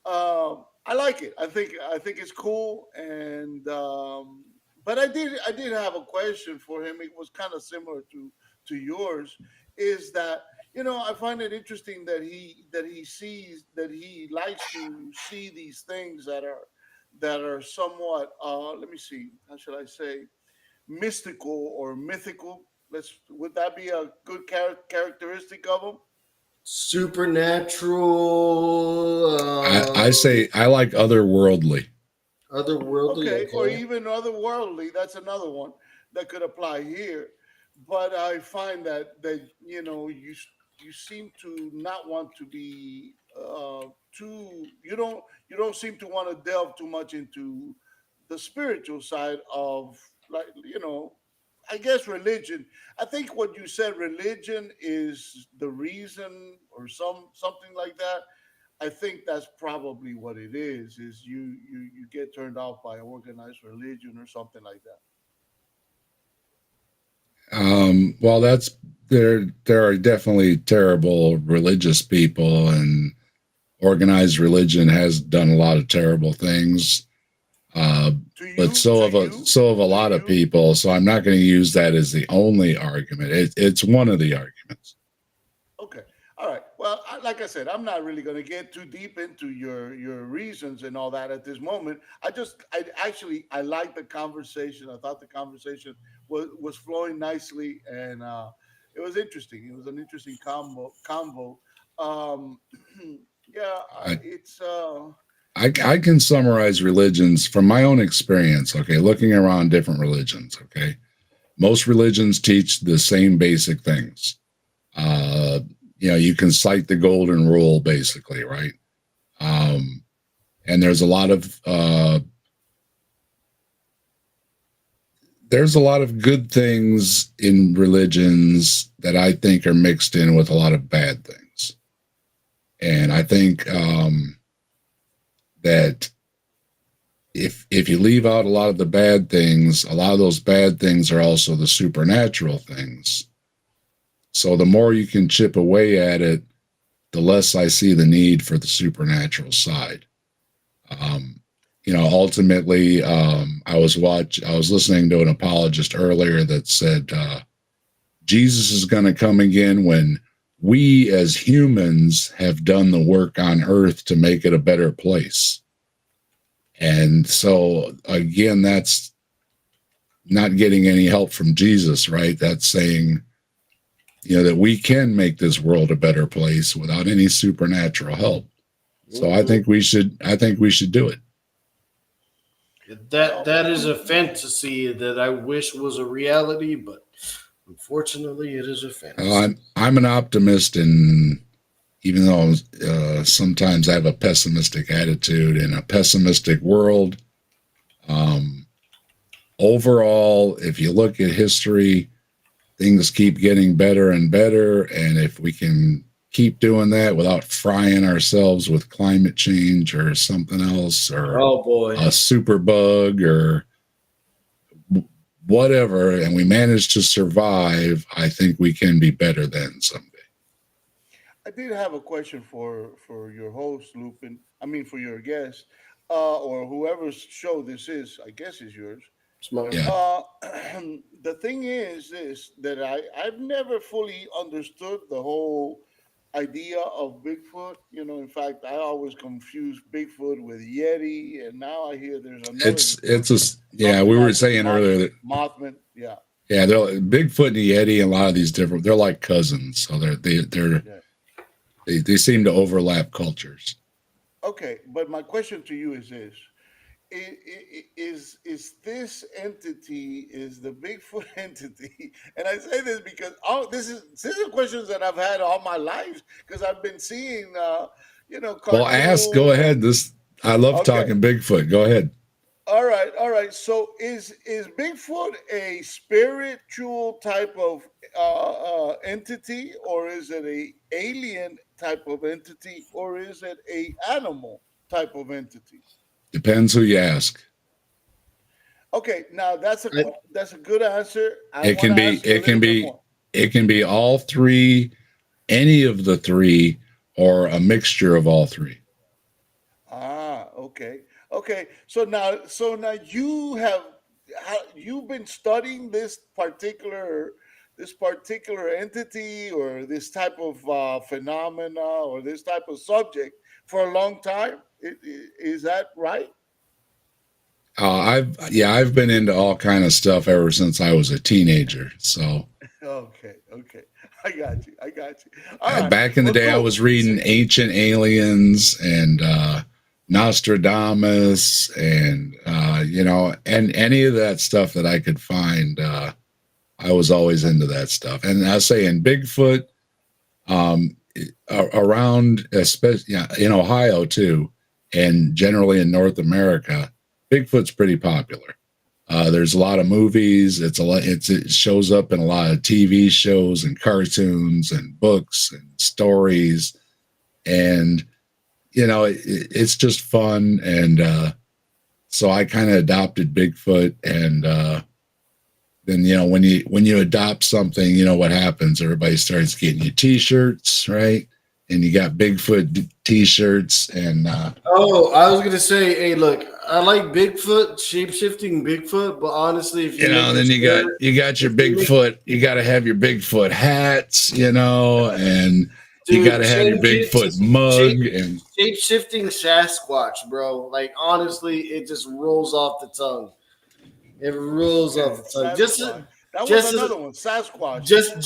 I like it. I think it's cool. And but I did have a question for him. It was kind of similar to yours, is that, you know, I find it interesting that he likes to see these things that are somewhat let me see, how should I say, mystical or mythical. Would that be a good characteristic of him? Supernatural. I say I like otherworldly. Otherworldly. Okay, or even otherworldly. That's another one that could apply here. But I find that you know, you seem to not want to be you don't seem to want to delve too much into the spiritual side of, like, you know, I guess religion. I think what you said, religion is the reason, or something like that. I think that's probably what it is you get turned off by organized religion or something like that. Well, there are definitely terrible religious people, and organized religion has done a lot of terrible things. But so have a lot of people. So I'm not going to use that as the only argument. It's one of the arguments. Okay. All right. Well, like I said, I'm not really going to get too deep into your reasons and all that at this moment. I liked the conversation. I thought the conversation was flowing nicely, and it was interesting. It was an interesting combo. I can summarize religions from my own experience. Okay, looking around different religions. Okay, most religions teach the same basic things. You know, you can cite the golden rule, basically, right? And there's a lot of good things in religions that I think are mixed in with a lot of bad things. And I think that if you leave out a lot of the bad things, a lot of those bad things are also the supernatural things. So the more you can chip away at it, the less I see the need for the supernatural side. You know, ultimately, I was listening to an apologist earlier that said Jesus is going to come again when we as humans have done the work on earth to make it a better place. And so again, that's not getting any help from Jesus, right? That's saying, you know, that we can make this world a better place without any supernatural help. So I think we should do it. That is a fantasy that I wish was a reality, but unfortunately, it is a fantasy. I'm an optimist, and even though sometimes I have a pessimistic attitude in a pessimistic world, overall, if you look at history, things keep getting better and better. And if we can keep doing that without frying ourselves with climate change or something else, or Oh boy. a super bug or whatever, and we manage to survive, I think we can be better than someday. I did have a question for your host, Lupin. I mean, for your guest, or whoever's show this is. I guess is yours. Smart. Yeah. The thing is this, that I've never fully understood the whole idea of Bigfoot. You know, in fact, I always confuse Bigfoot with Yeti, and now I hear there's another. Yeah. We were saying earlier that Mothman. Yeah. Yeah, they're Bigfoot and Yeti, and a lot of these different. They're like cousins, so they seem to overlap cultures. Okay, but my question to you is this: is this entity, is the Bigfoot entity? And I say this because these are questions that I've had all my life, because I've been seeing, Well, ask. Go ahead. I love talking Bigfoot. Go ahead. All right. So is Bigfoot a spiritual type of entity, or is it a alien type of entity, or is it a animal type of entity? Depends who you ask. Okay, now that's a good answer. It can be all three, any of the three, or a mixture of all three. Okay. So now you've been studying this particular entity, or this type of phenomena, or this type of subject for a long time. Is that right? I've been into all kind of stuff ever since I was a teenager. So okay, I got you. All right. Back in the day, cool. I was reading Ancient Aliens and Nostradamus, and and any of that stuff that I could find. I was always into that stuff, and I say in Bigfoot, around, especially in Ohio too, and generally in North America, Bigfoot's pretty popular. There's a lot of movies. It shows up in a lot of TV shows and cartoons and books and stories, and it's just fun. And so I kind of adopted Bigfoot, and then when you adopt something, what happens? Everybody starts getting you T-shirts, right? And you got Bigfoot T-shirts, and I was gonna say, hey, look, I like Bigfoot, shape-shifting Bigfoot, but honestly, if then you got your Bigfoot, you got to have your Bigfoot hats, and you got to have your Bigfoot mug and shape-shifting Sasquatch, bro. Like, honestly, it just rolls off the tongue. It rolls off the tongue. That was another one, Sasquatch. Just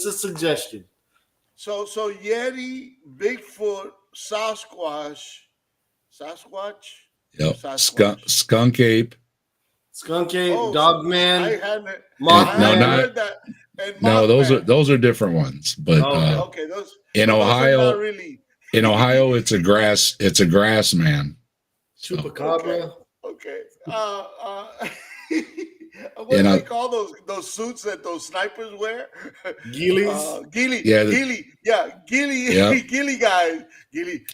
a suggestion. So Yeti, Bigfoot, Sasquatch. Yep. Skunk ape, Dogman. I hadn't heard that. And no, those are different ones. But those in Ohio, not really. In Ohio, it's a grass man. Chupacabra. Okay. What do they call those suits that those snipers wear? Ghillies. Ghillie. Ghillie. Yep. Ghillie guy.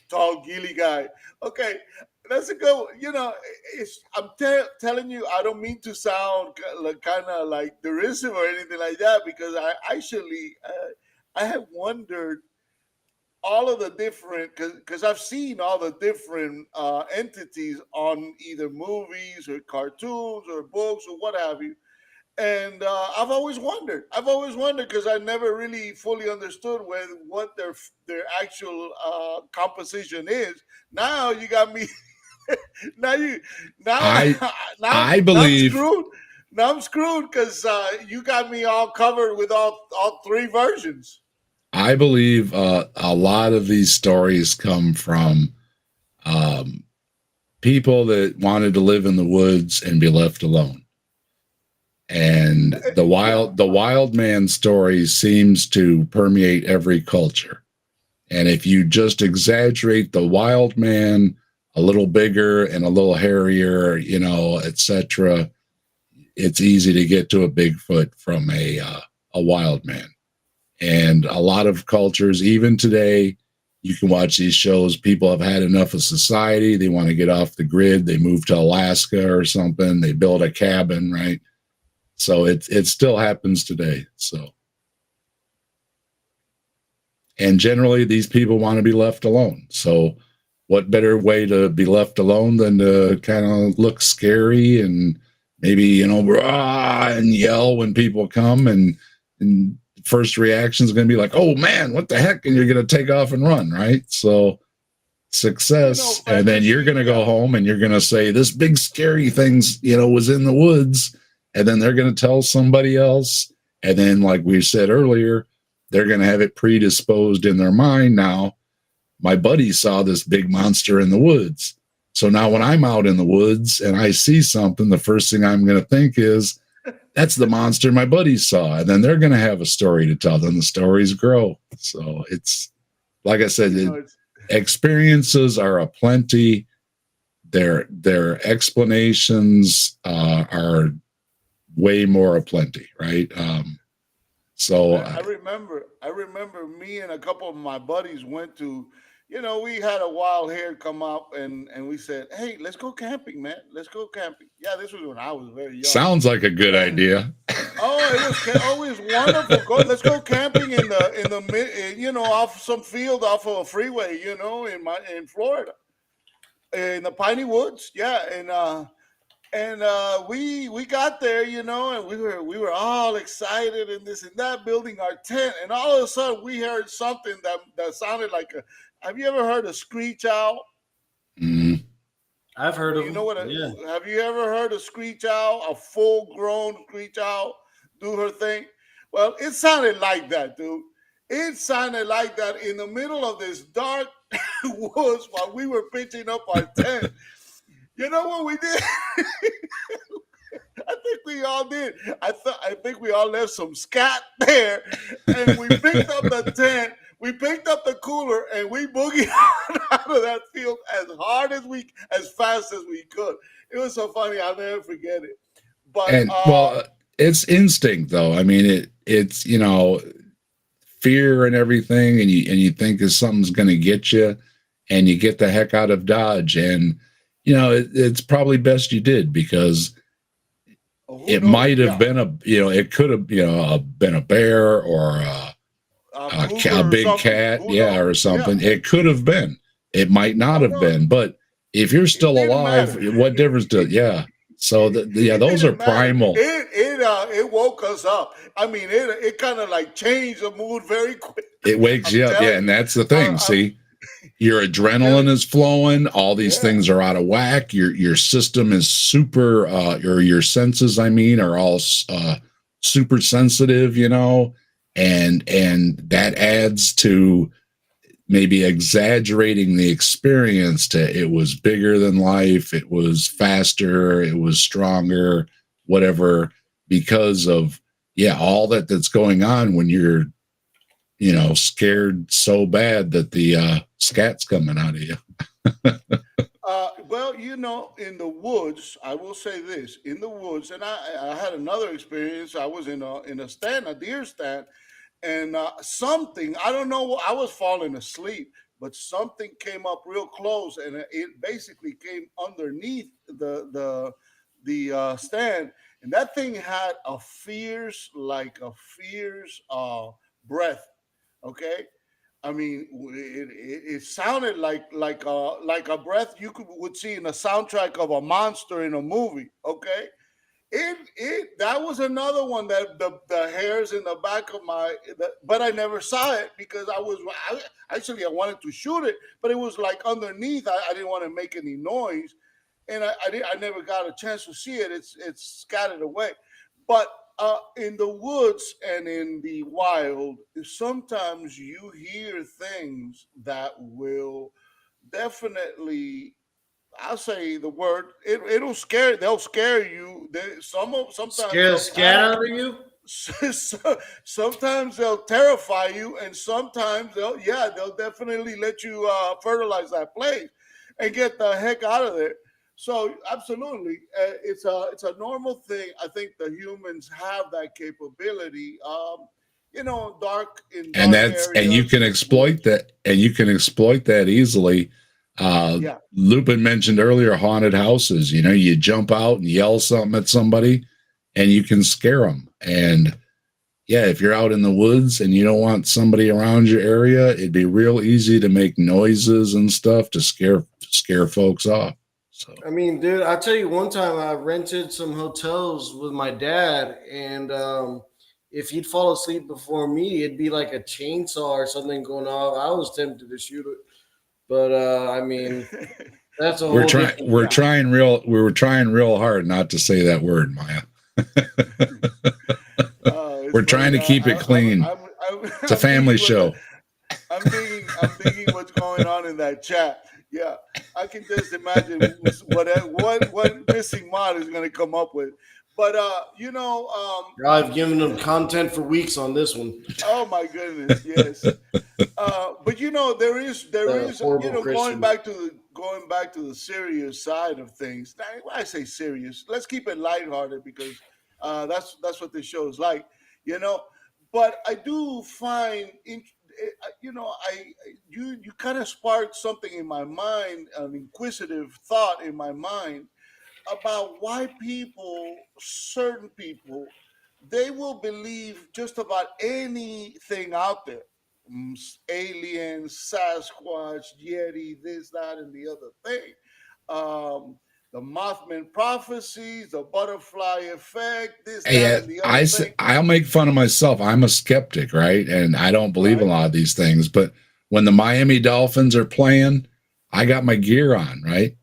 Tall Ghillie guy. Okay, that's a good one. I'm telling you, I don't mean to sound kind of like derisive or anything like that, because I actually I have wondered all of the different, because I've seen all the different entities on either movies or cartoons or books or what have you. And I've always wondered because I never really fully understood what their actual composition is. Now you got me. I believe. Now I'm screwed because you got me all covered with all three versions. I believe a lot of these stories come from people that wanted to live in the woods and be left alone. And the wild man story seems to permeate every culture. And if you just exaggerate the wild man a little bigger and a little hairier, etc., it's easy to get to a Bigfoot from a wild man. And a lot of cultures, even today, you can watch these shows. People have had enough of society. They want to get off the grid. They move to Alaska or something. They build a cabin, right? So it still happens today. So, and generally these people want to be left alone. So what better way to be left alone than to kind of look scary and maybe, rah, and yell when people come, and first reaction is going to be like, oh man, what the heck? And you're going to take off and run, right? So success. And then you're going to go home and you're going to say, this big scary thing's, was in the woods. And then they're going to tell somebody else. And then, like we said earlier, they're going to have it predisposed in their mind. Now, my buddy saw this big monster in the woods. So now when I'm out in the woods and I see something, the first thing I'm going to think is, that's the monster my buddy saw. And then they're going to have a story to tell. Then the stories grow. So it's, like I said, experiences are aplenty. Their explanations are way more aplenty, right? So I remember me and a couple of my buddies went to, we had a wild hare come up and we said, hey, let's go camping, man. Let's go camping. Yeah, this was when I was very young. Sounds like a good idea. Oh, it was always wonderful. Let's go camping in the off some field off of a freeway, in Florida, in the piney woods. Yeah, and we got there, and we were all excited and this and that, building our tent, and all of a sudden we heard something that sounded like a. Have you ever heard a screech owl? Mm. I've heard of. You know what? Yeah. Have you ever heard a screech owl? A full-grown screech owl do her thing? Well, it sounded like that, dude. It sounded like that in the middle of this dark woods while we were pitching up our tent. You know what we did? I think we all did. I think we all left some scat there, and we picked up the tent. We picked up the cooler, and we boogied out of that field as fast as we could. It was so funny. I'll never forget it. But it's instinct, though. I mean, it's fear and everything, and you think that something's going to get you, and you get the heck out of Dodge, and it's probably best you did, because it might have been it could have been a bear or a big cat, or something. Yeah. It could have been. It might not have been, but if you're still alive, what difference does? Yeah. So those are primal. It woke us up. I mean, it kind of like changed the mood very quick. It wakes you up, and that's the thing. See, your adrenaline is flowing. All these things are out of whack. Your system is super, or your senses, are all super sensitive, and that adds to maybe exaggerating the experience to it was bigger than life, it was faster, it was stronger, whatever, because of all that's going on when you're scared so bad that the scat's coming out of you. Well, in the woods, I will say this, in the woods, and I had another experience. I was in a stand, a deer stand, and something, I don't know, I was falling asleep, but something came up real close, and it basically came underneath the stand, and that thing had a fierce breath. Okay, I mean, it sounded like a breath you would see in the soundtrack of a monster in a movie. Okay, that was another one that the hairs in the back of but I never saw it because I wanted to shoot it, but it was like underneath. I didn't want to make any noise, and I never got a chance to see it. It's scattered away, but in the woods and in the wild, sometimes you hear things that will definitely, I'll say the word, they'll scare you. Sometimes scare the scat out of you. Sometimes they'll terrify you, and sometimes they'll definitely let you fertilize that place and get the heck out of there. So absolutely, it's a normal thing. I think the humans have that capability. Dark in And dark that's and you areas. can exploit that, and you can exploit that easily. Yeah. Lupin mentioned earlier haunted houses. You jump out and yell something at somebody, and you can scare them. And yeah, if you're out in the woods and you don't want somebody around your area, it'd be real easy to make noises and stuff to scare folks off. So I mean, dude, I'll tell you one time I rented some hotels with my dad, and if he'd fall asleep before me, it'd be like a chainsaw or something going off. I was tempted to shoot it, but I mean, that's a whole different. we were trying real hard not to say that word, Maya. We're trying to keep it clean. It's a family show. I'm thinking what's going on in that chat. Yeah, I can just imagine what missing mod is going to come up with. But I've given them content for weeks on this one. Oh my goodness, yes. But there is going back to the serious side of things. Now, when I say serious, let's keep it lighthearted because that's what this show is like. But I do find you kind of sparked something in my mind, an inquisitive thought in my mind about why certain people, they will believe just about anything out there. Aliens, Sasquatch, Yeti, this, that, and the other thing. The Mothman prophecies, the butterfly effect, this, that, and the other thing. I'll make fun of myself. I'm a skeptic, right? And I don't believe in a lot of these things. But when the Miami Dolphins are playing, I got my gear on, right?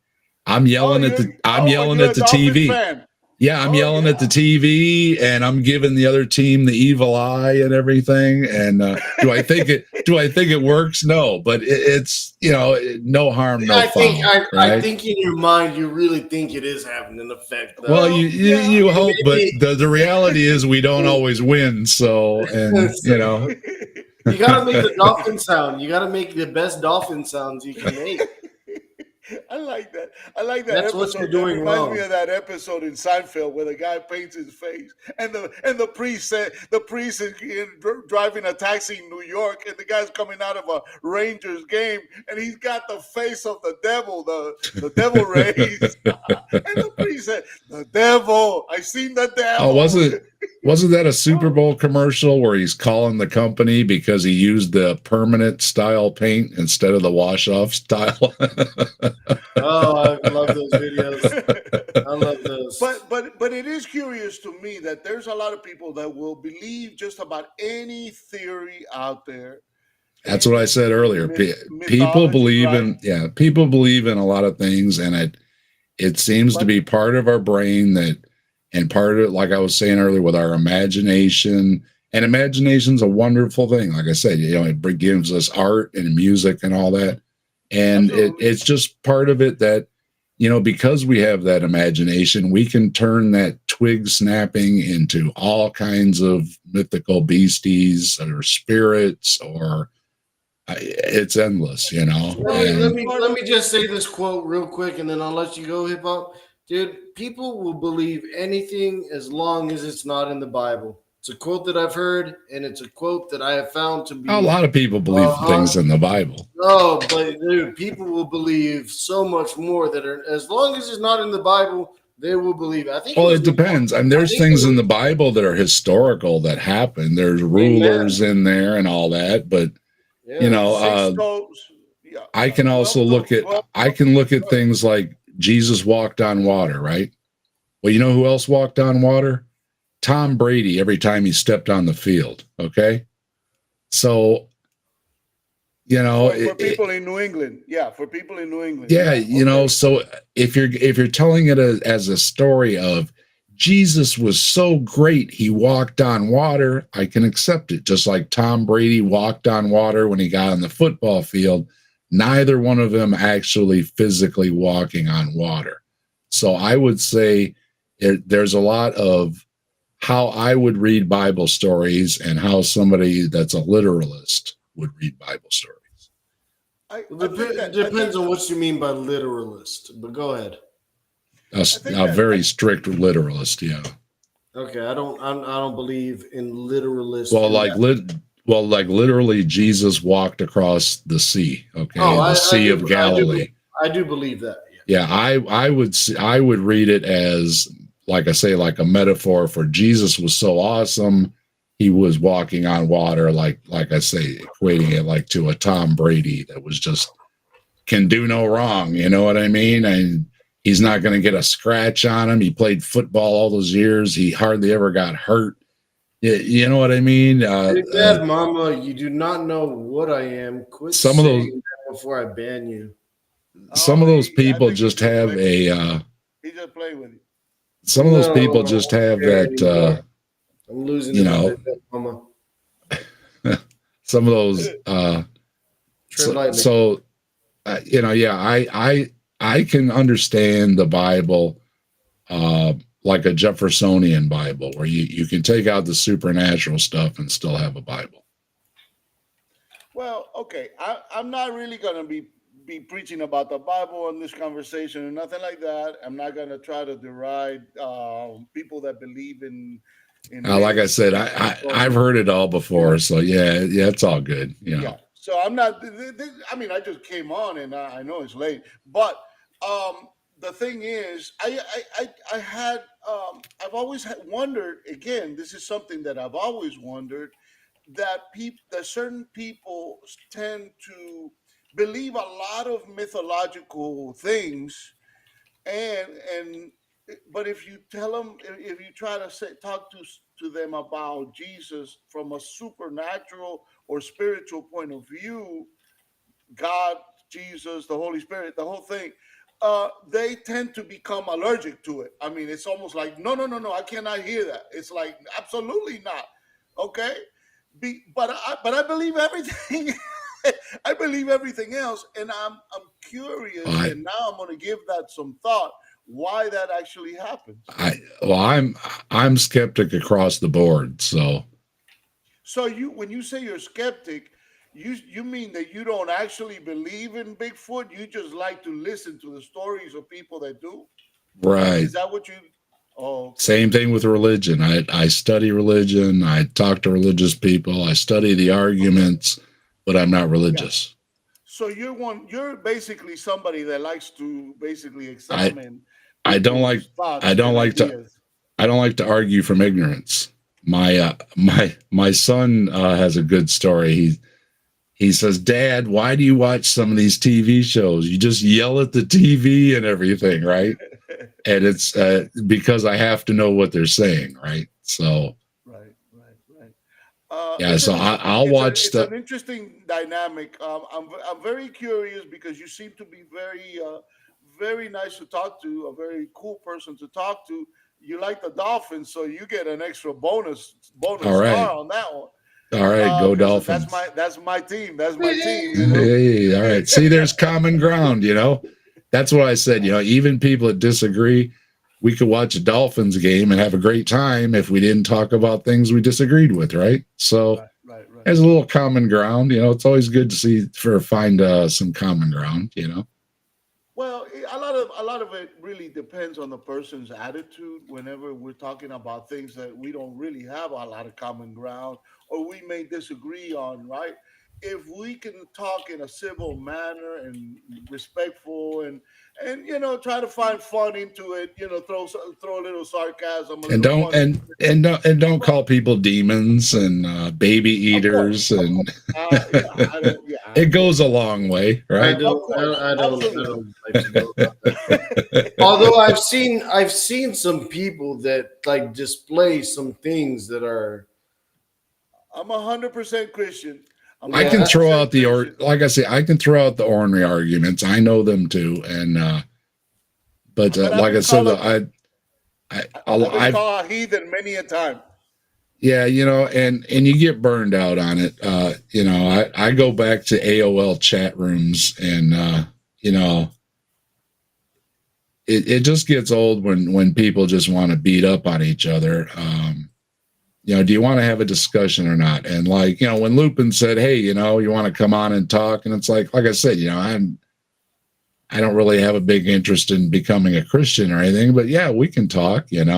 I'm yelling at the TV. Fan. Yeah, I'm yelling at the TV, and I'm giving the other team the evil eye and everything. And do I think it works? No, but it's no harm, no foul. I think in your mind you really think it is having an effect. Though. Well, you hope, but the reality is we don't always win. So, and you gotta make the dolphin sound. You gotta make the best dolphin sounds you can make. I like that. That's episode. What you're doing reminds wrong. me of that episode in Seinfeld where the guy paints his face, and the priest is driving a taxi in New York, and the guy's coming out of a Rangers game, and he's got the face of the devil, the devil rays, and the priest said, "The devil, I seen the devil." Oh, wasn't that a Super Bowl commercial where he's calling the company because he used the permanent style paint instead of the wash off style? Oh, I love those videos. I love those. But it is curious to me that there's a lot of people that will believe just about any theory out there. That's what I said earlier. People believe people believe in a lot of things, and it seems to be part of our brain and part of it, like I was saying earlier, with our imagination. And imagination's a wonderful thing. Like I said, it gives us art and music and all that. And it's just part of it that, because we have that imagination, we can turn that twig snapping into all kinds of mythical beasties or spirits, or it's endless, Let me just say this quote real quick, and then I'll let you go, Hip Hop. Dude, people will believe anything as long as it's not in the Bible. It's a quote that I've heard, and it's a quote that I have found to be... A lot of people believe things in the Bible. No, but dude, people will believe so much more that are... As long as it's not in the Bible, they will believe it. I think. Well, it depends. I mean, there's things in the Bible that are historical that happen. There's rulers in there and all that, but, I can also look at things like Jesus walked on water, right? Well, you know who else walked on water? Tom Brady every time he stepped on the field. Okay. So, for people in New England. Yeah. For people in New England. Yeah. So if you're telling it as a story of Jesus was so great, he walked on water, I can accept it. Just like Tom Brady walked on water when he got on the football field, neither one of them actually physically walking on water. So I would say there's a lot of how I would read Bible stories and how somebody that's a literalist would read Bible stories. It depends on what you mean by literalist, but go ahead. a very strict literalist. Yeah. Okay, I don't believe in literalist. Well, in like that. like literally, Jesus walked across the sea. Okay, Oh, the Sea of Galilee. I do believe that. Yeah, I would read it as, like I say, like a metaphor for Jesus was so awesome. He was walking on water, like I say, equating it like to a Tom Brady that was just can do no wrong. You know what I mean? And he's not going to get a scratch on him. He played football all those years. He hardly ever got hurt. You know what I mean? Big Bad Mama, you do not know what I am. Quit some of those saying that before I ban you. some of those people just have a. He's just playing with you. Some of those people just have that. I'm losing. You know, Big Bad Mama. some of those. You know, yeah, I can understand the Bible like a Jeffersonian Bible, where you can take out the supernatural stuff and still have a Bible. Well, okay, I'm not really gonna be preaching about the Bible in this conversation or nothing like that. I'm not gonna try to deride people that believe in like I said, I've heard it all before, so yeah, it's all good. You know. Yeah. So I'm not. I mean, I just came on, and I know it's late. But the thing is, I've always wondered. Again, this is something that I've always wondered, that certain people tend to believe a lot of mythological things, but if you tell them, if you try to talk to them about Jesus from a supernatural or spiritual point of view, God, Jesus, the Holy Spirit, the whole thing, they tend to become allergic to it. I mean, it's almost like, no, I cannot hear that. It's like, absolutely not. Okay. But I believe everything. I believe everything else. And I'm curious. And now I'm going to give that some thought, why that actually happens. I'm skeptic across the board. So when you say you're skeptic, you mean that you don't actually believe in Bigfoot? You just like to listen to the stories of people that do? Right. Is that what you? Oh, okay. Same thing with religion. I study religion. I talk to religious people. I study the arguments, but I'm not religious. Yeah. So you're basically somebody that likes to basically examine. I don't like to argue from ignorance. My son has a good story. He says, "Dad, why do you watch some of these TV shows? You just yell at the TV and everything, right?" And it's because I have to know what they're saying, right? So right. Yeah, so I'll watch stuff. It's an interesting dynamic. I'm very curious because you seem to be very nice to talk to, a very cool person to talk to. You like the Dolphins, so you get an extra bonus right. star on that one. All right, go Dolphins. That's my team. That's my team. You know? Hey, all right. See, there's common ground, you know. That's what I said. You know, even people that disagree, we could watch a Dolphins game and have a great time if we didn't talk about things we disagreed with, right? So right. There's a little common ground. You know, it's always good to find some common ground, you know. Well, a lot of it really depends on the person's attitude. Whenever we're talking about things that we don't really have a lot of common ground, or we may disagree on, right? If we can talk in a civil manner and respectful, and you know, try to find fun into it, you know, throw a little sarcasm, and don't call people demons and baby eaters, and it goes a long way, right? I don't like to go about that. Although I've seen some people that like display some things that are. I'm 100% Christian. I can throw out like I say, I can throw out the ornery arguments. I know them too, and but like I said, I've called a heathen many a time. Yeah, you know, and you get burned out on it. You know, I go back to AOL chat rooms, and you know, it just gets old when people just want to beat up on each other. You know, do you want to have a discussion or not? And like, you know, when Lupin said, "Hey, you know, you want to come on and talk?" And it's like I said, you know, I don't really have a big interest in becoming a Christian or anything, but yeah, we can talk, and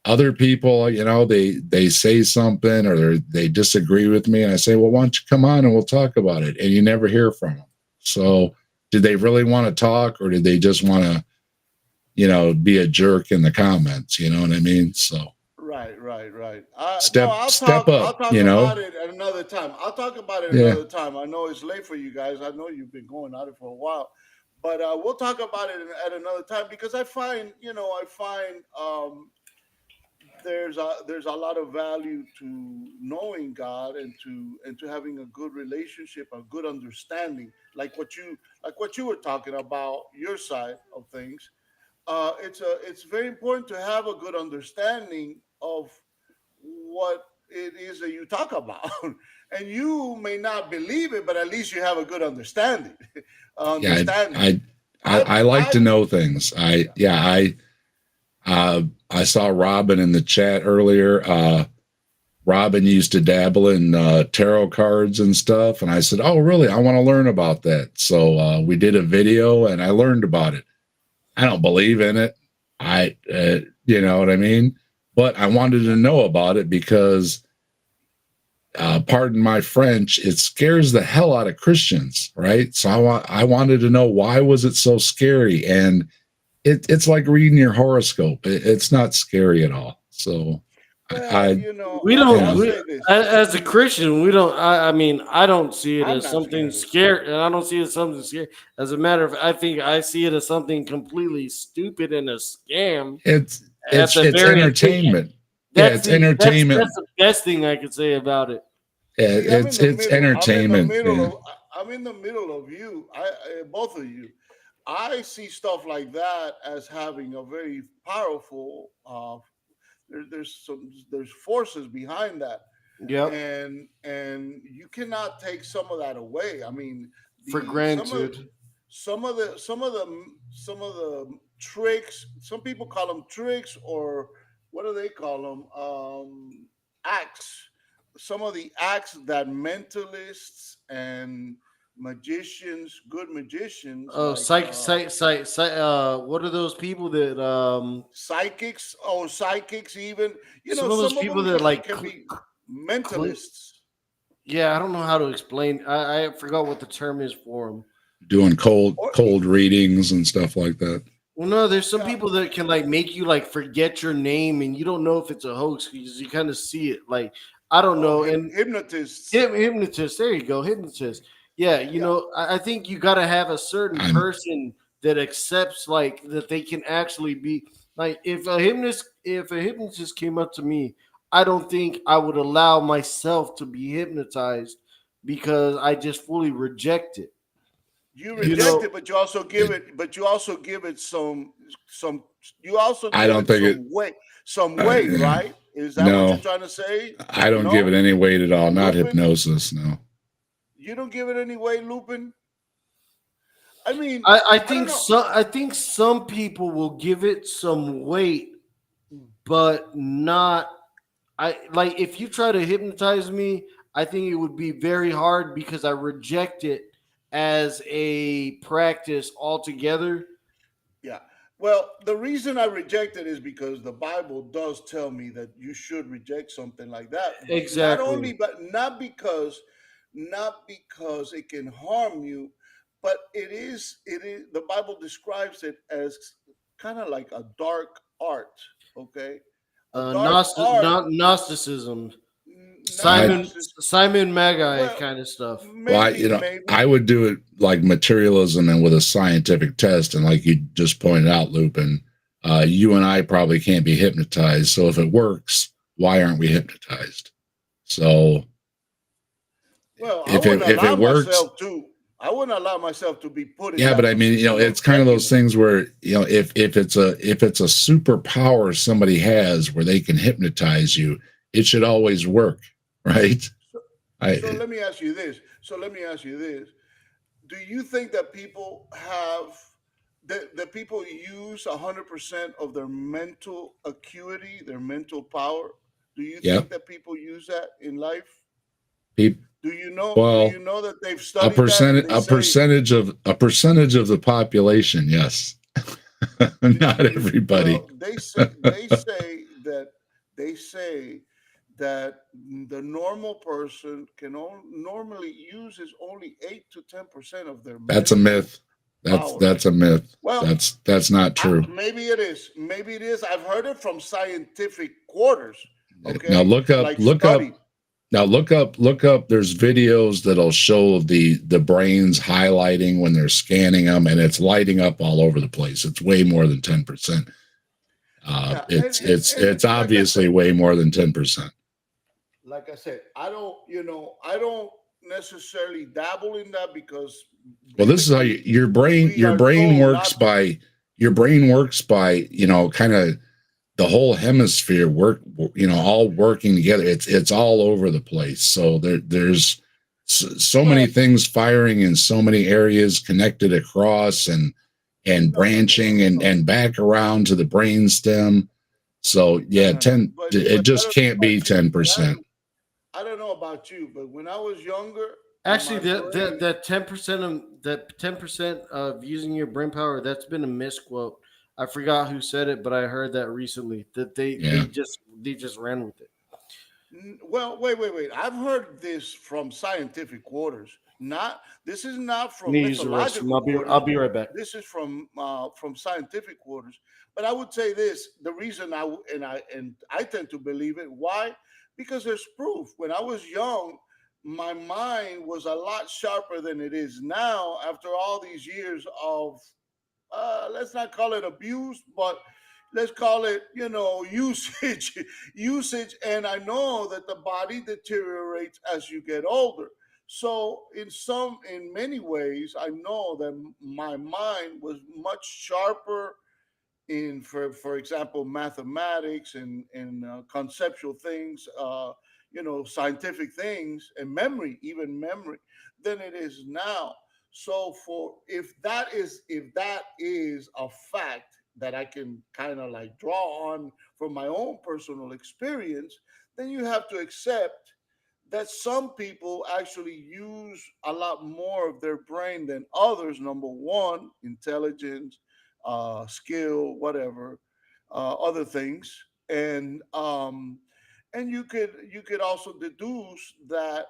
other people, they say something or they disagree with me, and I say, well, why don't you come on and we'll talk about it? And you never hear from them. So did they really want to talk, or did they just want to, be a jerk in the comments? You know what I mean? So Right. step I'll up, talk about it at another time. I'll talk about it Yeah. another time. I know it's late for you guys. I know you've been going at it for a while, but we'll talk about it at another time because I find, there's a lot of value to knowing God and to having a good relationship, a good understanding, like what you were talking about your side of things. It's very important to have a good understanding of what it is that you talk about. And you may not believe it, but at least you have a good understanding. Yeah, I like to know things. I saw Robin in the chat earlier. Robin used to dabble in tarot cards and stuff, and I said, "Oh, really? I want to learn about that." So we did a video, and I learned about it. I don't believe in it. You know what I mean? But I wanted to know about it because, pardon my French, it scares the hell out of Christians, right? So I wanted to know, why was it so scary? And it's like reading your horoscope. It's not scary at all. So We don't. I'll say this. As a Christian, we don't. I mean, I don't see it I'm as not something scared. scary. And I don't see it as something scary. As a matter of, I think I see it as something completely stupid and a scam. It's At the very entertainment. That's It's entertainment. That's the best thing I could say about it. Yeah, See, it's entertainment. I'm in the middle of you. Both of you. I see stuff like that as having a very powerful. There's forces behind that. Yep. And you cannot take some of that away. I mean, For granted. Some of the tricks. Some people call them tricks, or what do they call them? Acts. Some of the acts that mentalists and magicians, good magicians, Oh, like what are those people that psychics, even, some of those some of people them that like can be mentalists. Yeah, I don't know how to explain. I forgot what the term is for them. Doing cold readings and stuff like that. Well, no, there's some people that can like make you like forget your name, and you don't know if it's a hoax because you kind of see it. Like, I don't know. And Hypnotists. Hypnotist. There you go, hypnotist. Yeah, you know, I think you got to have a certain person that accepts like that they can actually be like, if a hypnotist came up to me, I don't think I would allow myself to be hypnotized because I just fully reject it. You reject it, but you also give it. But you also give it some. You also give I don't think some weight, right? Is that what you're trying to say? I don't give it any weight at all. Not Lupin? Hypnosis. No. You don't give it any weight, Lupin. I mean, I think some people will give it some weight, but not. I like if you try to hypnotize me, I think it would be very hard because I reject it as a practice altogether. Yeah. Well, the reason I reject it is because the Bible does tell me that you should reject something like that. Exactly. Not only, but not because it can harm you, but it is the Bible describes it as kind of like a dark art. Okay. Gnosticism. Simon Magi kind of stuff. I would do it like materialism and with a scientific test. And like you just pointed out, Lupin, you and I probably can't be hypnotized. So if it works, why aren't we hypnotized? So if it works, I wouldn't allow myself to be put in. Yeah, but I mean, it's kind of those things where, if it's a superpower somebody has where they can hypnotize you, it should always work, right? So let me ask you this. Do you think that people have that people use 100% of their mental acuity, their mental power? Do you think that people use that in life? Peop- Do you know? Well, do you know that they've a studied that? And they say, percentage of the population, yes. Not everybody. well, they say that the normal person normally uses only 8 to 10% of their That's a mental myth. power. That's a myth. Well, That's not true. maybe it is. Maybe it is. I've heard it from scientific quarters. Okay. Now look up Like studied. look up there's videos that'll show the brains highlighting when they're scanning them, and it's lighting up all over the place. It's way more than 10%. Yeah, It's obviously way more than 10%. Like I said, I don't necessarily dabble in that because Well, this is how your brain works by kind of the whole hemisphere all working together. It's all over the place. So there's so many things firing in so many areas, connected across and branching and back around to the brain stem. So yeah, it just can't be 10%. I don't know about you, but when I was younger, Actually, that 10% of using your brain power, that's been a misquote. I forgot who said it, but I heard that recently that they just ran with it. Well, wait. I've heard this from scientific quarters. This is not from mythological quarters. I'll be right back. This is from scientific quarters. But I would say this: the reason I tend to believe it. Why? Because there's proof. When I was young, my mind was a lot sharper than it is now. After all these years of let's not call it abuse, but let's call it, usage. And I know that the body deteriorates as you get older. So in many ways, I know that my mind was much sharper in, for example, mathematics and conceptual things, scientific things and even memory, than it is now. So if that is a fact that I can kind of like draw on from my own personal experience, then you have to accept that some people actually use a lot more of their brain than others. Number one, intelligence, skill, whatever, other things, and you could also deduce that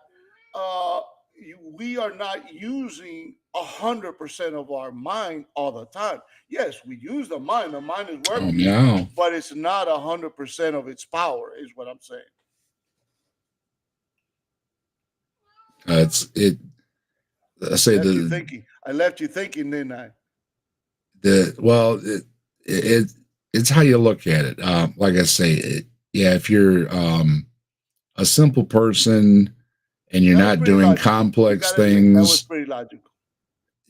we are not using 100% of our mind all the time. Yes, we use the mind. The mind is working, but it's not 100% of its power, is what I'm saying. I left you thinking, didn't I? It's how you look at it. Like I say, if you're a simple person and you're not doing logical, complex things, that was pretty logical.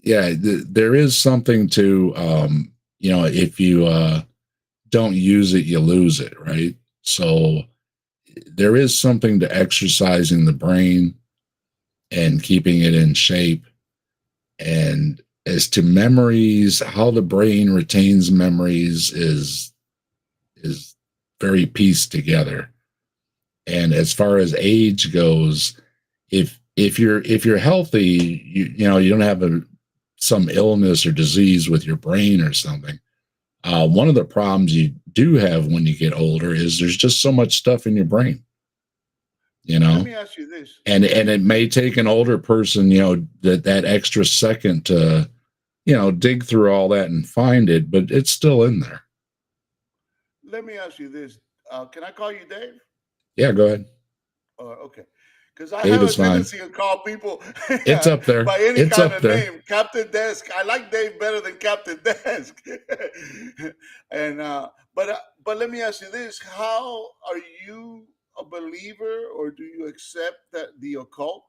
Yeah, there is something to if you don't use it, you lose it, right? So there is something to exercising the brain and keeping it in shape. And as to memories, how the brain retains memories is very pieced together. And as far as age goes, if you're healthy, you don't have some illness or disease with your brain or something. One of the problems you do have when you get older is there's just so much stuff in your brain. Let me ask you this. And it may take an older person, that extra second to, dig through all that and find it, but it's still in there. Let me ask you this. Can I call you Dave? Yeah, go ahead. Okay. Because I have a tendency to call people it's up there by any kind of name. Captain Desk. I like Dave better than Captain Desk. And but let me ask you this: how are you a believer, or do you accept that the occult?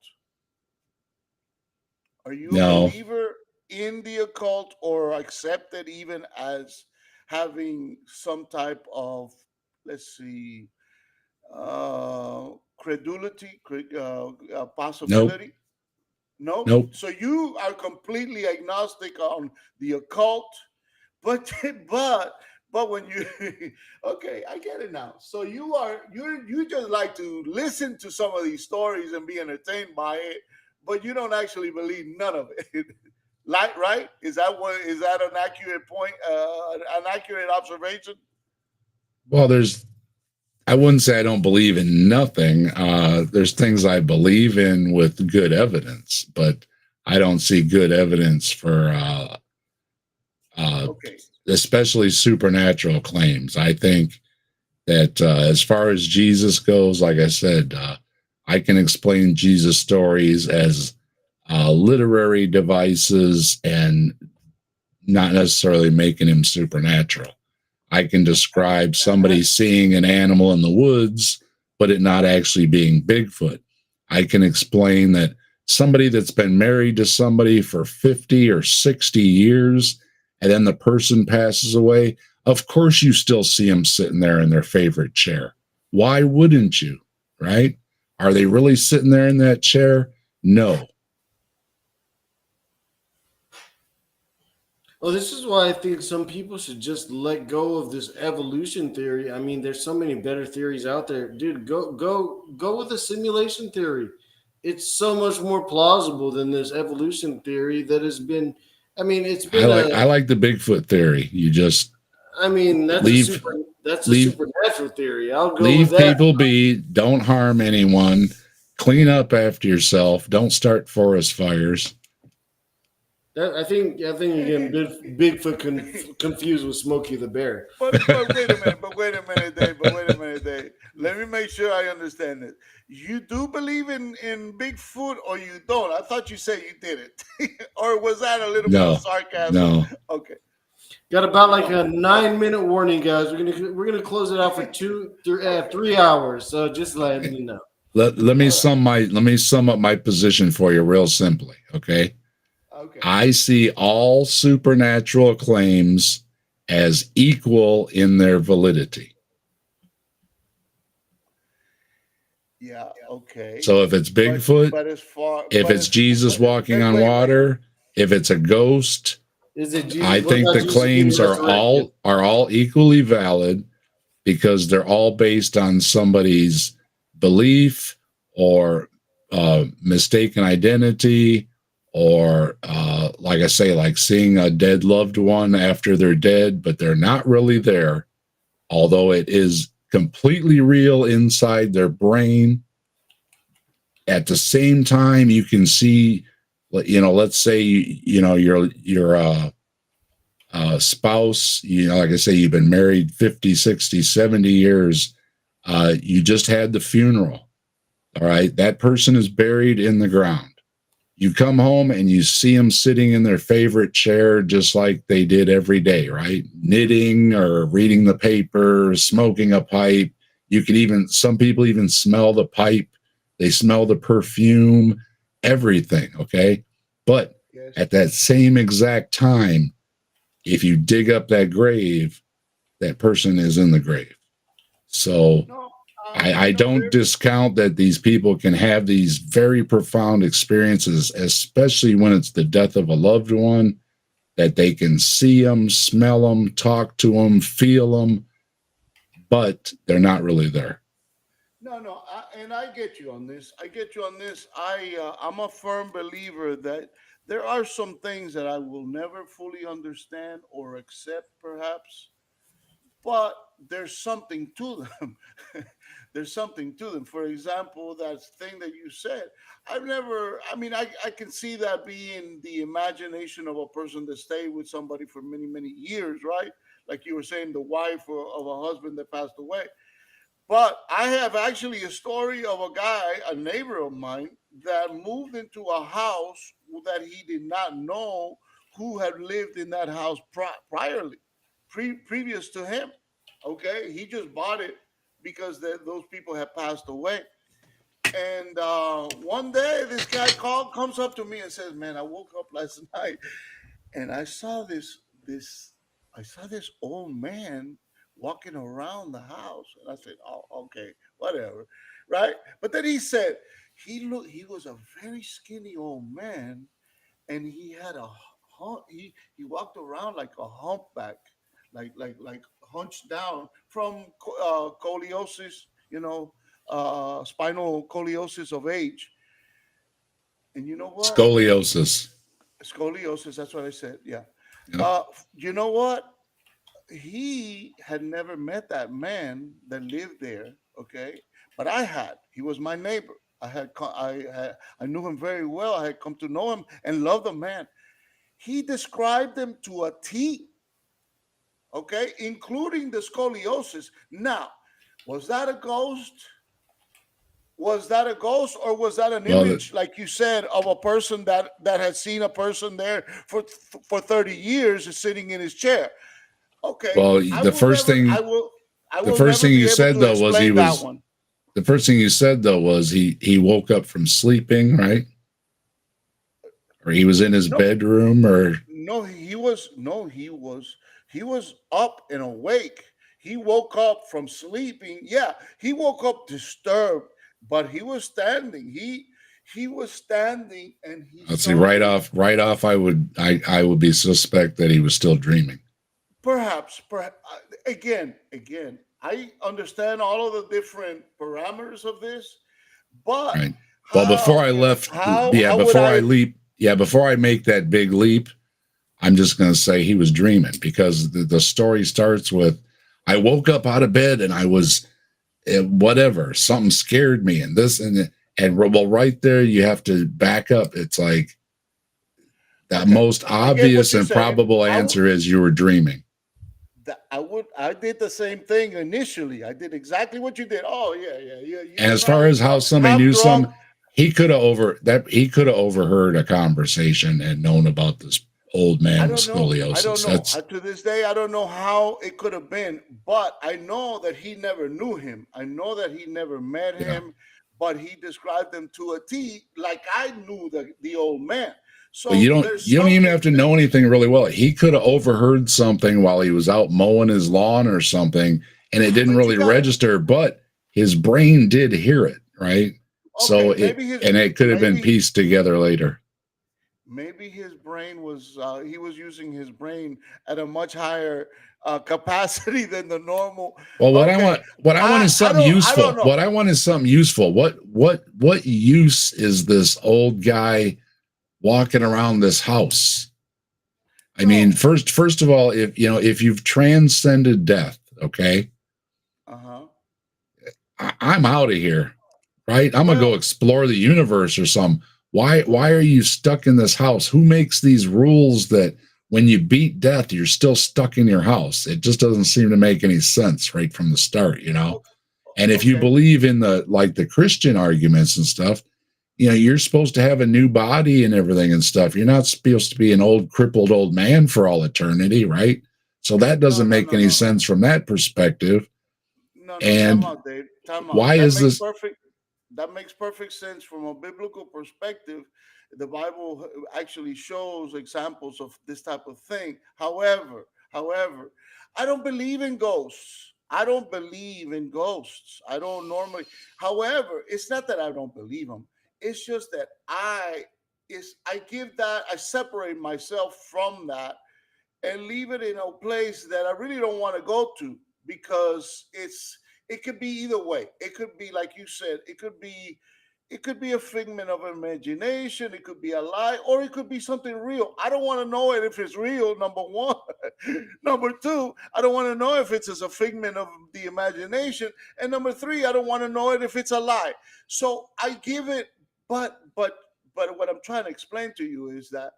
Are you a believer in the occult, or accept it even as having some type of, let's see, credulity, possibility? Nope. So you are completely agnostic on the occult, but But when you okay, I get it now. So you just like to listen to some of these stories and be entertained by it, but you don't actually believe none of it. Like, right? Is that an accurate point? An accurate observation? Well, I wouldn't say I don't believe in nothing. There's things I believe in with good evidence, but I don't see good evidence for Okay. especially supernatural claims. I think that as far as Jesus goes, like I said, I can explain Jesus stories as literary devices and not necessarily making him supernatural. I can describe somebody seeing an animal in the woods, but it not actually being Bigfoot. I can explain that somebody that's been married to somebody for 50 or 60 years, and then the person passes away. Of course, you still see them sitting there in their favorite chair. Why wouldn't you? Right? Are they really sitting there in that chair? No. Well, this is why I think some people should just let go of this evolution theory. I mean, there's so many better theories out there, dude. Go with the simulation theory. It's so much more plausible than this evolution theory that has been. I mean, it's been I like the Bigfoot theory. You just I mean, leave that's a leave supernatural theory. I'll go with leave that. people be, don't harm anyone, clean up after yourself, don't start forest fires. I think you're getting Bigfoot confused with Smokey the Bear. But wait a minute. Dave. Let me make sure I understand this. You do believe in Bigfoot, or you don't? I thought you said you didn't, or was that a little bit No, of sarcasm? no. Okay. Got about like a 9-minute warning, guys. We're gonna close it out for 3 hours. So just letting you know. Let me sum up my position for you real simply, okay? Okay. I see all supernatural claims as equal in their validity. Yeah. Okay. So if it's Bigfoot, if it's Jesus walking on water, if it's a ghost, Is it Jesus? I think the claims are all equally valid because they're all based on somebody's belief or mistaken identity, or like I say, like seeing a dead loved one after they're dead, but they're not really there, although it is completely real inside their brain. At the same time, you can see, let's say, your spouse, like I say, you've been married 50, 60, 70 years. You just had the funeral. All right. That person is buried in the ground. You come home and you see them sitting in their favorite chair, just like they did every day, right? Knitting or reading the paper, smoking a pipe. Some people even smell the pipe. They smell the perfume, everything. Okay. But Yes. at that same exact time, if you dig up that grave, that person is in the grave. So I don't discount that these people can have these very profound experiences, especially when it's the death of a loved one, that they can see them, smell them, talk to them, feel them, but they're not really there. No, and I get you on this. I'm a firm believer that there are some things that I will never fully understand or accept, perhaps, but there's something to them. There's something to them. For example, that thing that you said, I can see that being the imagination of a person that stayed with somebody for many, many years, right? Like you were saying, the wife of a husband that passed away. But I have actually a story of a guy, a neighbor of mine, that moved into a house that he did not know who had lived in that house previous to him. Okay, he just bought it because those people had passed away. And one day, this guy comes up to me and says, "Man, I woke up last night and this I saw this old man walking around the house." And I said, "Oh, okay, whatever." Right? But then he said he was a very skinny old man, and he had he walked around like a humpback, like hunched down from scoliosis, spinal scoliosis of age. And you know what? Scoliosis. Scoliosis, that's what I said. Yeah. Yeah. You know what? He had never met that man that lived there. Okay. But I had. He was my neighbor. I knew him very well. I had come to know him and love the man. He described him to a T. Okay, including the scoliosis. Now, was that a ghost? Was that a ghost, or was that an image, like you said, of a person that had seen a person there for 30 years sitting in his chair? Okay. Well, the first thing you said though was the first thing you said though was he woke up from sleeping, right? Or he was in his bedroom, or he was up and awake. He woke up from sleeping. Yeah, he woke up disturbed, but he was standing. He was standing, and let's see. Right off, I would be suspect that he was still dreaming. Perhaps. Again, I understand all of the different parameters of this, but right. Well, before I left, before I make that big leap, I'm just going to say he was dreaming, because the story starts with, I woke up out of bed and I was whatever, something scared me, and this and well, right there you have to back up. It's like the most obvious and probable answer is you were dreaming. I did the same thing initially. I did exactly what you did. Oh yeah. And as far as how somebody knew something, he could have overheard a conversation and known about this old man with scoliosis. I don't know. To this day, I don't know how it could have been, but I know that he never knew him. I know that he never met him, but he described him to a T, like I knew the old man. So you don't even have to know anything really well. He could have overheard something while he was out mowing his lawn or something, and it didn't really register, but his brain did hear it, right? So it could have been pieced together later. Maybe his brain was he was using his brain at a much higher capacity than the normal. Well, what I want is something useful. What I want is something useful. What use is this old guy walking around this house? I mean, first of all, if you've transcended death, okay, I'm out of here, right? I'm gonna go explore the universe or something. Why are you stuck in this house? Who makes these rules that when you beat death, you're still stuck in your house? It just doesn't seem to make any sense right from the start, And if you believe in the Christian arguments and stuff, you're supposed to have a new body and everything and stuff. You're not supposed to be an old, crippled old man for all eternity, right? So that doesn't make any sense from that perspective. Time out, Dave. Time out. Why is this? That makes perfect sense from a biblical perspective. The Bible actually shows examples of this type of thing. However, I don't believe in ghosts. I don't normally. However, it's not that I don't believe them. It's just that I separate myself from that and leave it in a place that I really don't want to go to, because it could be either way. It could be, like you said, it could be a figment of imagination. It could be a lie, or it could be something real. I don't want to know it if it's real, number one. Number two, I don't want to know if it's a figment of the imagination. And number three, I don't want to know it if it's a lie. So I give it, but what I'm trying to explain to you is that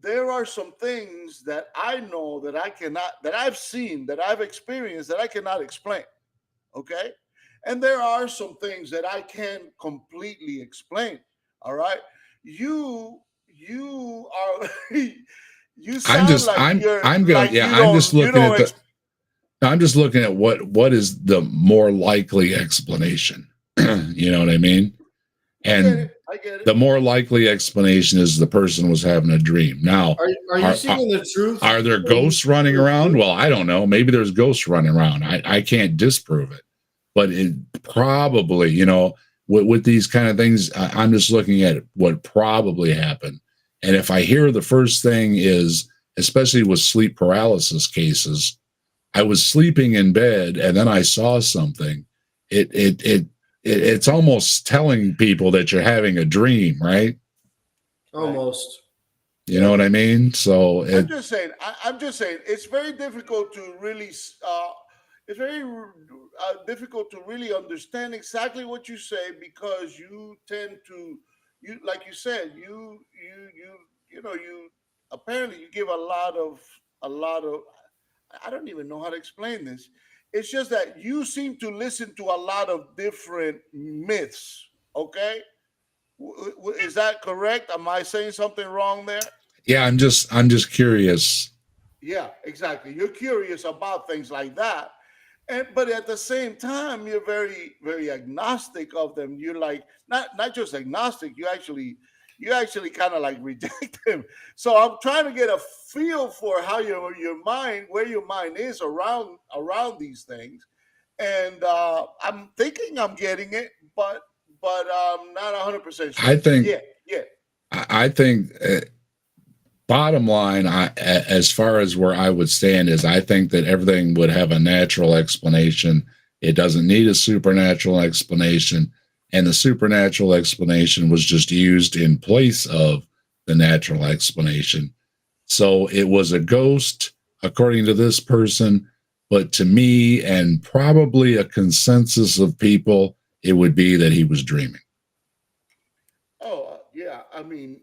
there are some things that I know that I cannot, that I've seen, that I've experienced, that I cannot explain. Okay. And there are some things that I can completely explain. All right. You are, you sound I'm just looking at what is the more likely explanation. You know what I mean? And I get it. The more likely explanation is the person was having a dream. Now, are you seeing the truth? Are there ghosts running around? Well, I don't know. Maybe there's ghosts running around. I can't disprove it, but it probably, with these kind of things, I'm just looking at what probably happened. And if I hear the first thing is, especially with sleep paralysis cases, I was sleeping in bed and then I saw something, it's almost telling people that you're having a dream, right? Almost. You know what I mean? So I'm just saying. I'm just saying. It's very difficult to really. It's very difficult to really understand exactly what you say because you tend to, you like you said, you know you apparently you give a lot of. I don't even know how to explain this. It's just that you seem to listen to a lot of different myths. Okay, is that correct? Am I saying something wrong there? yeah, I'm just curious. Yeah, exactly. You're curious about things like that. And but at the same time, you're very agnostic of them. You're like not just agnostic, you actually kind of like reject them. So I'm trying to get a feel for how your mind, where your mind is around these things. And I'm thinking I'm getting it, but I'm not 100% sure. I think Yeah. I think bottom line, as far as where I would stand is I think that everything would have a natural explanation. It doesn't need a supernatural explanation. And the supernatural explanation was just used in place of the natural explanation. So it was a ghost, according to this person. But to me, and probably a consensus of people, it would be that he was dreaming. Oh, yeah. I mean,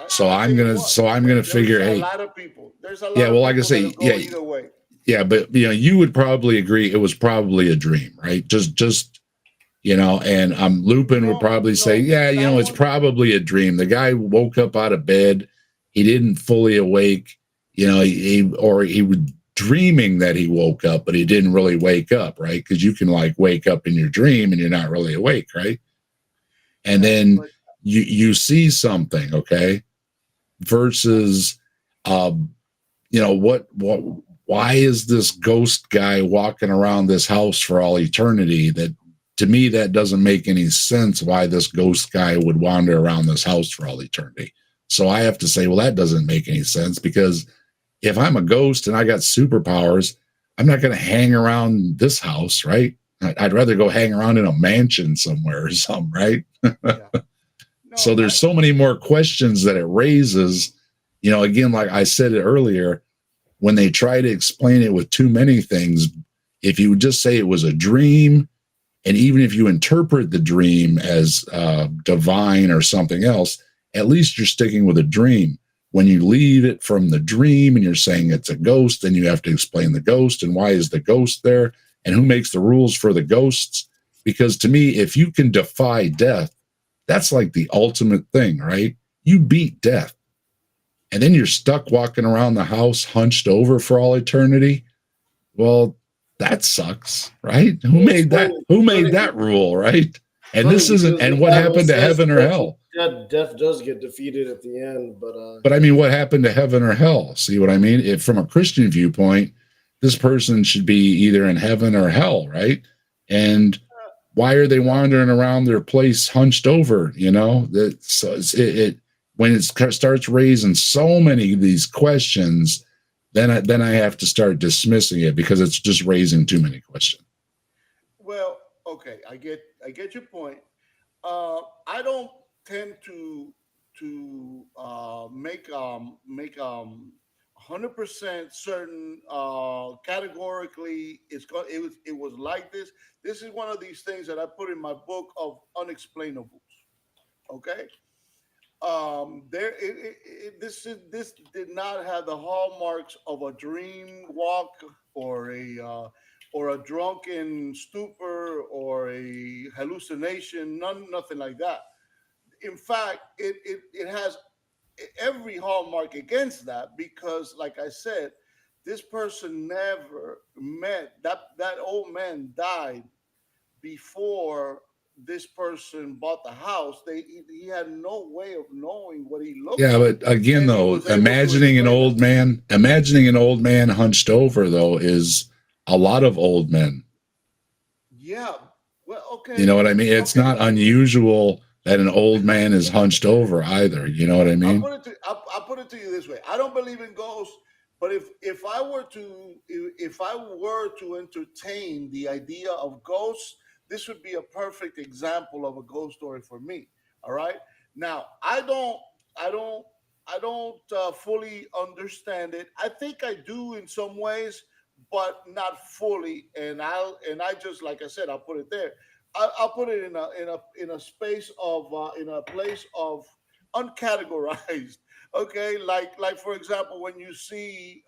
So I I'm tell you gonna what, so I'm gonna figure, there's a hey, lot of people. There's a lot yeah, of well, like I people say, that'll go either way. yeah, but you would probably agree it was probably a dream, right? Just and Lupin would probably say, yeah, that it's one. probably a dream. The guy woke up out of bed, he didn't fully awake, he was dreaming that he woke up, but he didn't really wake up, right? Because you can like wake up in your dream and you're not really awake, right? And then you see something, okay, versus what why is this ghost guy walking around this house for all eternity? That, to me, that doesn't make any sense why this ghost guy would wander around this house for all eternity. So I have to say, well, that doesn't make any sense, because if I'm a ghost and I got superpowers, I'm not going to hang around this house, right? I'd rather go hang around in a mansion somewhere or something, right? So there's so many more questions that it raises. Again, like I said it earlier, when they try to explain it with too many things, if you would just say it was a dream, and even if you interpret the dream as divine or something else, at least you're sticking with a dream. When you leave it from the dream and you're saying it's a ghost, then you have to explain the ghost and why is the ghost there and who makes the rules for the ghosts. Because to me, if you can defy death, that's like the ultimate thing, right? You beat death. And then you're stuck walking around the house hunched over for all eternity. Well, that sucks, right? Who made that? Who made that rule, right? And this isn't. And what happened to heaven or hell? Death does get defeated at the end, but I mean, what happened to heaven or hell? See what I mean? If from a Christian viewpoint, this person should be either in heaven or hell, right? And why are they wandering around their place hunched over? When it starts raising so many of these questions, then I have to start dismissing it because it's just raising too many questions. Well, okay, I get your point. I don't tend to make 100% certain categorically it was like this. This is one of these things that I put in my book of unexplainables. Okay. This did not have the hallmarks of a dream walk or a drunken stupor or a hallucination, nothing like that. In fact, it has every hallmark against that, because like I said, this person never met that old man died before this person bought the house. He had no way of knowing what he looked like. Yeah, but again, though, imagining an old man hunched over, though, is a lot of old men. Yeah. Well, okay. You know what I mean? It's not unusual that an old man is hunched over either. You know what I mean? I'll put it to you this way. I don't believe in ghosts, But if I were to entertain the idea of ghosts, this would be a perfect example of a ghost story for me. All right. Now I don't fully understand it. I think I do in some ways, but not fully. And I just, like I said, I'll put it there. I'll put it in a space of in a place of uncategorized. Okay, like for example, when you see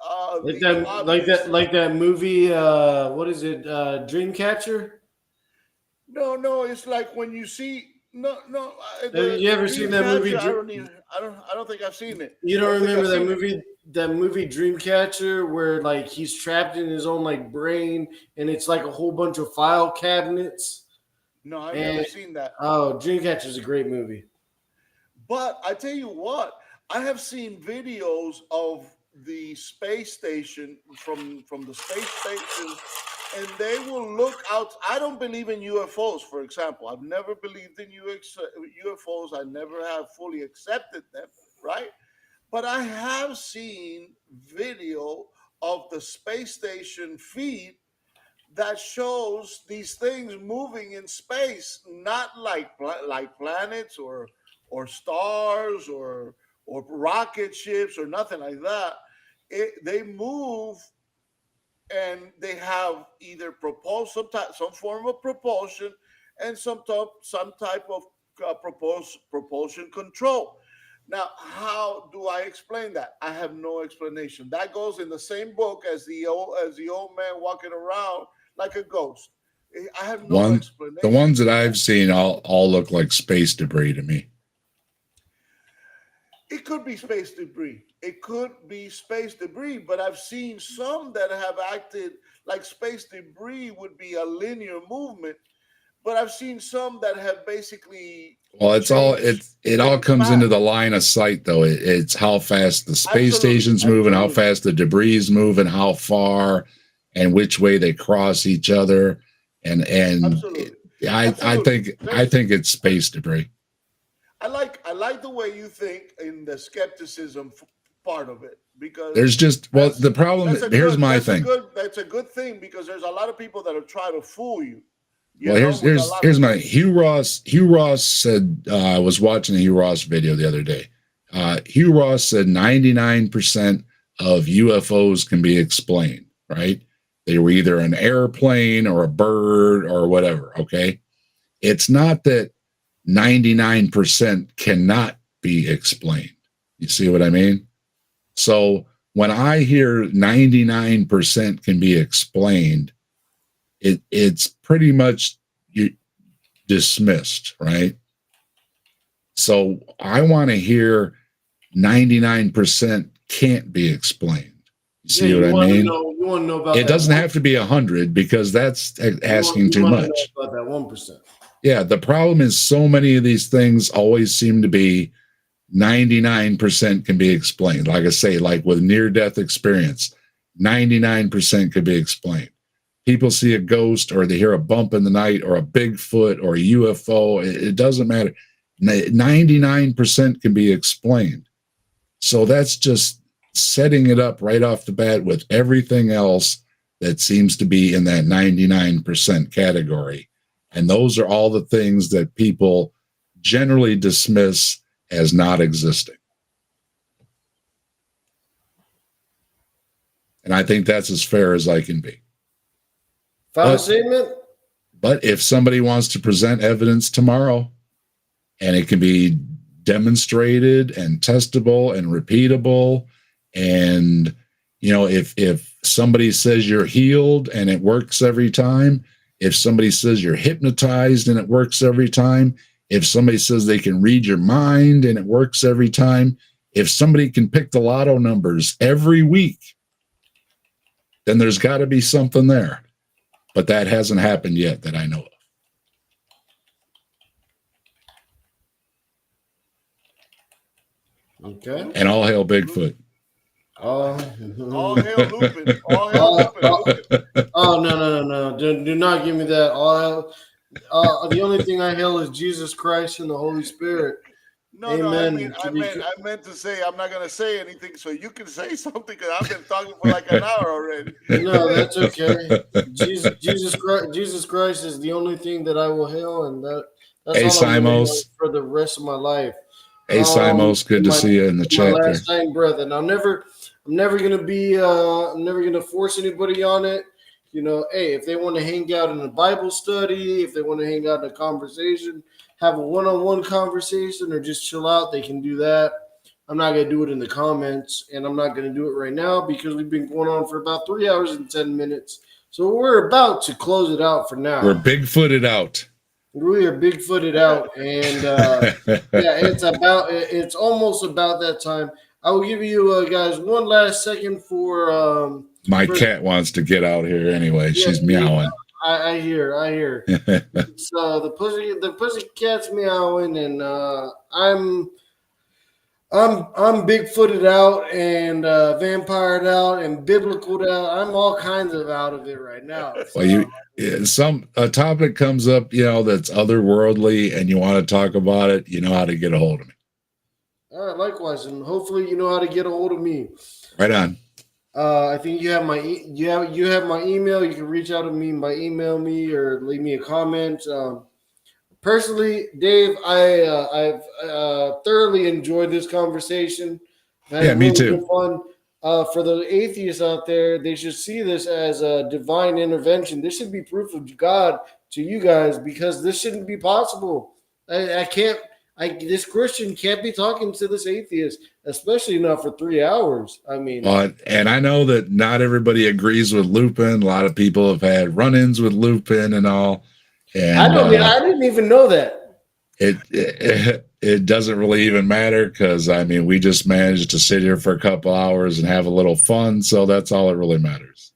Like these that, objects. like that movie. What is it? Dreamcatcher. No, it's like when you see no Have you the ever seen dream that movie? catcher. I don't think I've seen it. You I don't don't think remember I've that seen it. movie? That movie Dreamcatcher, where like he's trapped in his own like brain, and it's like a whole bunch of file cabinets. No, I've And never seen that. oh, Dreamcatcher is a great movie. But I tell you what, I have seen videos of the space station from the space station, and they will look out. I don't believe in UFOs, for example. I've never believed in UFOs. I never have fully accepted them, right? But I have seen video of the space station feed that shows these things moving in space, not like planets or stars or rocket ships or nothing like that. They move and they have either some form of propulsion and some type of propulsion control. Now, how do I explain that? I have no explanation. That goes in the same book as the old man walking around like a ghost. I have no explanation. The ones that I've seen all look like space debris to me. It could be space debris. It could be space debris, but I've seen some that have acted like space debris would be a linear movement. But I've seen some that have basically. Well, it all comes into the line of sight, though. It's how fast the space station's moving, how fast the debris is moving, how far, and which way they cross each other. And I think it's space debris. I like the way you think in the skepticism part of it, because there's just the problem. Here's my thing. That's a good thing, because there's a lot of people that are trying to fool you. Well, here's my Hugh Ross. Hugh Ross said, I was watching a Hugh Ross video the other day. Hugh Ross said 99% of UFOs can be explained, right? They were either an airplane or a bird or whatever, okay? It's not that 99% cannot be explained. You see what I mean? So when I hear 99% can be explained, it's pretty much dismissed, right? So I want to hear 99% can't be explained. You see what I mean? You want to know about it doesn't have to be 100, because that's asking too much. About that 1%. Yeah, the problem is so many of these things always seem to be 99% can be explained. Like I say, like with near-death experience, 99% could be explained. People see a ghost, or they hear a bump in the night, or a Bigfoot, or a UFO. It doesn't matter. 99% can be explained. So that's just setting it up right off the bat with everything else that seems to be in that 99% category. And those are all the things that people generally dismiss as not existing. And I think that's as fair as I can be. Final statement? But if somebody wants to present evidence tomorrow, and it can be demonstrated and testable and repeatable, and if somebody says you're healed and it works every time, if somebody says you're hypnotized and it works every time, if somebody says they can read your mind and it works every time, if somebody can pick the lotto numbers every week, then there's got to be something there. But that hasn't happened yet that I know of. Okay. And all hail Bigfoot. All hail Lupin. All hail Lupin. Oh, no. Do not give me that. The only thing I hail is Jesus Christ and the Holy Spirit. No, Amen. I meant to say I'm not gonna say anything, so you can say something because I've been talking for like an hour already. No, that's okay. Jesus Christ is the only thing that I will hail, and that's Hey, all I'm gonna hail Simos. for the rest of my life. Hey, Simos, good to see you in the My chat there. last dying breath, and I'm never gonna force anybody on it. You know, hey, if they want to hang out in a Bible study, if they want to hang out in a conversation, have a one-on-one conversation, or just chill out, they can do that. I'm not gonna do it in the comments, and I'm not gonna do it right now because we've been going on for about 3 hours and 10 minutes. So we're about to close it out for now. We're big-footed out. We are big-footed out, and yeah, it's almost about that time. I will give you guys one last second for My cat wants to get out here anyway. Yeah, She's meowing. I hear. So the pussy cat's meowing, and I'm big-footed out and vampired out and biblical out. I'm all kinds of out of it right now. So. Well, a topic comes up, that's otherworldly, and you want to talk about it. You know how to get a hold of me. All right, likewise, and hopefully you know how to get a hold of me. Right on. I think you have my you have my email. You can reach out to me by email me or leave me a comment. Personally, Dave, I've thoroughly enjoyed this conversation. Yeah, me too. Fun. For the atheists out there, they should see this as a divine intervention. This should be proof of God to you guys because this shouldn't be possible. This Christian can't be talking to this atheist, especially not for 3 hours. I mean, and I know that not everybody agrees with Lupin. A lot of people have had run-ins with Lupin and all. And I didn't even know that. It doesn't really even matter because we just managed to sit here for a couple hours and have a little fun, so that's all that really matters.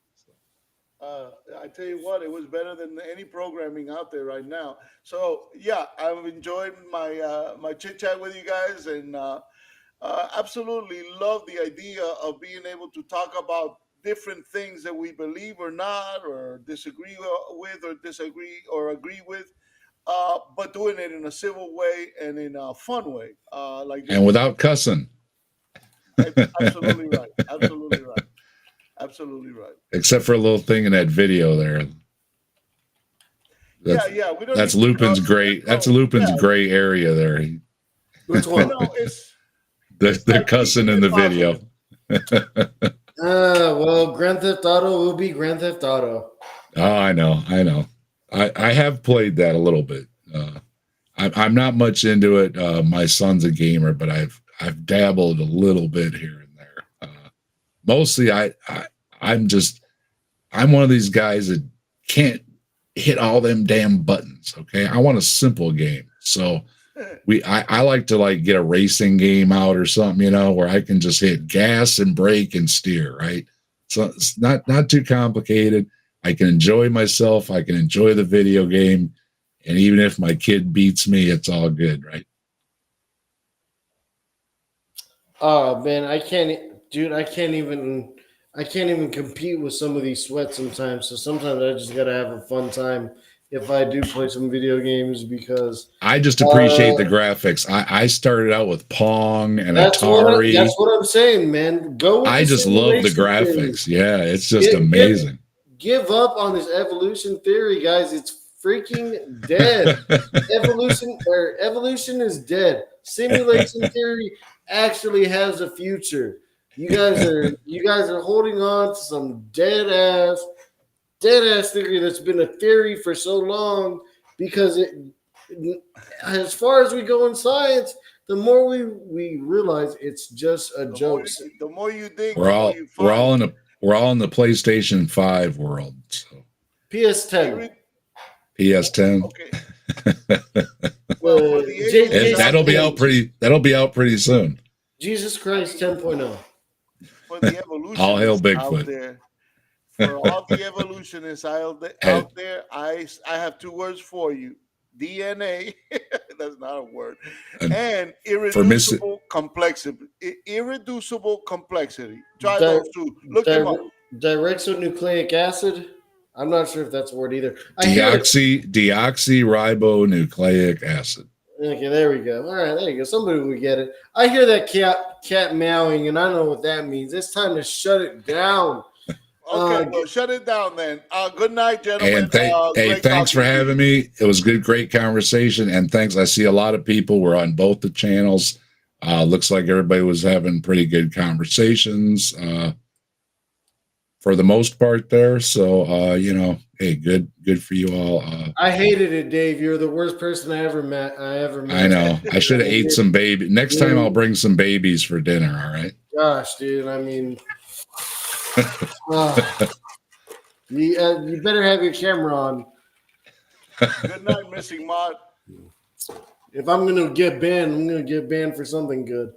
I tell you what, it was better than any programming out there right now. So yeah, I've enjoyed my chit chat with you guys, and absolutely love the idea of being able to talk about different things that we believe or not, or disagree with, or disagree or agree with, but doing it in a civil way and in a fun way, and without cussing. Absolutely right. Absolutely right. Absolutely right. Except for a little thing in that video there. That's Lupin's great. That's Lupin's gray area there. Which one? The cussing in the video. Well, Grand Theft Auto will be Grand Theft Auto. Oh, I know. I have played that a little bit. I'm not much into it. My son's a gamer, but I've dabbled a little bit here and there. Mostly, I'm one of these guys that can't hit all them damn buttons. Okay, I want a simple game. So I like to get a racing game out or something, where I can just hit gas and brake and steer. Right. So it's not too complicated. I can enjoy myself. I can enjoy the video game. And even if my kid beats me, it's all good. Right. Oh man, I can't even compete with some of these sweats sometimes. So sometimes I just gotta have a fun time if I do play some video games because I just appreciate the graphics. I started out with Pong and Atari. That's what I'm saying, man. I just love the graphics. Yeah, it's just amazing. Give up on this evolution theory, guys. It's freaking dead. Evolution is dead. Simulation theory actually has a future. You guys are holding on to some dead ass theory that's been a theory for so long because as far as we go in science, the more we realize it's just a joke. The more you think, we're all in the PlayStation 5 world. So. PS10. PS10. Okay. That'll be out pretty soon. Jesus Christ 10.0. For the evolutionists all hail Bigfoot. out there, for all the evolutionists out there, I have two words for you: DNA. That's not a word. And irreducible complexity. Irreducible complexity. Try those two. Look them up. Deoxynucleic acid. I'm not sure if that's a word either. Deoxyribonucleic acid. Okay, there we go. All right, there you go. Somebody will get it. I hear that cat meowing, and I know what that means. It's time to shut it down. Okay, well, shut it down then. Good night, gentlemen. And thanks talking for to you. having me. It was good, great conversation. And thanks. I see a lot of people were on both the channels. Looks like everybody was having pretty good conversations for the most part there. So, hey, good for you all. I hated it, Dave. You're the worst person I ever met. I know. I should have ate some baby. Next time I'll bring some babies for dinner. All right. Gosh, dude. I mean, you better have your camera on. Good night, Missing Mod. If I'm gonna get banned, I'm gonna get banned for something good.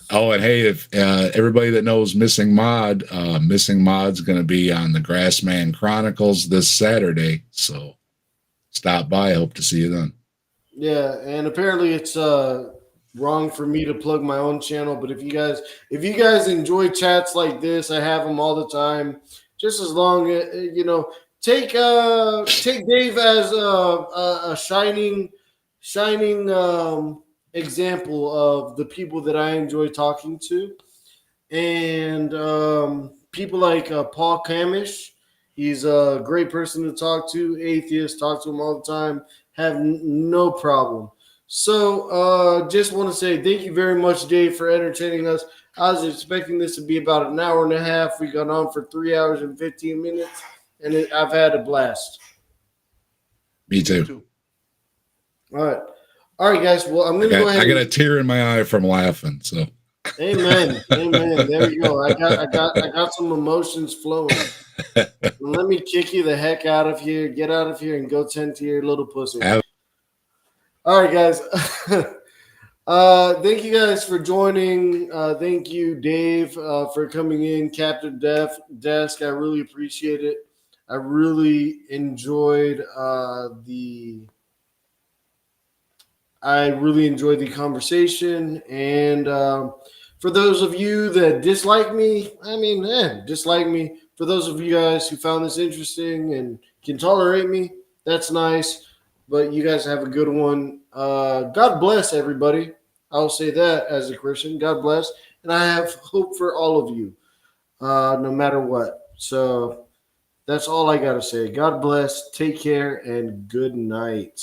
Oh, and hey, if everybody that knows Missing Mod's going to be on the Grassman Chronicles this Saturday. So stop by. I hope to see you then. Yeah, and apparently it's wrong for me to plug my own channel, but if you guys enjoy chats like this, I have them all the time. Just as long as take Dave as a shining example of the people that I enjoy talking to, and people like Paul Kamish. He's a great person to talk to. Atheists, talk to him all the time. Have no problem. So just want to say thank you very much, Dave, for entertaining us. I was expecting this to be about an hour and a half. We got on for 3 hours and 15 minutes, and I've had a blast. Me too. All right, guys. Well, I'm going to go ahead. I got a tear in my eye from laughing. So, amen. There you go. I got some emotions flowing. Let me kick you the heck out of here. Get out of here and go tend to your little pussy. All right, guys. Thank you guys for joining. Thank you, Dave, for coming in. Captain Desk. I really appreciate it. I really enjoyed the conversation. And for those of you that dislike me, dislike me. For those of you guys who found this interesting and can tolerate me, that's nice. But you guys have a good one. God bless everybody. I'll say that as a Christian. God bless. And I have hope for all of you, no matter what. So that's all I got to say. God bless. Take care and good night.